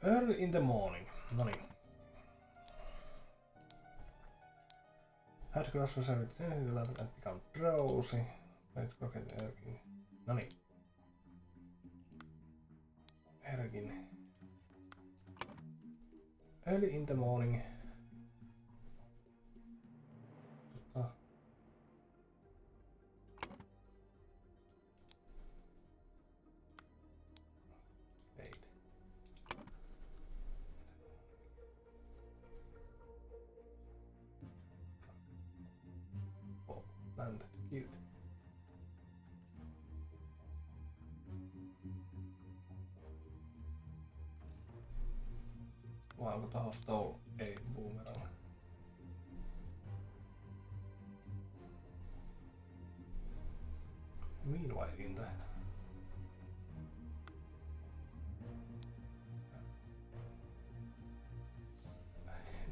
Early in the morning. No niin. Had cross for 17 and become drowsy. Wait, rocket Erkin. No niin. Erkin. Early in the morning. And killed. Vai onko tohon stole? Ei, boomerang. Meanwhile in the...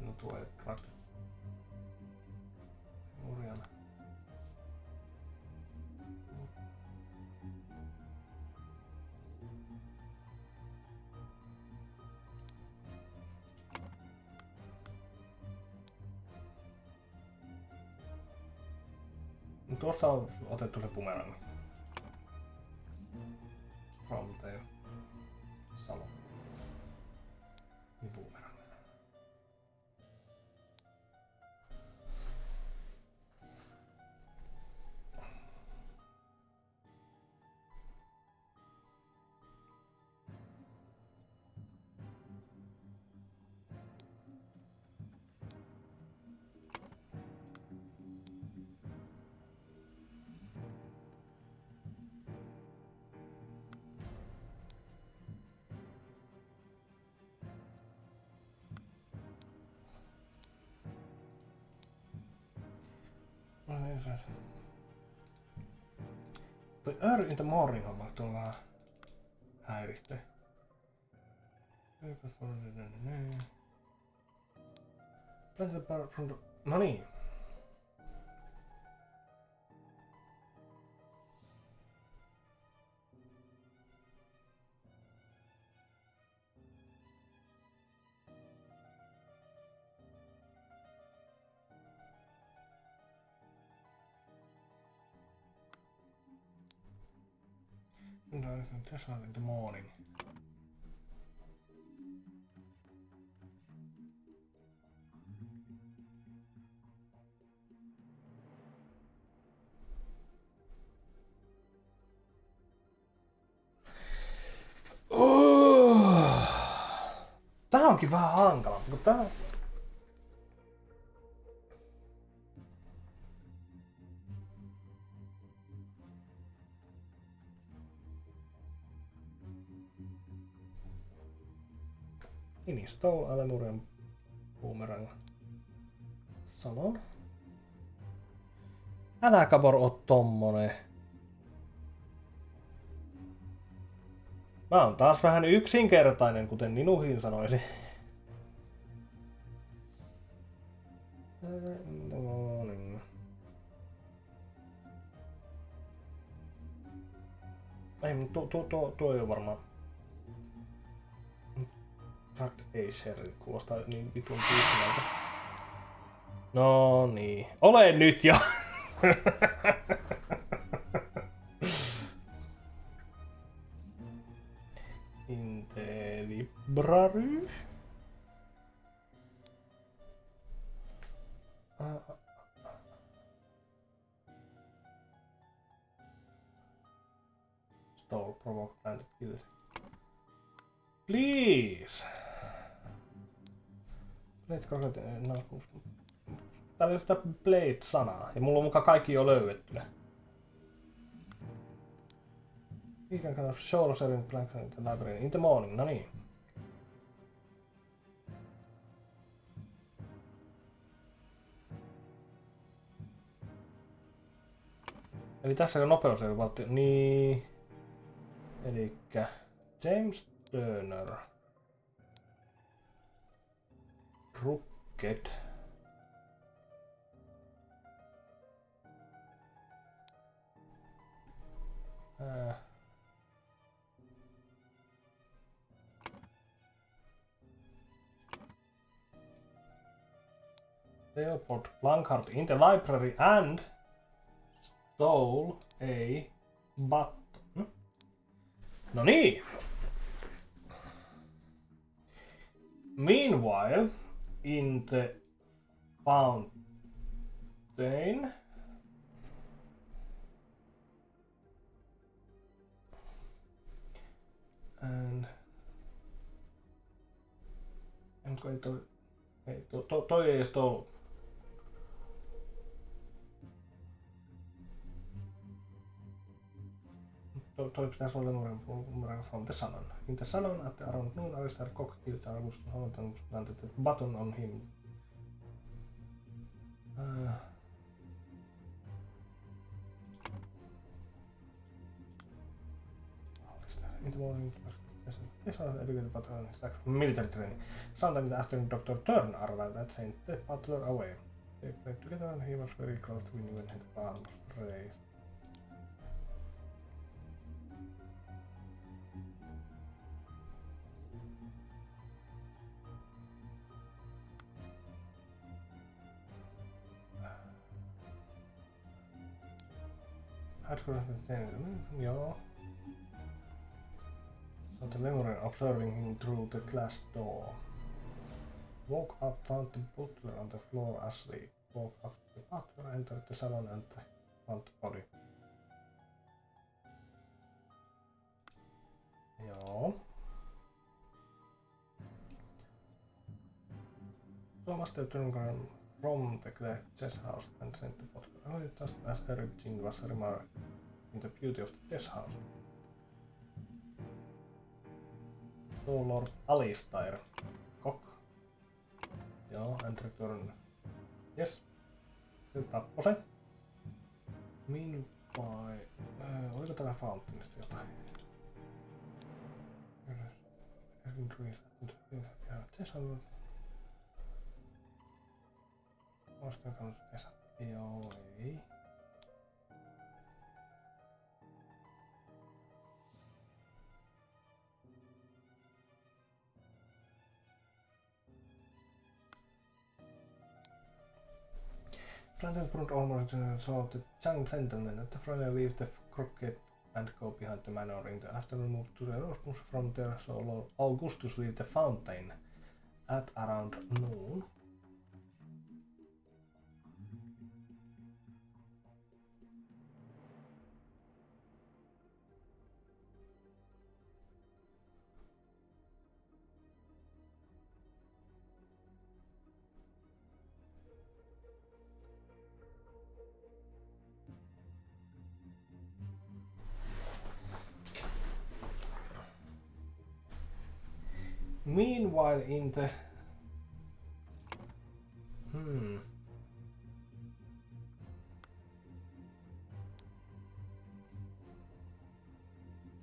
No tuo ei prakti. Urjana. Tuossa on otettu se bumerangi. From there. Salo. Niin bumerangi. Toi early in the morning homma tuolla vähän häiritsee. No niin. Tässä on in the morning. Tää onkin vähän hankala, kun tää... Install Alemuren boomerang. Sanon. Älä kabor oo tommonen. Mä oon taas vähän yksinkertainen, kuten Ninuhin sanoisi. Ei, tuo ei oo varmaan. Tract A-Sherry kuulostaa niin vitun tyhmältä. No niin. Ole nyt jo! Intelibrary. Stall, provoke, plant, kill. Please! No, täällä on sitä Blade-sanaa, ja mulla on mukaan kaikki jo löydettynä. Weekend kind of show selling blank in the library in the morning, no niin. Eli tässä on nopeus ei valtio, niin... Elikkä... James Turner. Rocket. Leopold Blancard in the library and stole a button. No niin. Meanwhile, in the fountain, and toi ei edes ollut. Toi pitäisi olla numeron from the Sanon. In the Sanon at around noon, Alistair Cock killed August Holland and planted a button on him. Alistair, in the morning, This was educated pattern military training. Sometimes after Dr. Turn arrived that sent the butler away. They played together and he was very close to winning when his arms raised. Joo. So the memory observing him through the glass door. Woke up, found the butler on the floor asleep. Woke up, the butler entered the salon and found the body. Joo. So must have turned from the chess house and sent the butler. Just as everything was remarked in the beauty of the chess house. So Lord Alistair. Cock. Joo, and return. Yes. Se tappoi sen. Meanwhile... oliko täällä Fountainista jotain? Joo, ei. Franklin Brunt almost saw the young gentleman at the front leave the croquet and go behind the manor in the afternoon, moved to the Rosmus from there, so Lord Augustus leave the fountain at around noon. Meanwhile in the...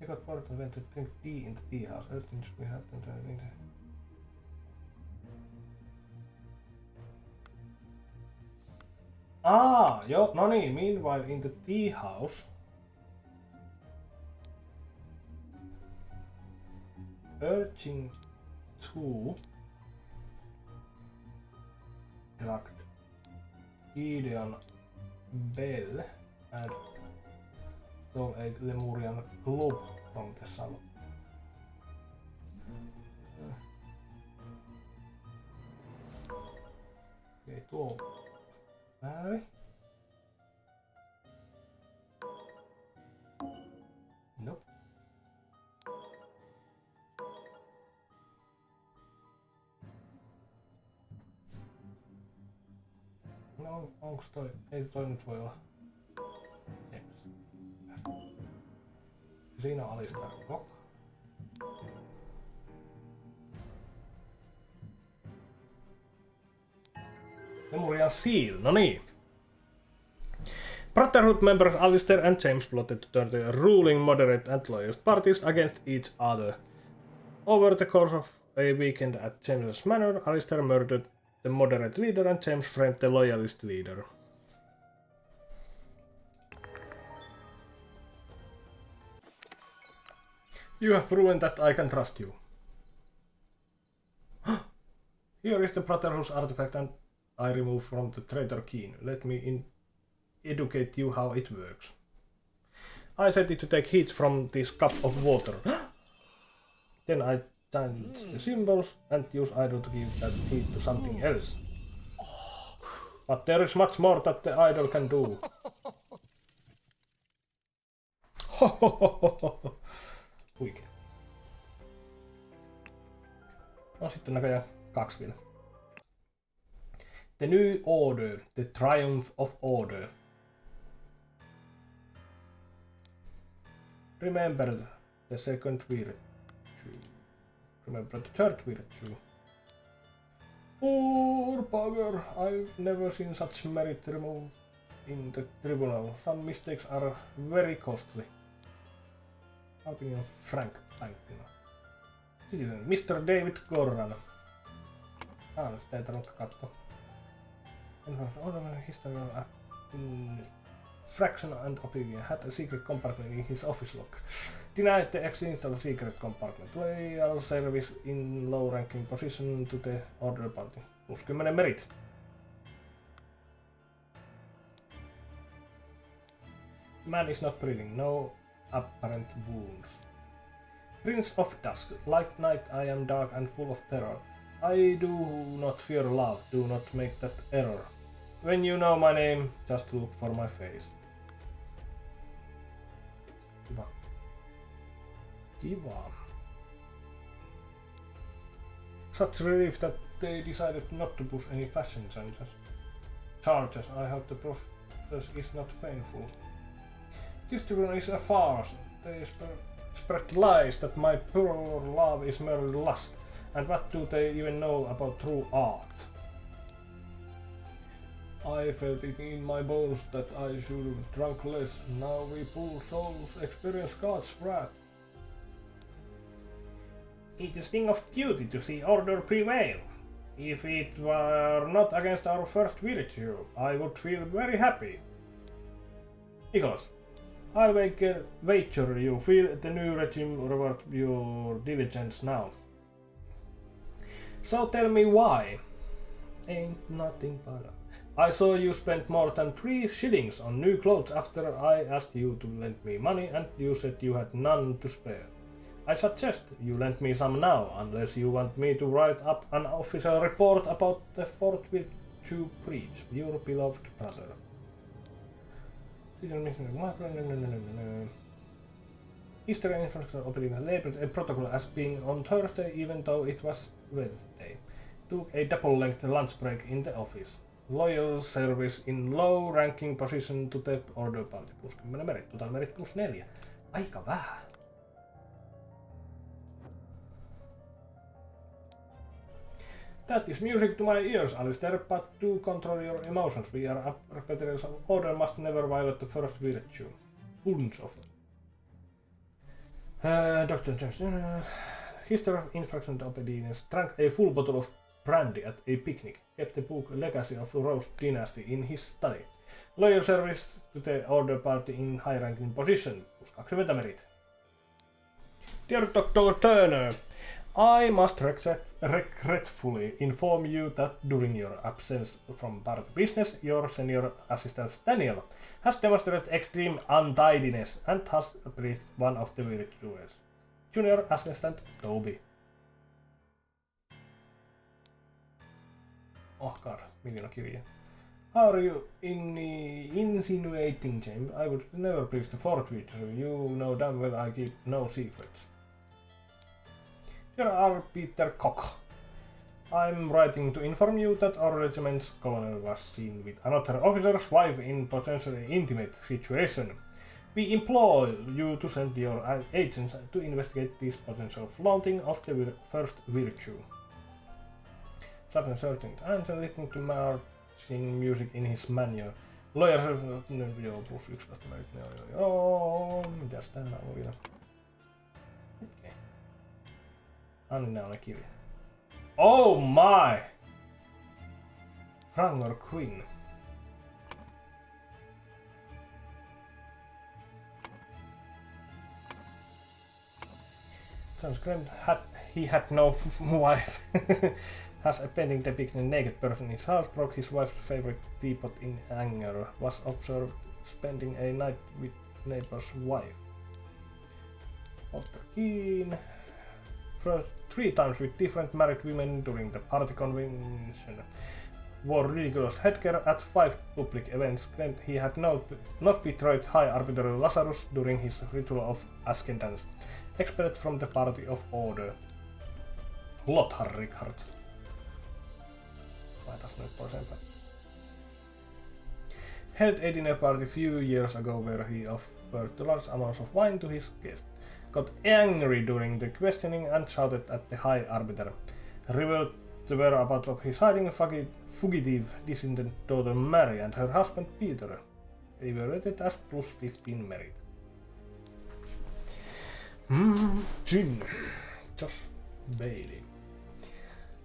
They got bored and went to drink tea in the tea house. Everything should be happening. Joo, no niin, meanwhile in the tea house. Urging to plugged Gideon Bell and stole a Lemurian globe from the salon. Okei, tuo väärin. Nope. No, onks toi? Ei toi nyt voi olla. Yes. Siinä on Alistair Cock. Lemurian Seal, no niin. Brotherhood members Alistair and James plotted to turn the ruling moderate and loyalist parties against each other. Over the course of a weekend at James's manor, Alistair murdered the moderate leader and James framed the loyalist leader. You have proven that I can trust you. Here is the Brotherhood's artifact and I remove from the traitor Keen. Let me educate you how it works. I set it to take heat from this cup of water. Then I change the symbols and use idol to give that heat to something else. But there is much more that the idol can do. Huikea. No sitten näköjään 2 vielä. The New Order, The Triumph of Order. Remember the second virtue. Remember the third virtue. Poor bugger, I've never seen such merit removed in the tribunal. Some mistakes are very costly. Opinion Frank Bankina. Citizen, Mr. David Gorran. Sitä ei tarvitse katsoa. Historical Fraction and Opinion had a secret compartment in his office locker. Denied the existence of secret compartment. Loyal service in low ranking position to the order party. Plus 10 merit. Man is not breathing. No apparent wounds. Prince of Dusk. Like night I am dark and full of terror. I do not fear love. Do not make that error. When you know my name, just look for my face. Kiva. Kiva. Such relief that they decided not to push any fashion charges. I hope the process is not painful. This tribunal is a farce. They spread lies that my pure love is merely lust. And what do they even know about true art? I felt it in my bones that I should have drunk less. Now we poor souls experience God's wrath. It is thing of duty to see order prevail. If it were not against our first virtue, I would feel very happy. Nicholas, I'll wager you feel the new regime reward your diligence now. So tell me why. Ain't nothing but I saw you spent more than 3 shillings on new clothes after I asked you to lend me money and you said you had none to spare. I suggest you lend me some now, unless you want me to write up an official report about the fourth virtue breach, your beloved brother. History and infrastructure operating labeled a protocol as being on Thursday even though it was Wednesday. Took a double-length lunch break in the office. Loyal service in low ranking position to the order party. Plus 10 merit. Total merit plus 4. Aika vähän. That is music to my ears, Alistair, but do control your emotions. We are perpetrators of order must never violate the first virtue. Bunch of Dr. James, History of Infraction and Obedience, drank a full bottle of brandy at a picnic, kept the book Legacy of Rose Dynasty in his study. Loyal service to the order party in high-ranking position, plus 20 merit. Dear Dr. Turner, I must regretfully inform you that during your absence from party business, your senior assistant Daniel has demonstrated extreme untidiness and has breached one of the virtues. Junior assistant Toby. Oh god, miljoonakirje. How are you insinuating, James? I would never breach the fourth virtue. You know damn well I keep no secrets. Here are Peter Koch. I'm writing to inform you that our regiment's colonel was seen with another officer's wife in potentially intimate situation. We implore you to send your agents to investigate this potential flaunting of the first virtue. Subject certain and listening to marching music in his manual. Lawyer, joo, plus 11 merit, joo. Mitäs täällä on vielä? Anna on kirja. Oh my! Frangor Queen. Sounds great. He had no wife. Has a painting depicting a naked person in his house, broke his wife's favorite teapot in anger, was observed spending a night with neighbor's wife. Walter Keane. 3 times with different married women during the party convention. Wore ridiculous headgear at 5 public events. Claimed he had not betrayed High Arbiter Lazarus during his ritual of ascendance. Expelled from the party of order. Lothar Richard. Laitas nyt toiseenpäin. Held a dinner party a few years ago where he offered large amounts of wine to his guests. Got angry during the questioning and shouted at the High Arbiter. Revealed the whereabouts of his hiding fugitive descendant daughter Mary and her husband Peter. They were rated as plus 15 merit. Gin. Just Bailey.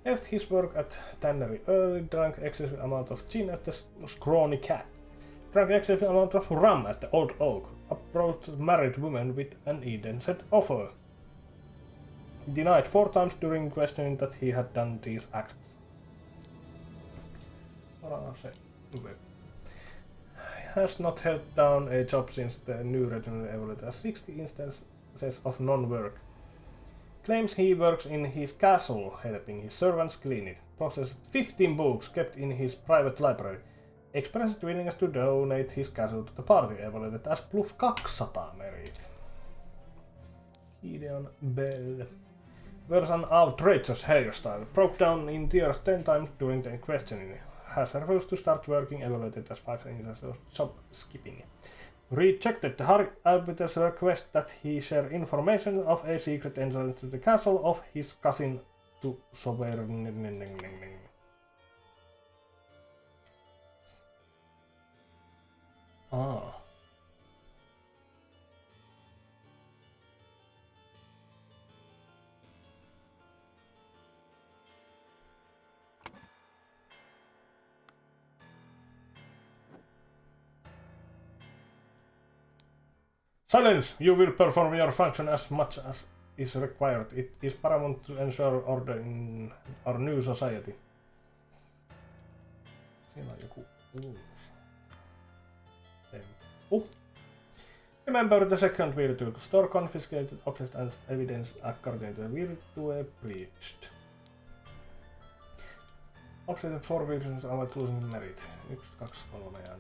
Left his work at tannery early, drank excessive amount of gin at the Scrawny Cat. Drank excessive amount of rum at the Old Oak. Approached married woman with an indecent offer. Denied 4 times during questioning that he had done these acts. Has not held down a job since the new regime evaluated as 60 instances of non-work. Claims he works in his castle, helping his servants clean it. Possesses 15 books kept in his private library. Expressed willingness to donate his castle to the party, evaluated as plus 200 merit. Gideon Bell. Wears an outrageous hairstyle. Broke down in tears 10 times during the questioning. Has refused to start working, evaluated as 5 instances of job skipping. Rejected the Harry Arbiter's request that he share information of a secret entrance to the castle of his cousin to sovereign. Ah. Silence! You will perform your function as much as is required. It is paramount to ensure order in our new society. Siinä on joku uusi. Remember the second virtue. Store confiscated objects and evidence according to the virtue breached. Objected 4 virtues are losing merit. 1, 2, 3 ja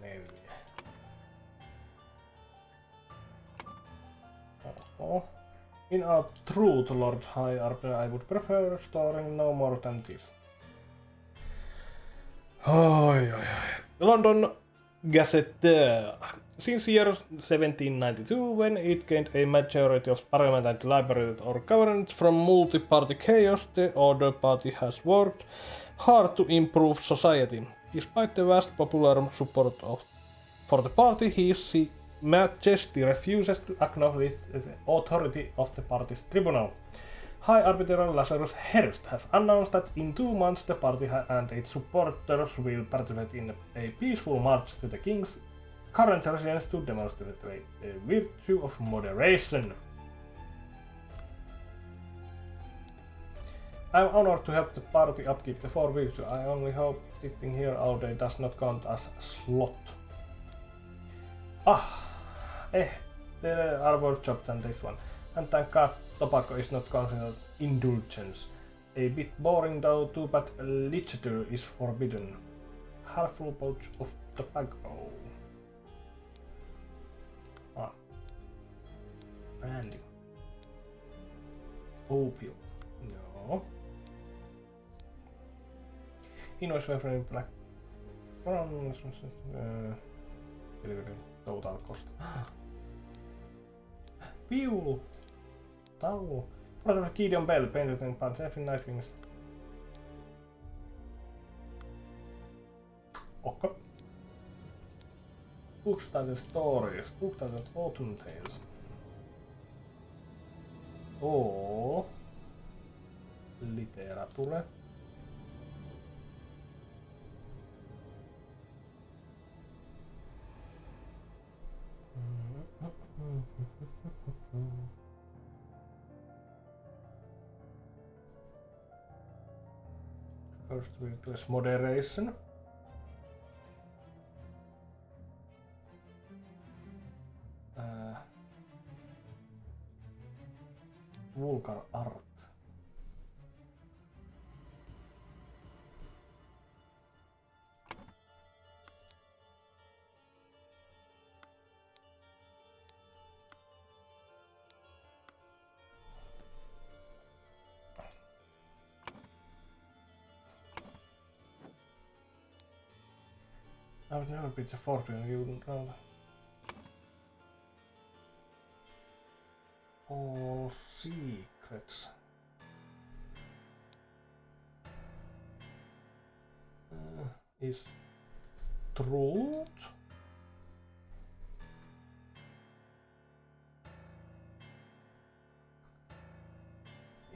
4. In our truth, Lord High Arbiter, I would prefer storing no more than this. London Gazette. Since year 1792, when it gained a majority of parliament and liberated or governed from multi-party chaos, the Order Party has worked hard to improve society. Despite the vast popular support for the party, His Majesty refuses to acknowledge the authority of the party's tribunal. High Arbiter Lazarus Hearst has announced that in 2 months the party and its supporters will participate in a peaceful march to the king's current residence to demonstrate the virtue of moderation. I am honored to help the party upkeep the 4 virtues. I only hope sitting here all day does not count as slot. There are more jobs than this one. And thank God tobacco is not considered indulgence. A bit boring though too, but literature is forbidden. Half full pouch of tobacco. Brandy. Opium. No. Invoice weapon black. Total cost. Piu! Taulu. What Gideon Bell painted in punch every night wings. Okay. Books titled stories. Book titled autumn tales. Literature. First virtue is moderation. Vulgar art. I would never be the fortune, you wouldn't know that. All secrets. Is truth?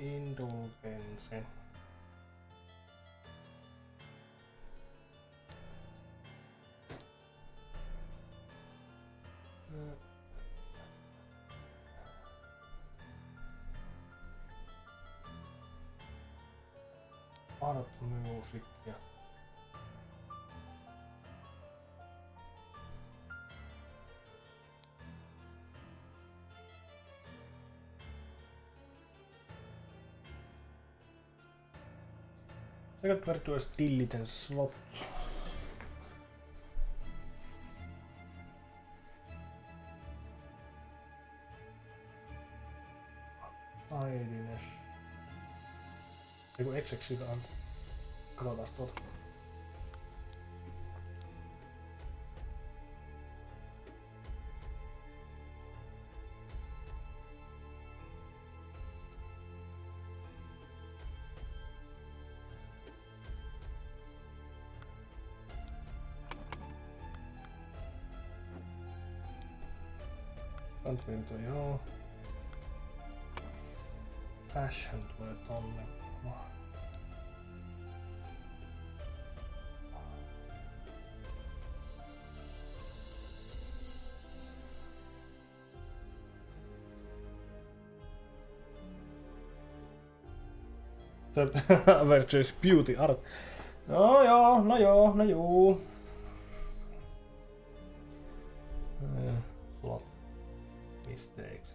Indulgence. Art music ja Second virtuous diligence slot. Tidiness. Eiku exeksitä on. Katsotaan tuota. Kantvinto joo. Fashion tulee tonne. Virtuous beauty art. No joo. Slot. Mistakes.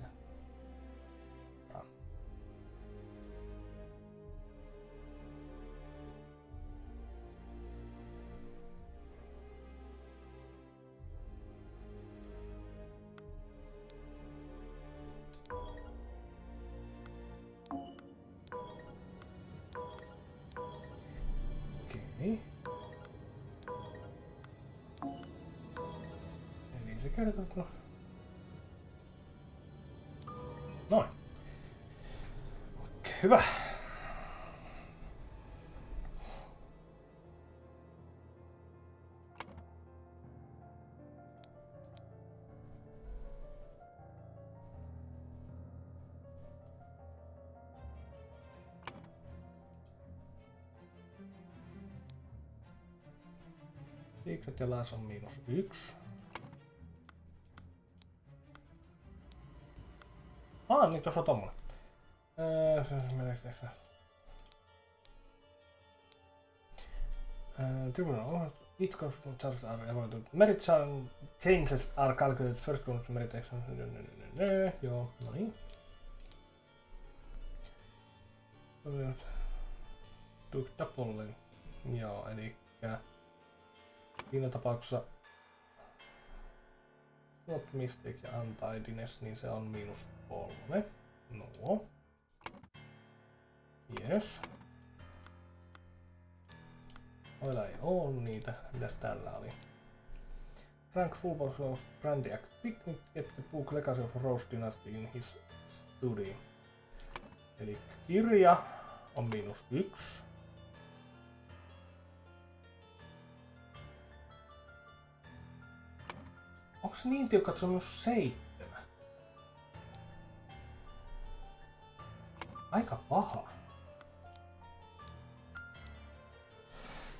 Okei. Eli se kertoo. Noin. Okei, hyvä. Secret ja Last on -1. Niin tuossa on tommonen. Tribunal each conflict charges are evaluated. Merit changes are calculated first conflict merit action. Joo, no niin. Took double. Joo, elikkä siinä tapauksessa Slot mistake ja untidiness, niin se on -3. No. Yes. Noilla ei oo niitä. Mitäs tällä oli? Frank Football of Brandy Act Picnic get the book Legacy of Rose Dynasty in his study. Eli kirja on -1. Onko se niin tiukka, että se on -7? Aika paha.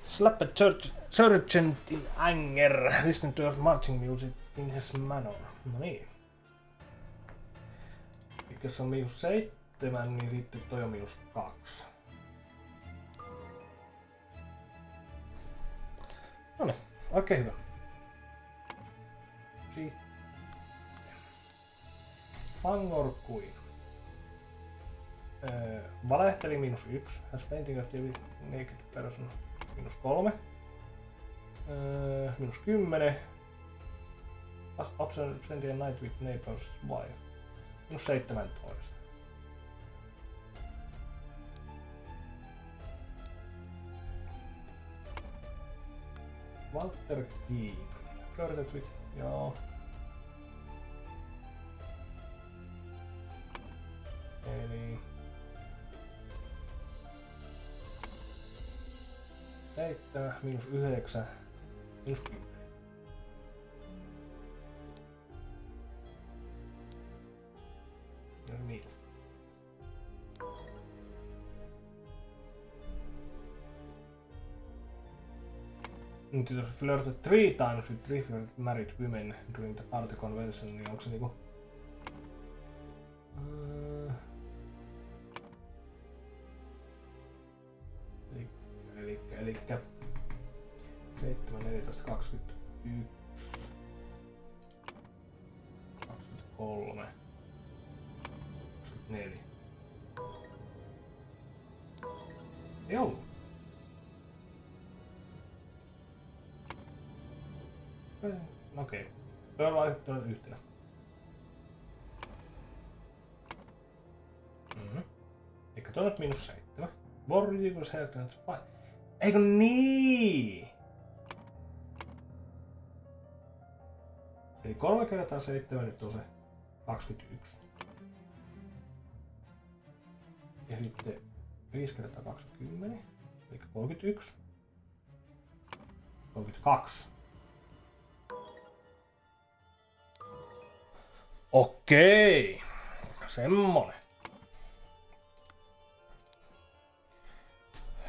Slap a sergeant in anger. Listen to your marching music in his manner. No niin. Eli jos on -7, niin sitten toi on -2. No niin, oikein hyvä. Fangor Queen. Valehteli -1. Has painting of the naked person -3. -10. Spending a night with neighbor's wife. -17. Walter Keen. Flirted with. Joo. Eli 7 -9 -10. Ja miinus. Nyt jos flirted 3 times with 3 married women during the party convention, niin onko se niinku... Elikkä 7, 14, 21, 23, 24. Ei ollut. Okei. Tuo on laitettu yhtenä. Eikä tuo nyt -7. Borjikos herättänyt vai? Eikö niin? Eli 3 kertaa 7 nyt on se 21. Ja sitten 5 kertaa 20, eli 31. 32. Okei. Semmonen.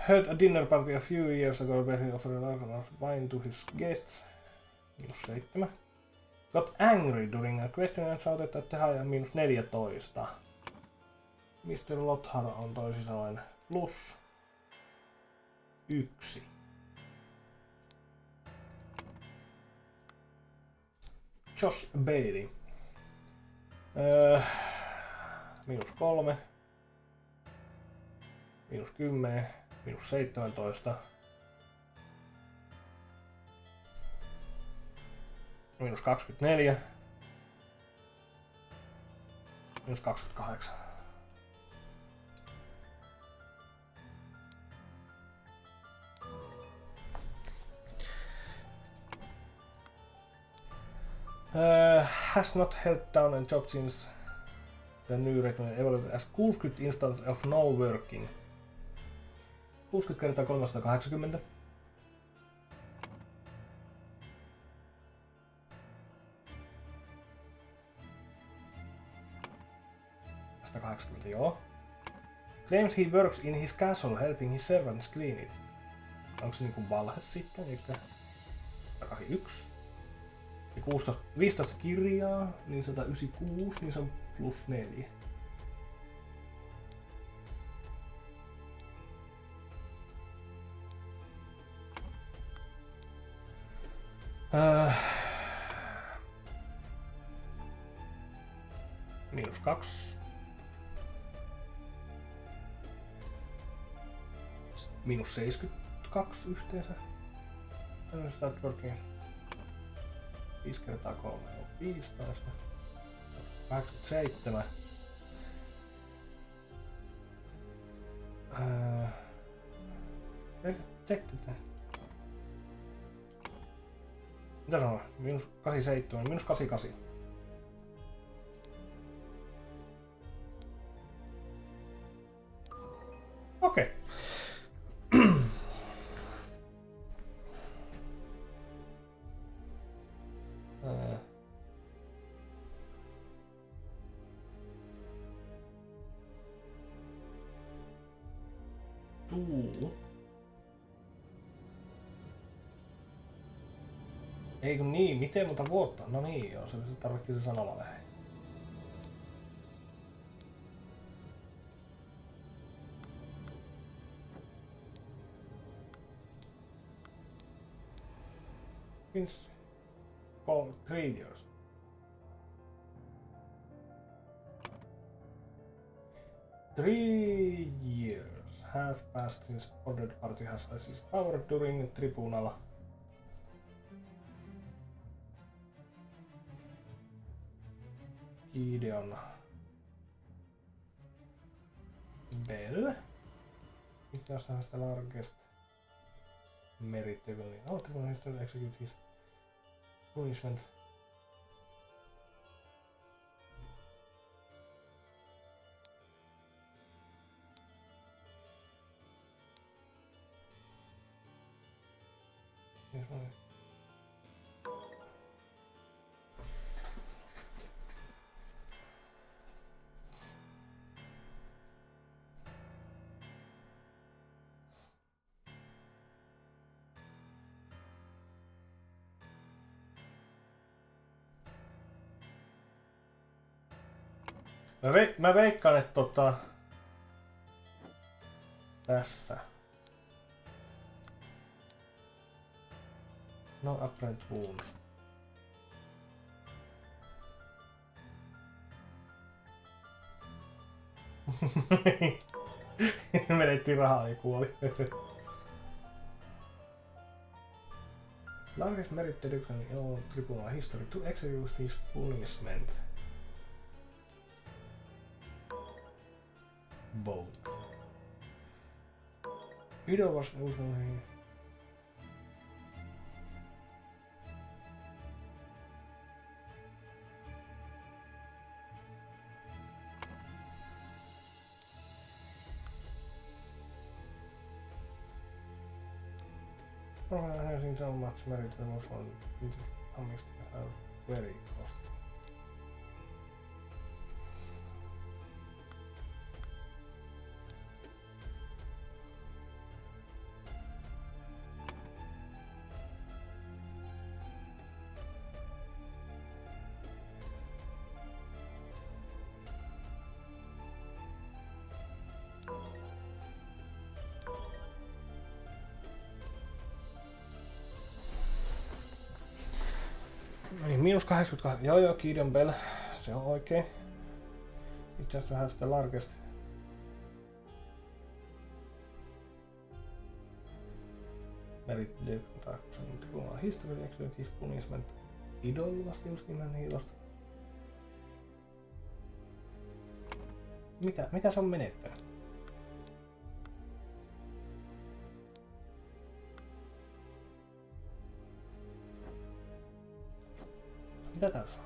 Held a dinner party a few years ago where he offered alcohol of wine to his guests. -7. Got angry during a question and shouted at the high -14. Mr. Lothar on toisin sanoen +1. Josh Bailey. -3. -10. -17. -24. -28. Has not held down a job since the new recommendation evaluated as 60 instances of no working. 60 kertaa 380. Joo. Claims he works in his castle helping his servants clean it. Onko se niinku valhe sitten? Eikä 1. Ja 15 kirjaa, niin 196, niin se on +4. -2. -72 yhteensä. Start working. 5 kertaa 3 on 15. 87. Check tätä. Mitä sanoo? -87, -88. Okei. Eikö niin? Miten monta vuotta? No niin joo, se tarvittiin se sanomalehden. Since 3 years. Three years have passed since ordered party has assisted power during tribunal. Gideon Bell. It was the largest merit level. Oh, tribunal has to execute his punishment. Mä veikkaan, että tässä. No apparent wounds. Menetti rahaa ja kuoli. Largest merit deduction in all tribunal history to execute his punishment. Both. Video was usually... Having so much merit removed from it have very costly. Niin, -88. Joo, Gideon Bell. Se on oikein. It just have the largest. Merit deduction tribunal history execute his punishment. Idol vasti uskinnan hiilosta. Mitä se on menettänyt? Mitä tässä on?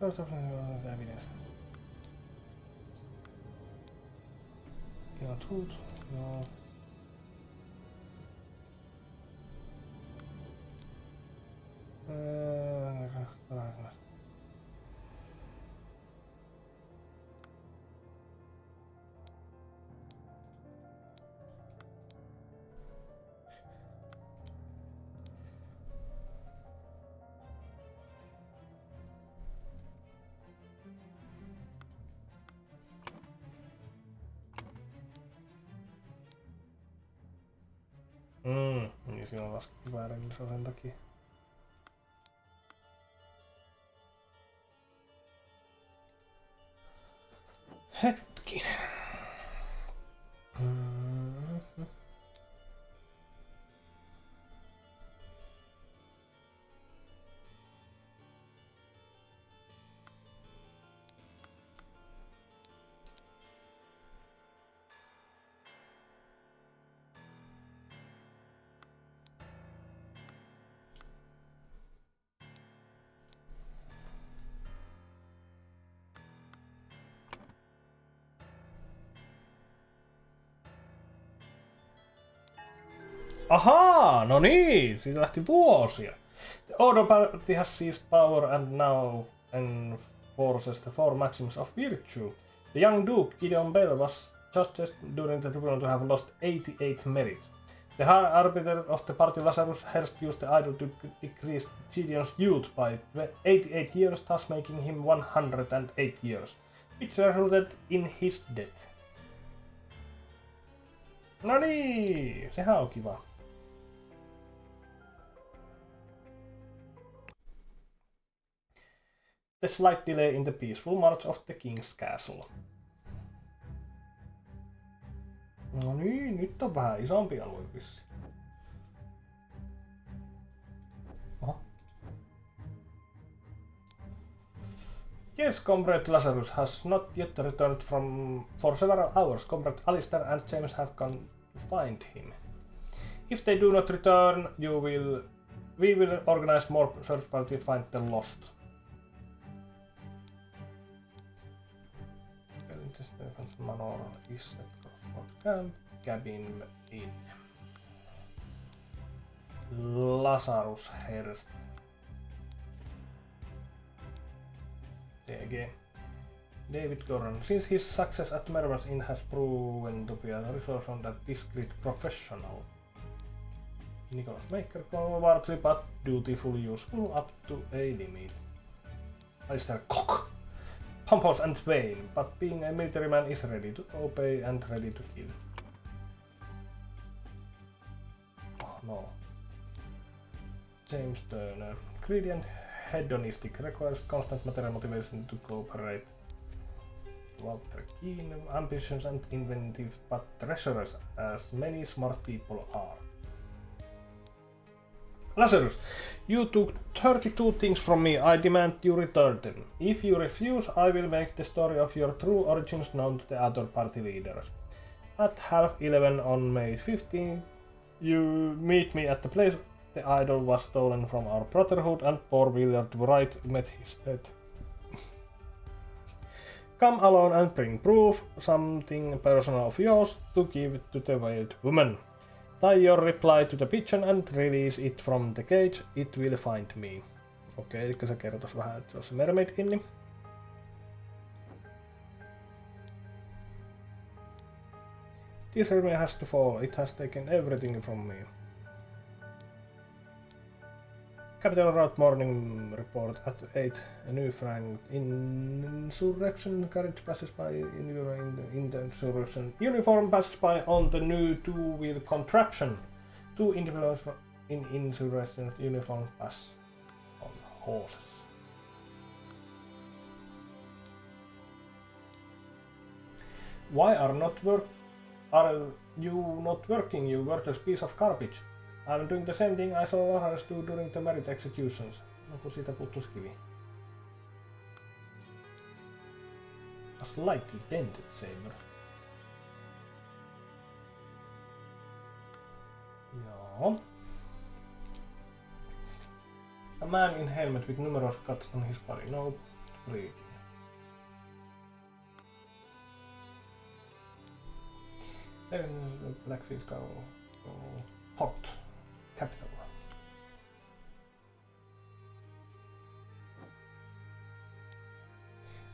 First of all, evidence. Truth. No. Niin siinä on laskettu väärin, niin se on sen takia. Hetki. Ahaa, no niin, siitä lähti vuosia. The Order Party has seized power and now enforces the four maxims of virtue. The young Duke, Gideon Bell, was judged during the tribunal to have lost 88 merits. The High Arbiter of the party, Lazarus Hearst, used the idol to decrease Gideon's youth by 88 years, thus making him 108 years, which resulted in his death. No niin, sehän on kiva. The slight delay in the peaceful march of the King's Castle. No niin, nyt on vähän isompi alue vissiin. Oho. Yes, Comrade Lazarus has not yet returned for several hours. Comrade Alistair and James have gone to find him. If they do not return, we will organize more search party to find the lost. Manor is at camp, cabin in. Lazarus Hearst. DG. David Goran. Since his success at Mervyn's Inn has proven to be a resource on that discreet professional. Nicholas Maker, cowardly but dutifully useful up to a limit. Alistair Cock, pompous and vain, but being a military man is ready to obey and ready to kill. Oh no. James Turner, greedy and hedonistic, requires constant material motivation to cooperate. Walter Keane, ambitious and inventive, but treacherous as many smart people are. Lazarus, you took 32 things from me, I demand you return them. If you refuse, I will make the story of your true origins known to the other party leaders. At 11:30 on May 15th, you meet me at the place the idol was stolen from our brotherhood and poor Willard Wright met his death. Come alone and bring proof, something personal of yours, to give to the veiled woman. Tie your reply to the pigeon and release it from the cage, it will find me. Okei, eli se kertoisi vähän, että se on se mermaid inni. This army has to fall, it has taken everything from me. Capital Route morning report at 8. A new flank insurrection carriage passes by in the insurrection. Uniform passes by on the new two-wheel contraption. 2 individuals in insurrection uniform pass on horses. Why are you not working, you worthless piece of garbage? I'm doing the same thing I saw Lazarus do during the merit executions. No kun siitä puuttuisi kivi. A slightly dented saber. Joo. A man in helmet with numerous cuts on his body. No breathing. Blackfield go hot. Capital.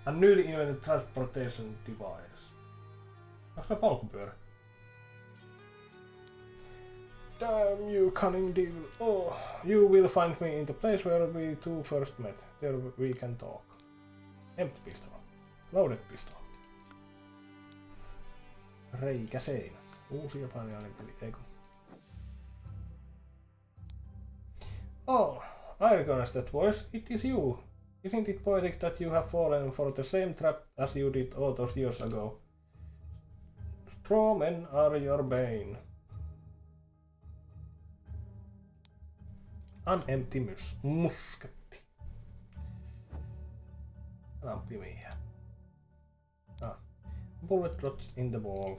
A newly invented transportation device. Onko se polkupyörä? Damn you cunning devil. Oh, you will find me in the place where we two first met. There we can talk. Empty pistol. Loaded pistol. Reikä seinässä. Uusi japanilainen peli. Eiku. Oh, I recognize that voice. It is you. Isn't it poetic that you have fallen for the same trap as you did all those years ago? Straw men are your bane. An empty musketti. Täällä on pimeä. Bullet lodged in the wall.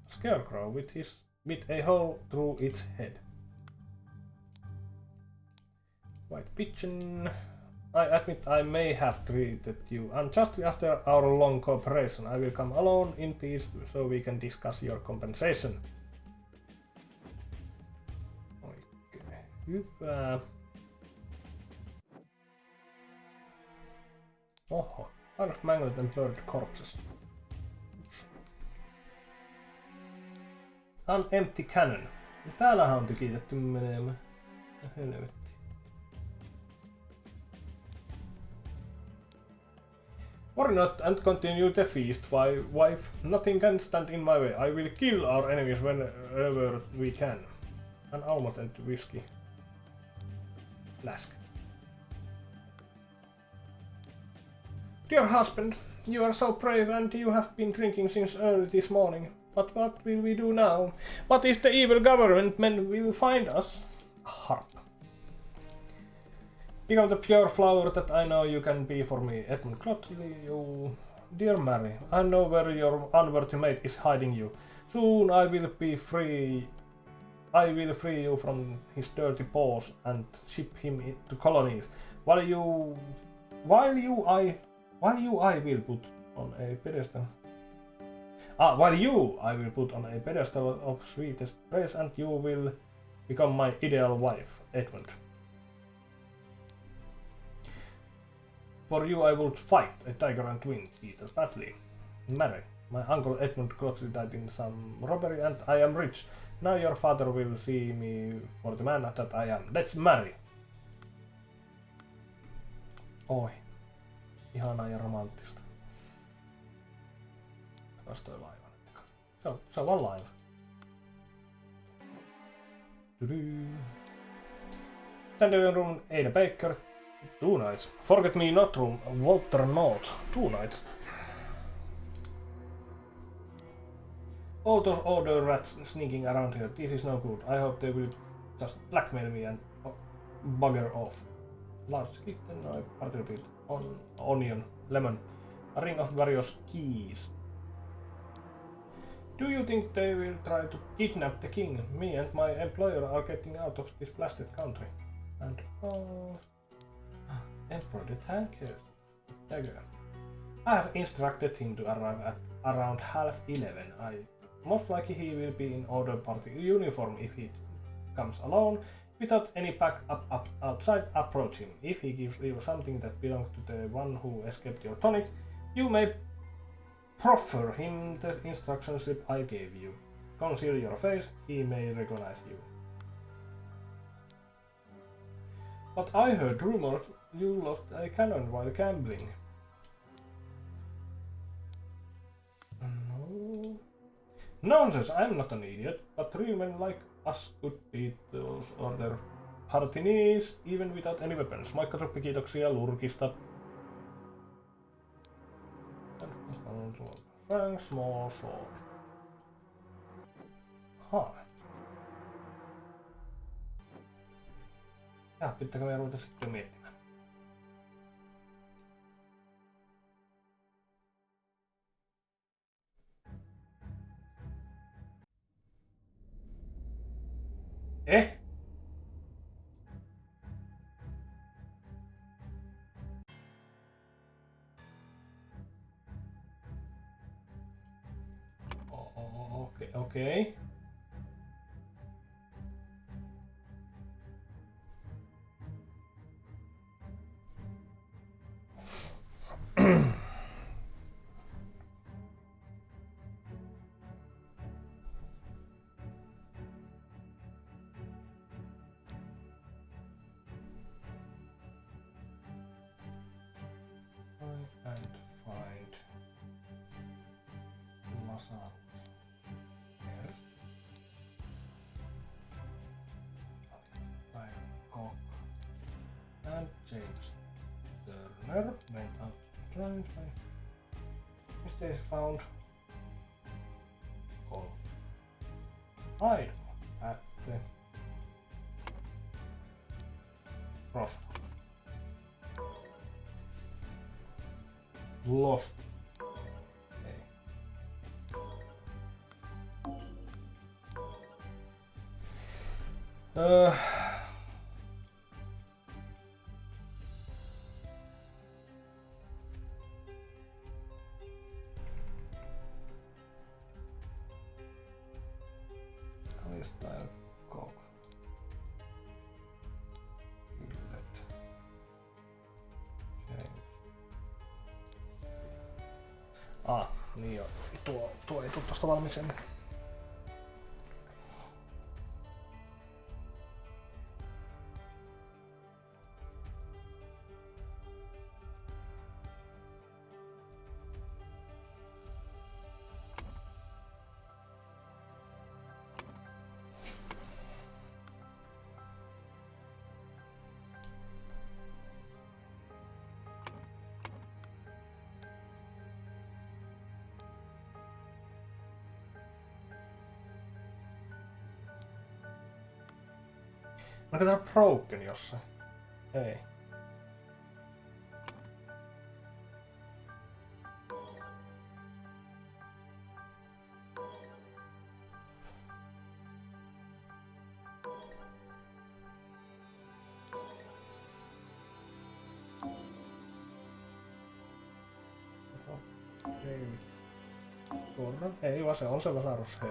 A scarecrow with a hole through its head. White pigeon. I admit I may have treated you unjustly after our long cooperation. I will come alone in peace so we can discuss your compensation. Oikein hyvä. Oho. Harvest mangled and burned corpses. An empty cannon. Täällähän on tykitetty menemään. Helvetti. Worry not and continue the feast, wife. Nothing can stand in my way. I will kill our enemies whenever we can. An almost empty whiskey flask. Dear husband, you are so brave and you have been drinking since early this morning. But what will we do now? What if the evil government men will find us? A harp. Become the pure flower that I know you can be for me, Edmund Clotley, you... Dear Mary, I know where your unworthy mate is hiding you. Soon I will free you from his dirty paws and ship him to colonies. While you I will put on a pedestal. While you I will put on a pedestal of sweetest praise and you will become my ideal wife, Edmund. For you I would fight a tiger and win, Peter badly. Mary, My uncle Edmund Crotchley died in some robbery and I am rich. Now your father will see me for the man that I am. Let's marry! Oi. Ihanaa ja romanttista. Ois toi laiva. Se on vaan laiva. Dandelion room, Ada Baker. 2 nights. Forget me not room, Walter North. 2 nights. All those older rats sneaking around here. This is no good. I hope they will just blackmail me and bugger off. Large kitten, no, party bit, onion, lemon. A ring of various keys. Do you think they will try to kidnap the king? Me and my employer are getting out of this blasted country. And Emperor the Tankers. Dagger. I have instructed him to arrive at around 11:30. Most likely he will be in order party uniform if he comes alone. Without any backup outside, approach him. If he gives you something that belongs to the one who escaped your tonic, you may proffer him the instruction slip I gave you. Conceal your face, he may recognize you. But I heard rumors you lost a cannon while gambling. No. Nonsense, I'm not an idiot, but real men like us could beat those other Hartinis even without any weapons. Moikka Truppi, kiitoksia Lurkista. Small sword. Ja, pitääkö me ruveta sitten miettimään? Okay. Find Lazarus. Yes. Cock and James Turner went out to try and find. Is they found called hide at the crossroads. Lost. Okay. Style cock. Niin joo. Tuo ei tuu tosta valmiiksi ennen. Onko täällä broken jossain? Ei. Ei. Gordon? Ei vaan se on se Lazarus. Hei.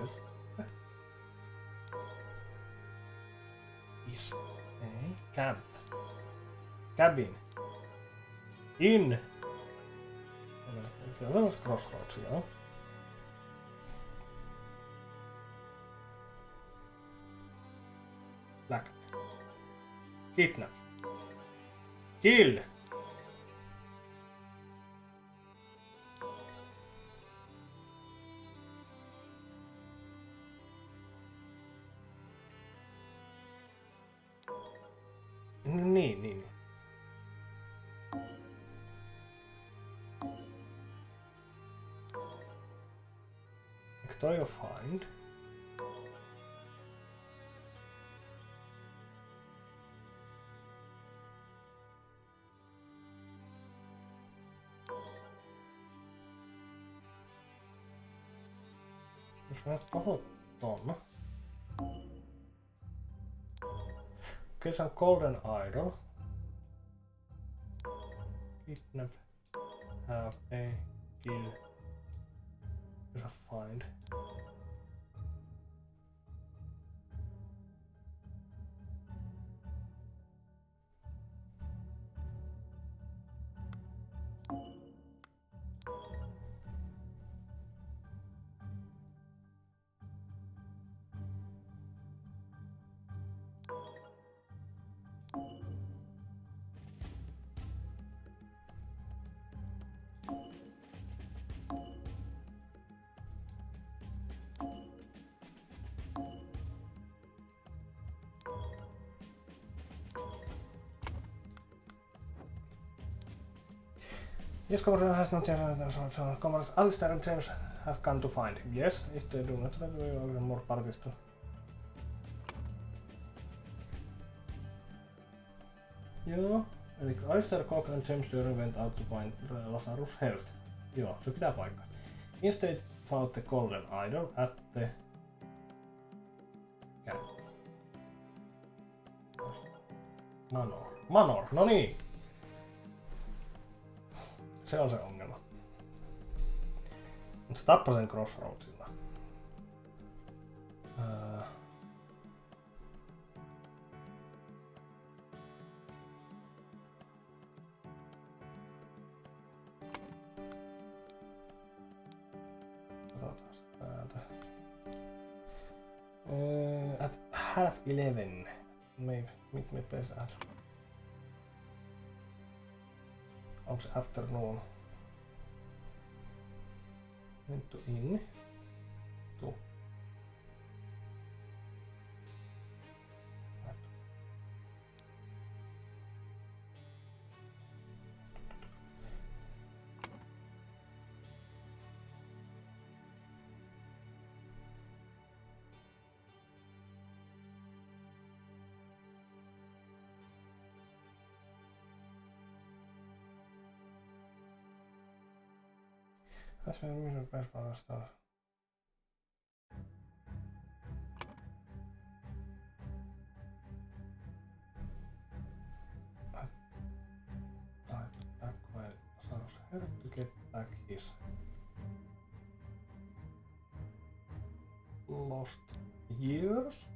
Ei. Camp. Cabin. In. Se on sellaista crossroads, joo. Black. Kidnap. Kill! Niin. Eikö toi oo find? Jos mä tohon tonne. Okei, se on Golden Idol. Kidnap. Have a kill. There's a find. Yes, Commander has not yet. Commanders Alistair and James have come to find him. Yes, if they do not, there will be more parties to. Joo, eli Alistair, Cook and James During went out to find Lazarus Health. Joo, se pitää paikkaa. Instead found the Golden Idol at the Manor, no niin! Se on se ongelma. Mutta se tappoi sen Crossroadsilla. Katsotaan täältä. At 11:30. Maybe. Meet place at. Onko se afternoon? Into in. Tu. That's my music performance stuff. Back when Lazarus had to get back his lost years.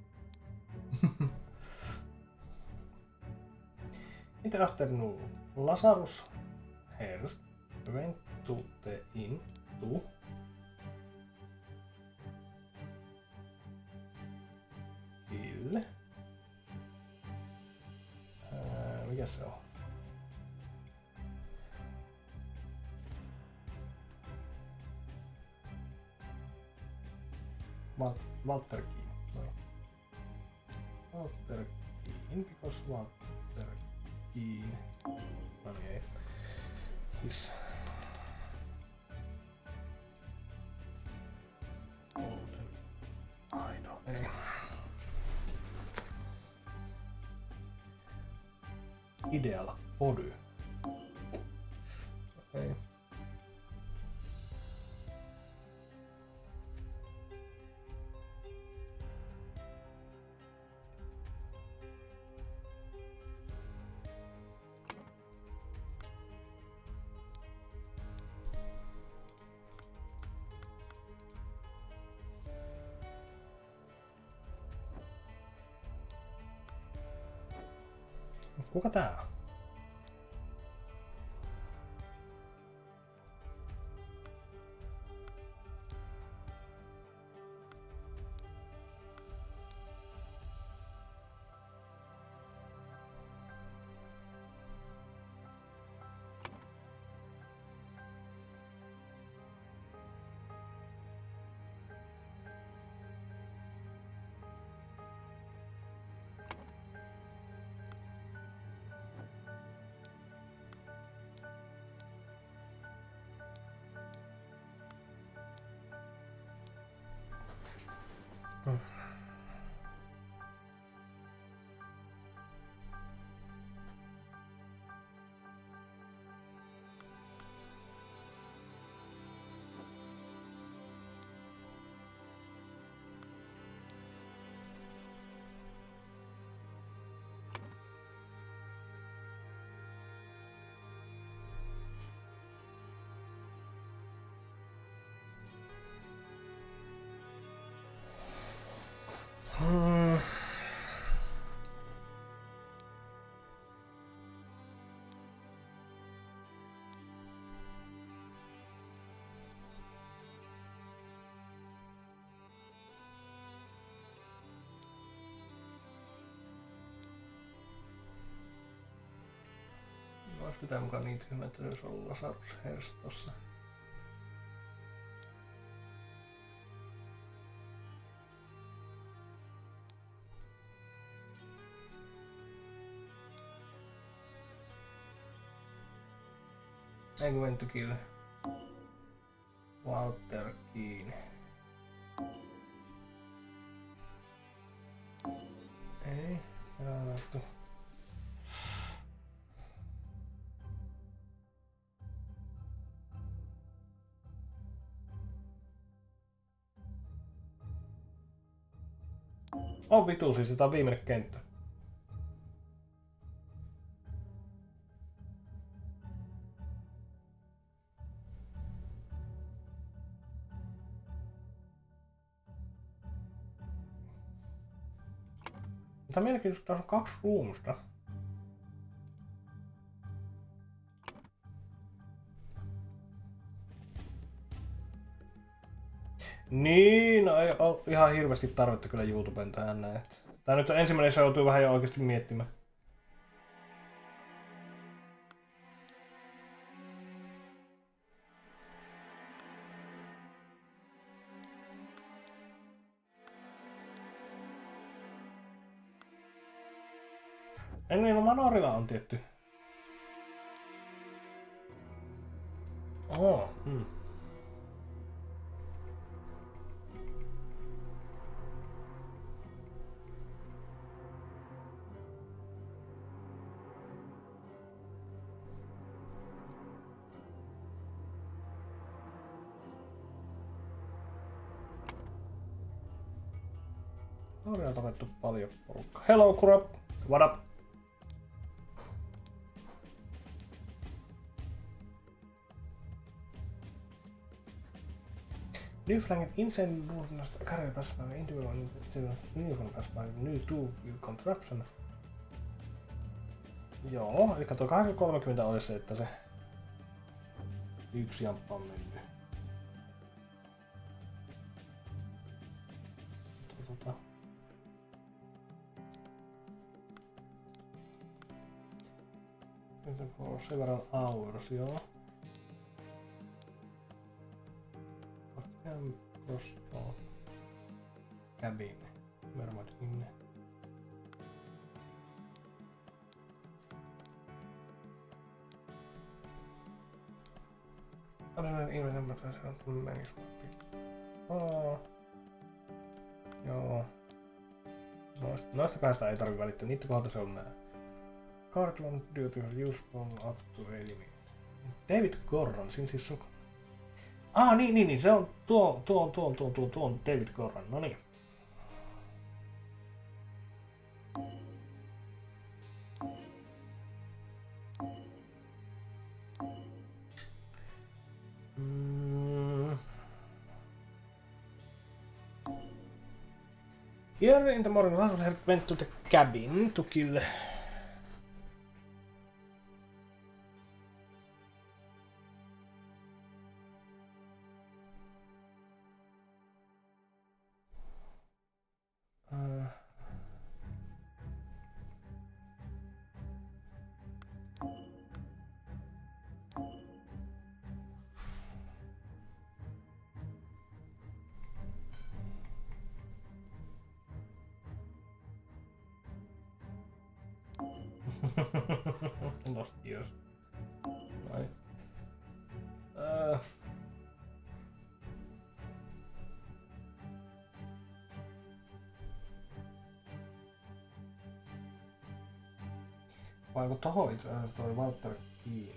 In the afternoon, Lazarus Hearst went to the inn to kill. Mikä se on? Walter Keane. No. Walter Keane, because Walter Keane. No niin, ei. Siis. Aino, ei. Ideal body. Okei. Kuka tää on? Ois pitää mukaan niin tyhmä, että jos on Lasarus Hers tossa. Eikö went to kill Walter Keane? Ei, raattu. On vitu, siis tää on viimeinen kenttä. Tää mielenkiintoista, tässä on 2 ruumusta. Niin, no ei oo ihan hirveästi tarvetta kyllä YouTubeen tähän näin. Tää nyt on ensimmäinen, se joutuu vähän jo oikeesti miettimään. Niin, no Manorilla on tietty. Oho, Norilla on tapettu paljon porukkaa. Hello, Kurap! What up? New flank insane movement carrier pass by individual uniform pass by new tool contraption. Joo, eli tuo 830 olisi se, että se yksi jamppa on mennyt. Nyt on sen verran hours, joo. Crossbow cabin. Vermod inne. Annan ilmeisen että se on tullut menismappi. Joo. Noista kahdesta ei tarvi välittää, niitä kohdalta se on nää. Cardland duty useful up to enemy. David Gordon, siinä siis on... niin, se on tuo David Gordon, no niin. Here in the morning, Lasarus went to the cabin to kill... Lost years. Right. Vai onko tohon itse asiassa toi Walter kiinni?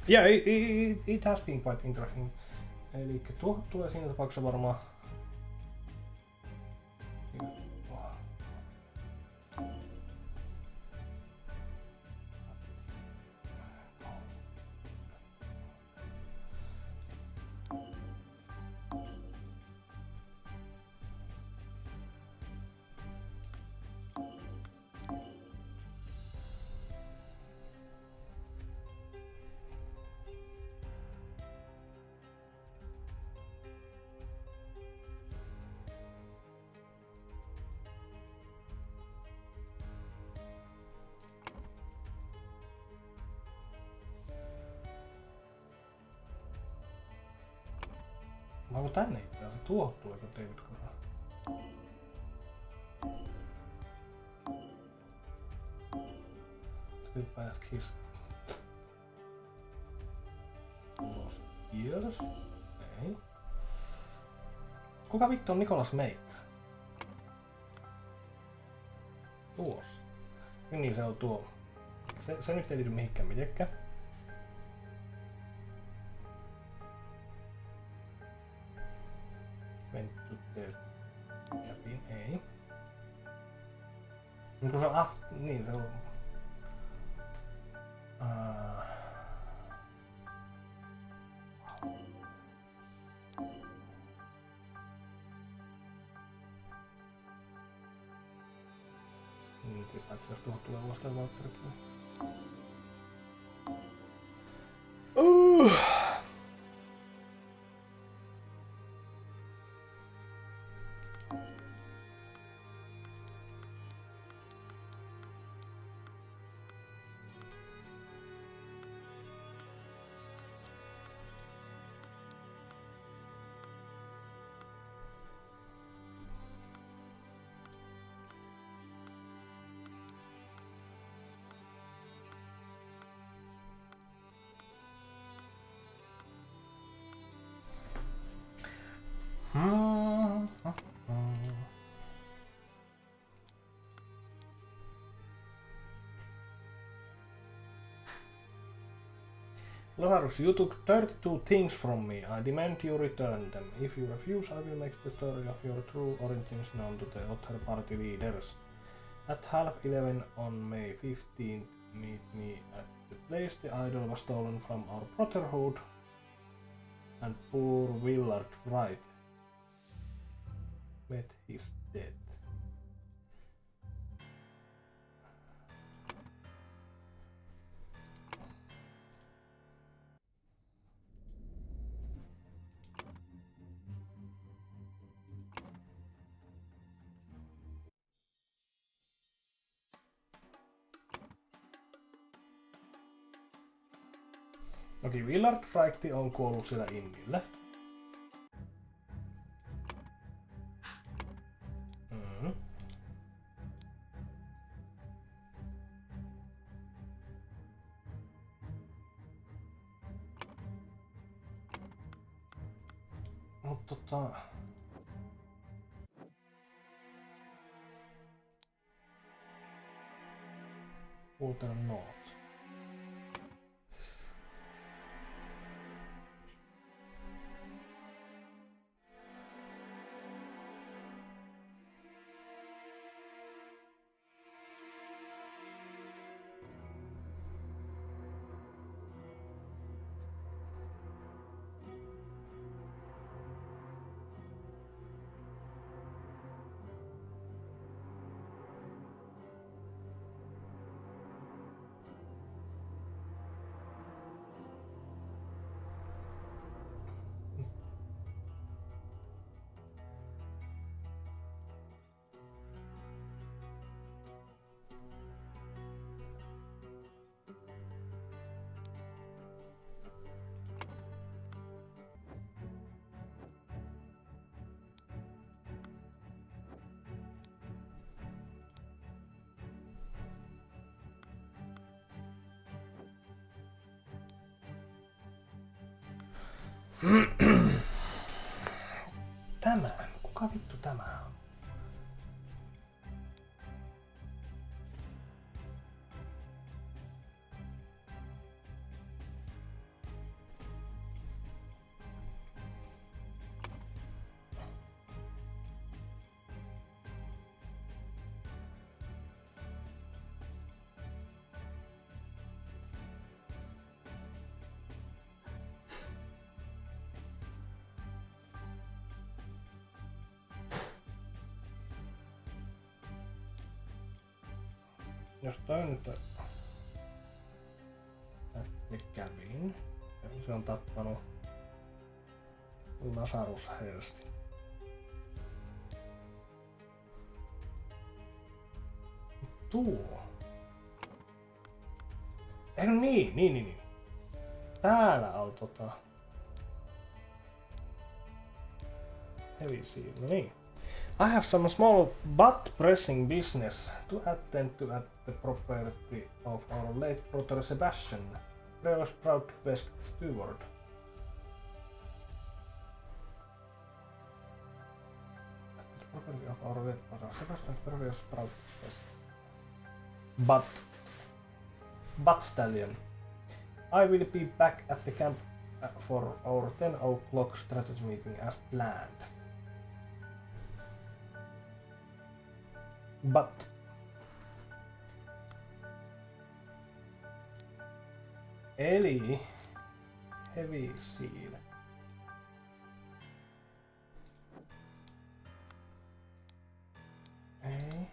Yeah, it has been quite interesting. Eli tuohon tulee siinä tapauksessa varmaan... Onko tänne itse asiassa tuohon tuleeko David Connor? Läpäise his lost years. Ei. Kuka vittu on Nicolas Maker? Tuossa. Niin se on tuo. Se nyt ei liity mihinkään mitenkään. Went to the cabin. Ei. Niin kun se on niin se on. Niin, paitsi jos tuohon tulee vastaan Valtterikin. Lazarus, you took 32 things from me. I demand you return them. If you refuse, I will make the story of your true origins known to the other party leaders. At 11:30 on May 15th, meet me at the place the idol was stolen from our brotherhood and poor Willard Wright met his death. Okei, Willard Wright on kuollut sillä Innillä. Mut Walter North. Tämä? Kuka vittu tämä on? Jos toi nyt kävin, se on tappanut Lazarus Hersti. Tuo. Eikö niin. Täällä on heavy seal. No niin. I have some small butt pressing business to attend to at the property of our late brother Sebastian, previous proud best steward. The property of our late brother Sebastian, previous proud best. But stallion. I will be back at the camp for our 10 o'clock strategy meeting as planned. But eli heavy seal. Ei.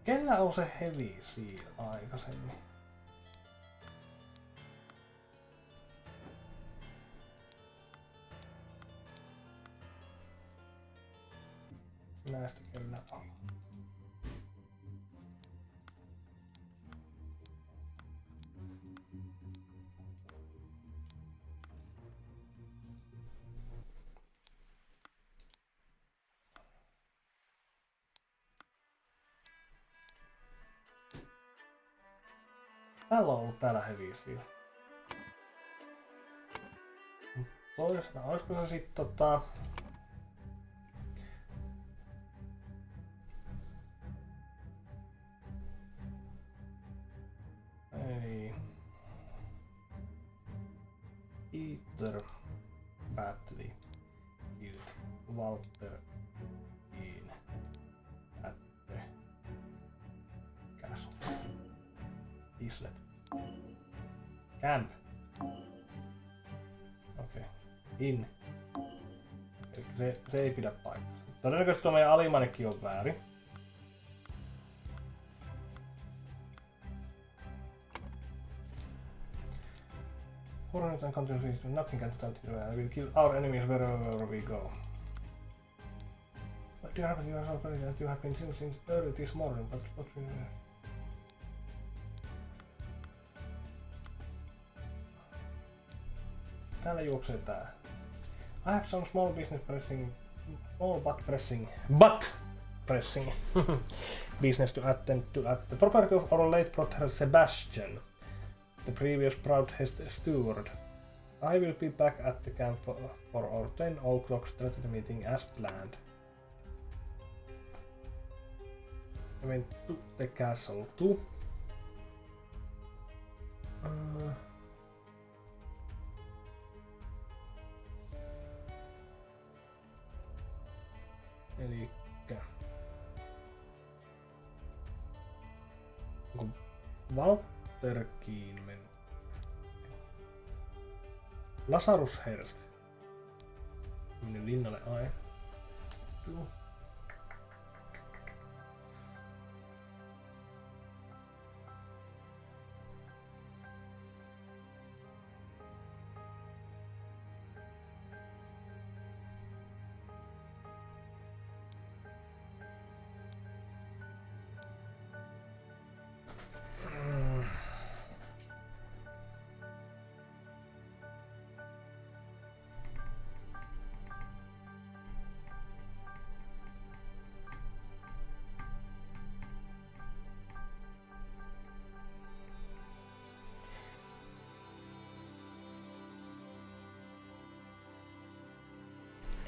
Kellä on se heavy seal aikaisemmin? Näistä kyllä on. Täällä on ollut täällä heavy seal. Toisena, olisiko se sit Ei. Peter Batley killed Walter in at the castle. Islet. Camp. Okei. In. Se ei pidä paikkaa. Todennäköisesti tuo meidän alimainenkin on väärin. Hornet and continues, nothing can stand in the way. I will kill our enemies wherever we go. But dear Harvard, you are so funny that you have been since early this morning, but what we... Täällä juoksee tää. I have some small pressing business to attend to at the property of our late brother Sebastian, the previous proud steward. I will be back at the camp for our 10 o'clock strategy meeting as planned. I went to the castle too. Elikkä... Onko Walterkin mennyt? Lazarus Herbst. Minne linnalle ai. Joo.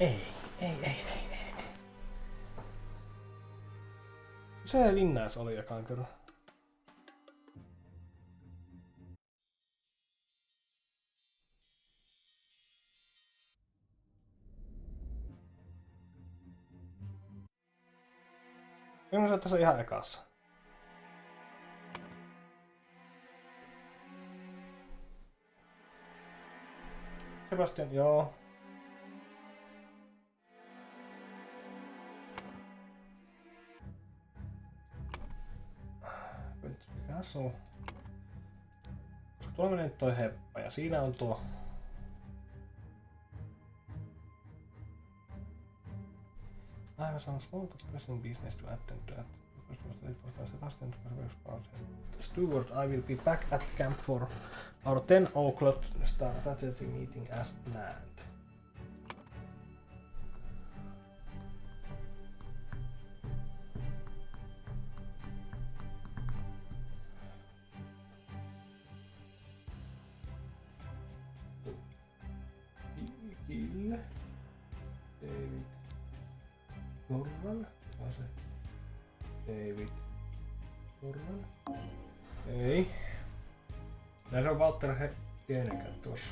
Ei. Se linnäs oli ekaan kerran. Kyllä se tässä ihan ekassa. Sebastian, joo. Castle. Koska tuolla menee toi heppa ja siinä on tuo... I have some small pressing business to attend to at Sebastian afterwards I will be back at camp for our 10 o'clock strategy meeting as planned. Kill David Norman. David Norman. Ei. Näin on Walter Henekän tuossa.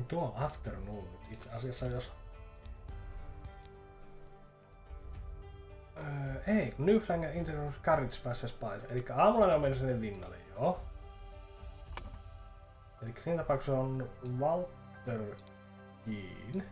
Tuo on afternoon nyt itse asiassa, jos... ei, kun Newflanger International Carriage Passes Spice. Eli aamulla ne on mennyt sinne linnalle, joo. Eli siinä tapauksessa on Walter Keen.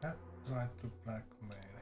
That tried to blackmail.